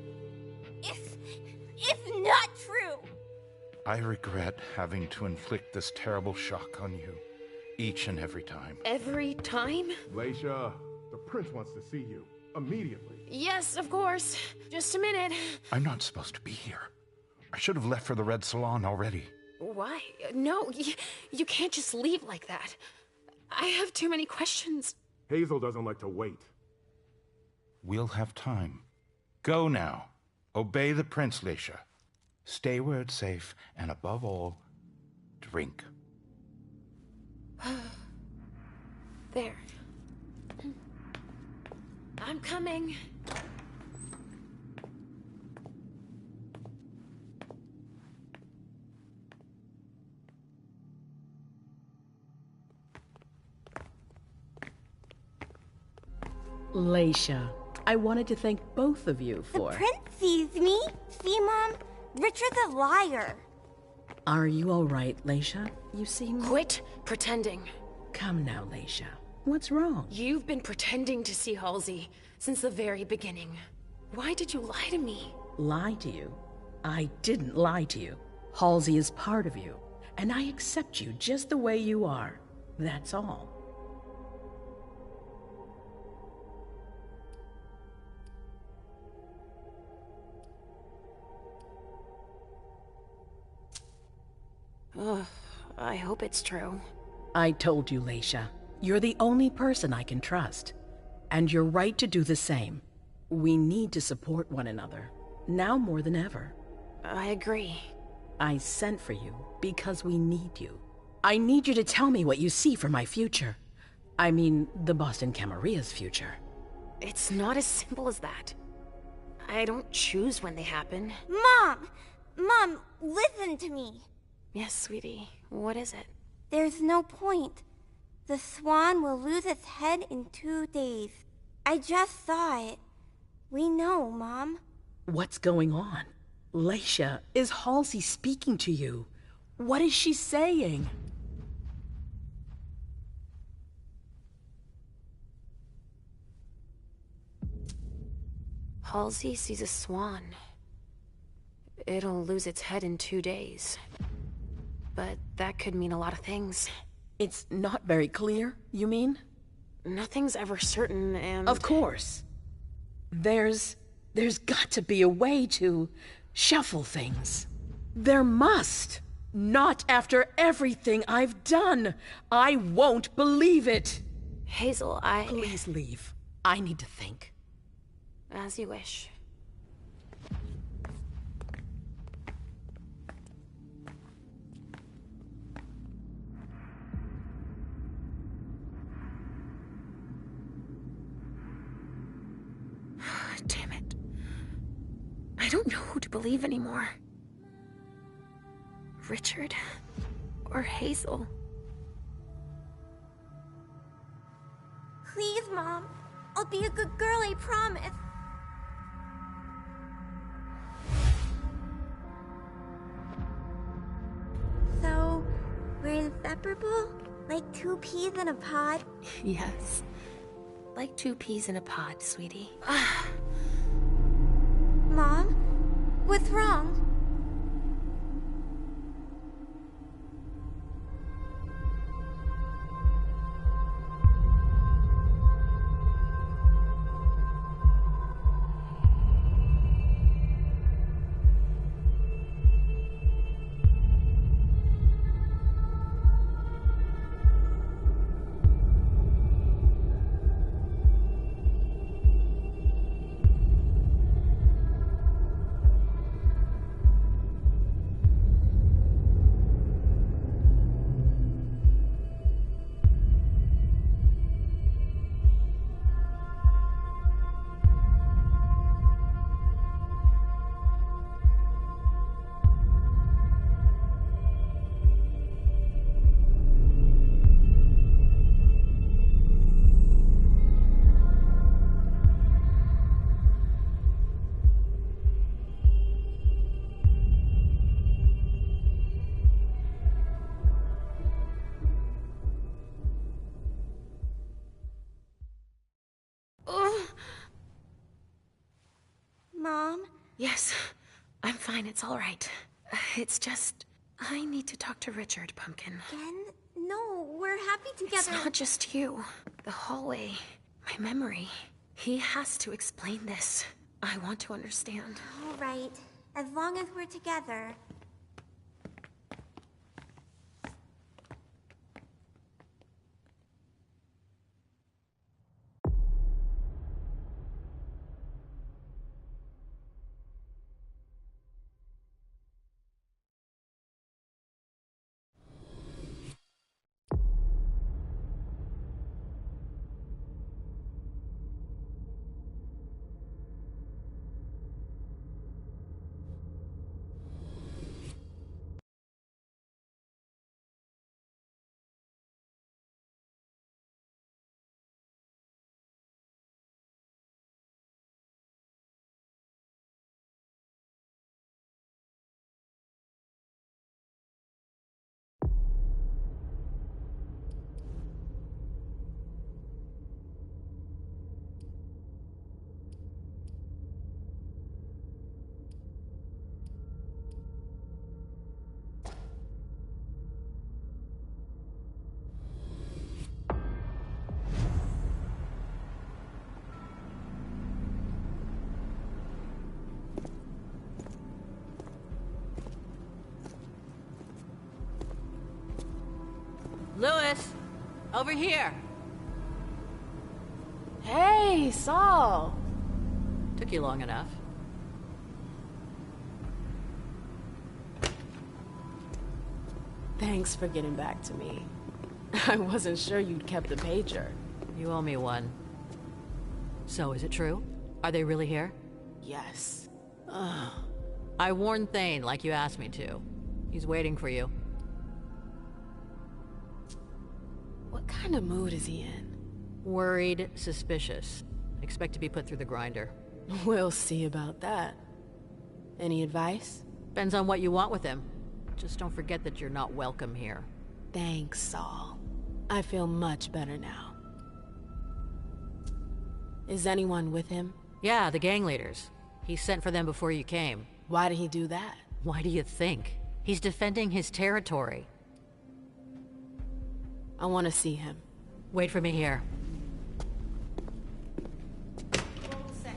It's not true! I regret having to inflict this terrible shock on you, each and every time. Every time? Leisha, the prince wants to see you. Immediately. Yes, of course. Just a minute. I'm not supposed to be here. I should have left for the Red Salon already. Why? No, you can't just leave like that. I have too many questions. Hazel doesn't like to wait. We'll have time. Go now. Obey the prince, Leisha. Stay where it's safe, and above all, drink. There. I'm coming. Leisha, I wanted to thank both of you for... The prince sees me. See, Mom? Richard's a liar. Are you all right, Leisha? You seem... Quit pretending. Come now, Leisha. What's wrong? You've been pretending to see Halsey since the very beginning. Why did you lie to me? Lie to you? I didn't lie to you. Halsey is part of you, and I accept you just the way you are. That's all. Ugh, I hope it's true. I told you, Leisha. You're the only person I can trust. And you're right to do the same. We need to support one another, now more than ever. I agree. I sent for you because we need you. I need you to tell me what you see for my future. I mean, the Boston Camaria's future. It's not as simple as that. I don't choose when they happen. Mom! Mom, listen to me. Yes, sweetie. What is it? There's no point. The swan will lose its head in 2 days. I just saw it. We know, Mom. What's going on? Leisha, is Halsey speaking to you? What is she saying? Halsey sees a swan. It'll lose its head in 2 days. But that could mean a lot of things. It's not very clear, you mean? Nothing's ever certain, and... Of course. There's got to be a way to shuffle things. There must. Not after everything I've done. I won't believe it. Hazel, Please leave. I need to think. As you wish. Damn it. I don't know who to believe anymore. Richard or Hazel. Please, Mom. I'll be a good girl, I promise. So, we're inseparable? Like 2 peas in a pod? Yes. Like 2 peas in a pod, sweetie. Mom? What's wrong? It's all right. It's just... I need to talk to Richard, Pumpkin. Again? No, we're happy together. It's not just you. The hallway. My memory. He has to explain this. I want to understand. All right. As long as we're together. Lewis! Over here! Hey, Saul! Took you long enough. Thanks for getting back to me. I wasn't sure you'd kept the pager. You owe me one. So, is it true? Are they really here? Yes. I warned Thane like you asked me to. He's waiting for you. What kind of mood is he in? Worried, suspicious. Expect to be put through the grinder. We'll see about that. Any advice? Depends on what you want with him. Just don't forget that you're not welcome here. Thanks, Saul. I feel much better now. Is anyone with him? Yeah, the gang leaders. He sent for them before you came. Why did he do that? Why do you think? He's defending his territory. I want to see him. Wait for me here.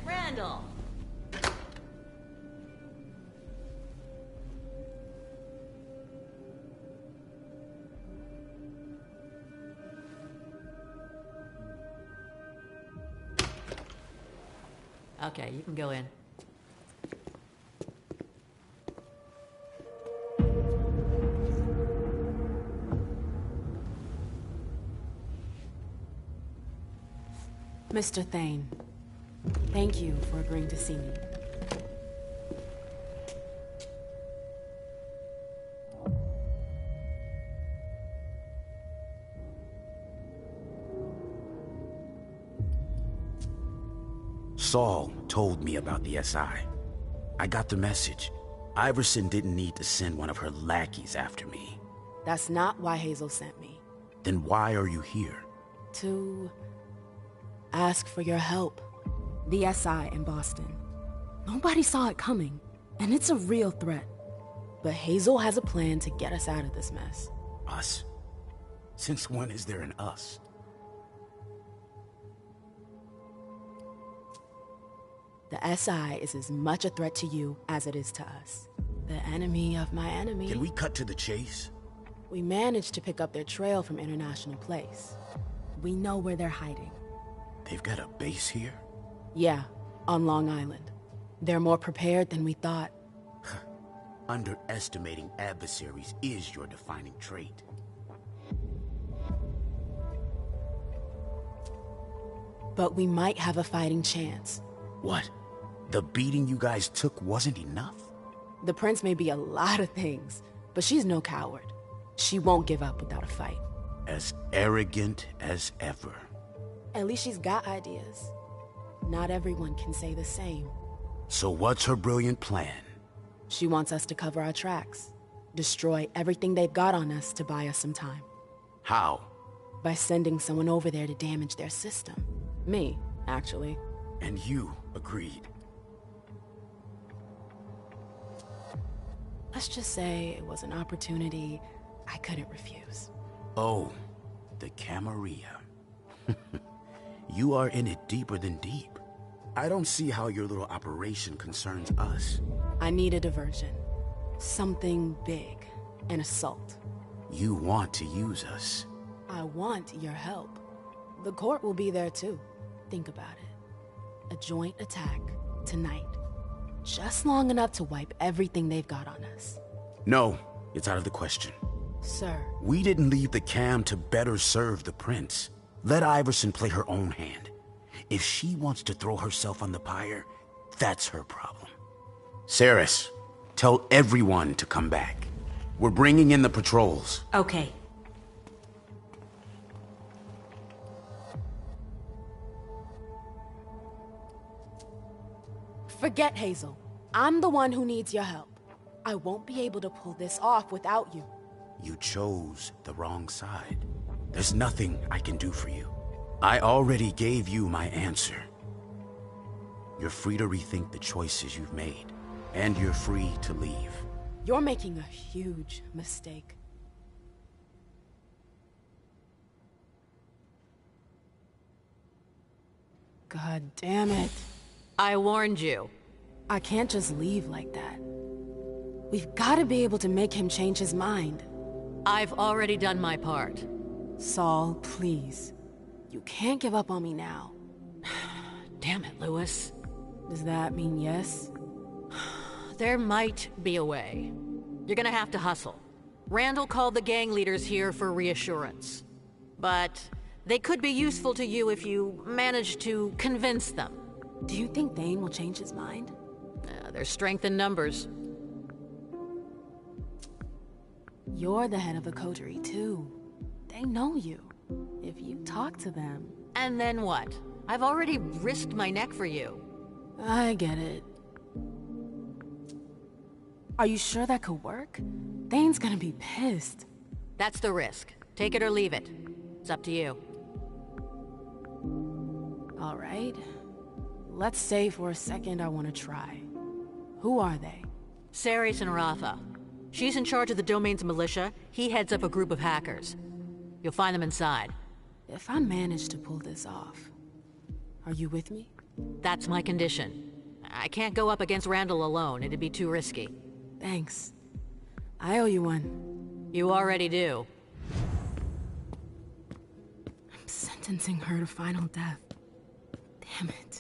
Randall! Okay, you can go in. Mr. Thane, thank you for agreeing to see me. Saul told me about the SI. I got the message. Iverson didn't need to send one of her lackeys after me. That's not why Hazel sent me. Then why are you here? To ask for your help. The SI in Boston. Nobody saw it coming, and it's a real threat. But Hazel has a plan to get us out of this mess. Us? Since when is there an us? The SI is as much a threat to you as it is to us. The enemy of my enemy. Can we cut to the chase? We managed to pick up their trail from International Place. We know where they're hiding. They've got a base here? Yeah, on Long Island. They're more prepared than we thought. Underestimating adversaries is your defining trait. But we might have a fighting chance. What? The beating you guys took wasn't enough? The prince may be a lot of things, but she's no coward. She won't give up without a fight. As arrogant as ever. At least she's got ideas. Not everyone can say the same. So what's her brilliant plan? She wants us to cover our tracks. Destroy everything they've got on us to buy us some time. How? By sending someone over there to damage their system. Me, actually. And you agreed. Let's just say it was an opportunity I couldn't refuse. Oh, the Camarilla. You are in it deeper than deep. I don't see how your little operation concerns us. I need a diversion. Something big. An assault. You want to use us. I want your help. The court will be there too. Think about it. A joint attack tonight. Just long enough to wipe everything they've got on us. No, it's out of the question. Sir. We didn't leave the Cam to better serve the prince. Let Iverson play her own hand. If she wants to throw herself on the pyre, that's her problem. Saris, tell everyone to come back. We're bringing in the patrols. Okay. Forget Hazel. I'm the one who needs your help. I won't be able to pull this off without you. You chose the wrong side. There's nothing I can do for you. I already gave you my answer. You're free to rethink the choices you've made, and you're free to leave. You're making a huge mistake. God damn it. I warned you. I can't just leave like that. We've got to be able to make him change his mind. I've already done my part. Saul, please. You can't give up on me now. Damn it, Lewis. Does that mean yes? There might be a way. You're gonna have to hustle. Randall called the gang leaders here for reassurance. But they could be useful to you if you manage to convince them. Do you think Thane will change his mind? There's strength in numbers. You're the head of the coterie, too. They know you. If you talk to them... And then what? I've already risked my neck for you. I get it. Are you sure that could work? Thane's gonna be pissed. That's the risk. Take it or leave it. It's up to you. All right. Let's say for a second I want to try. Who are they? Saris and Rafa. She's in charge of the Domain's militia. He heads up a group of hackers. You'll find them inside. If I manage to pull this off, are you with me? That's my condition. I can't go up against Randall alone. It'd be too risky. Thanks. I owe you one. You already do. I'm sentencing her to final death. Damn it.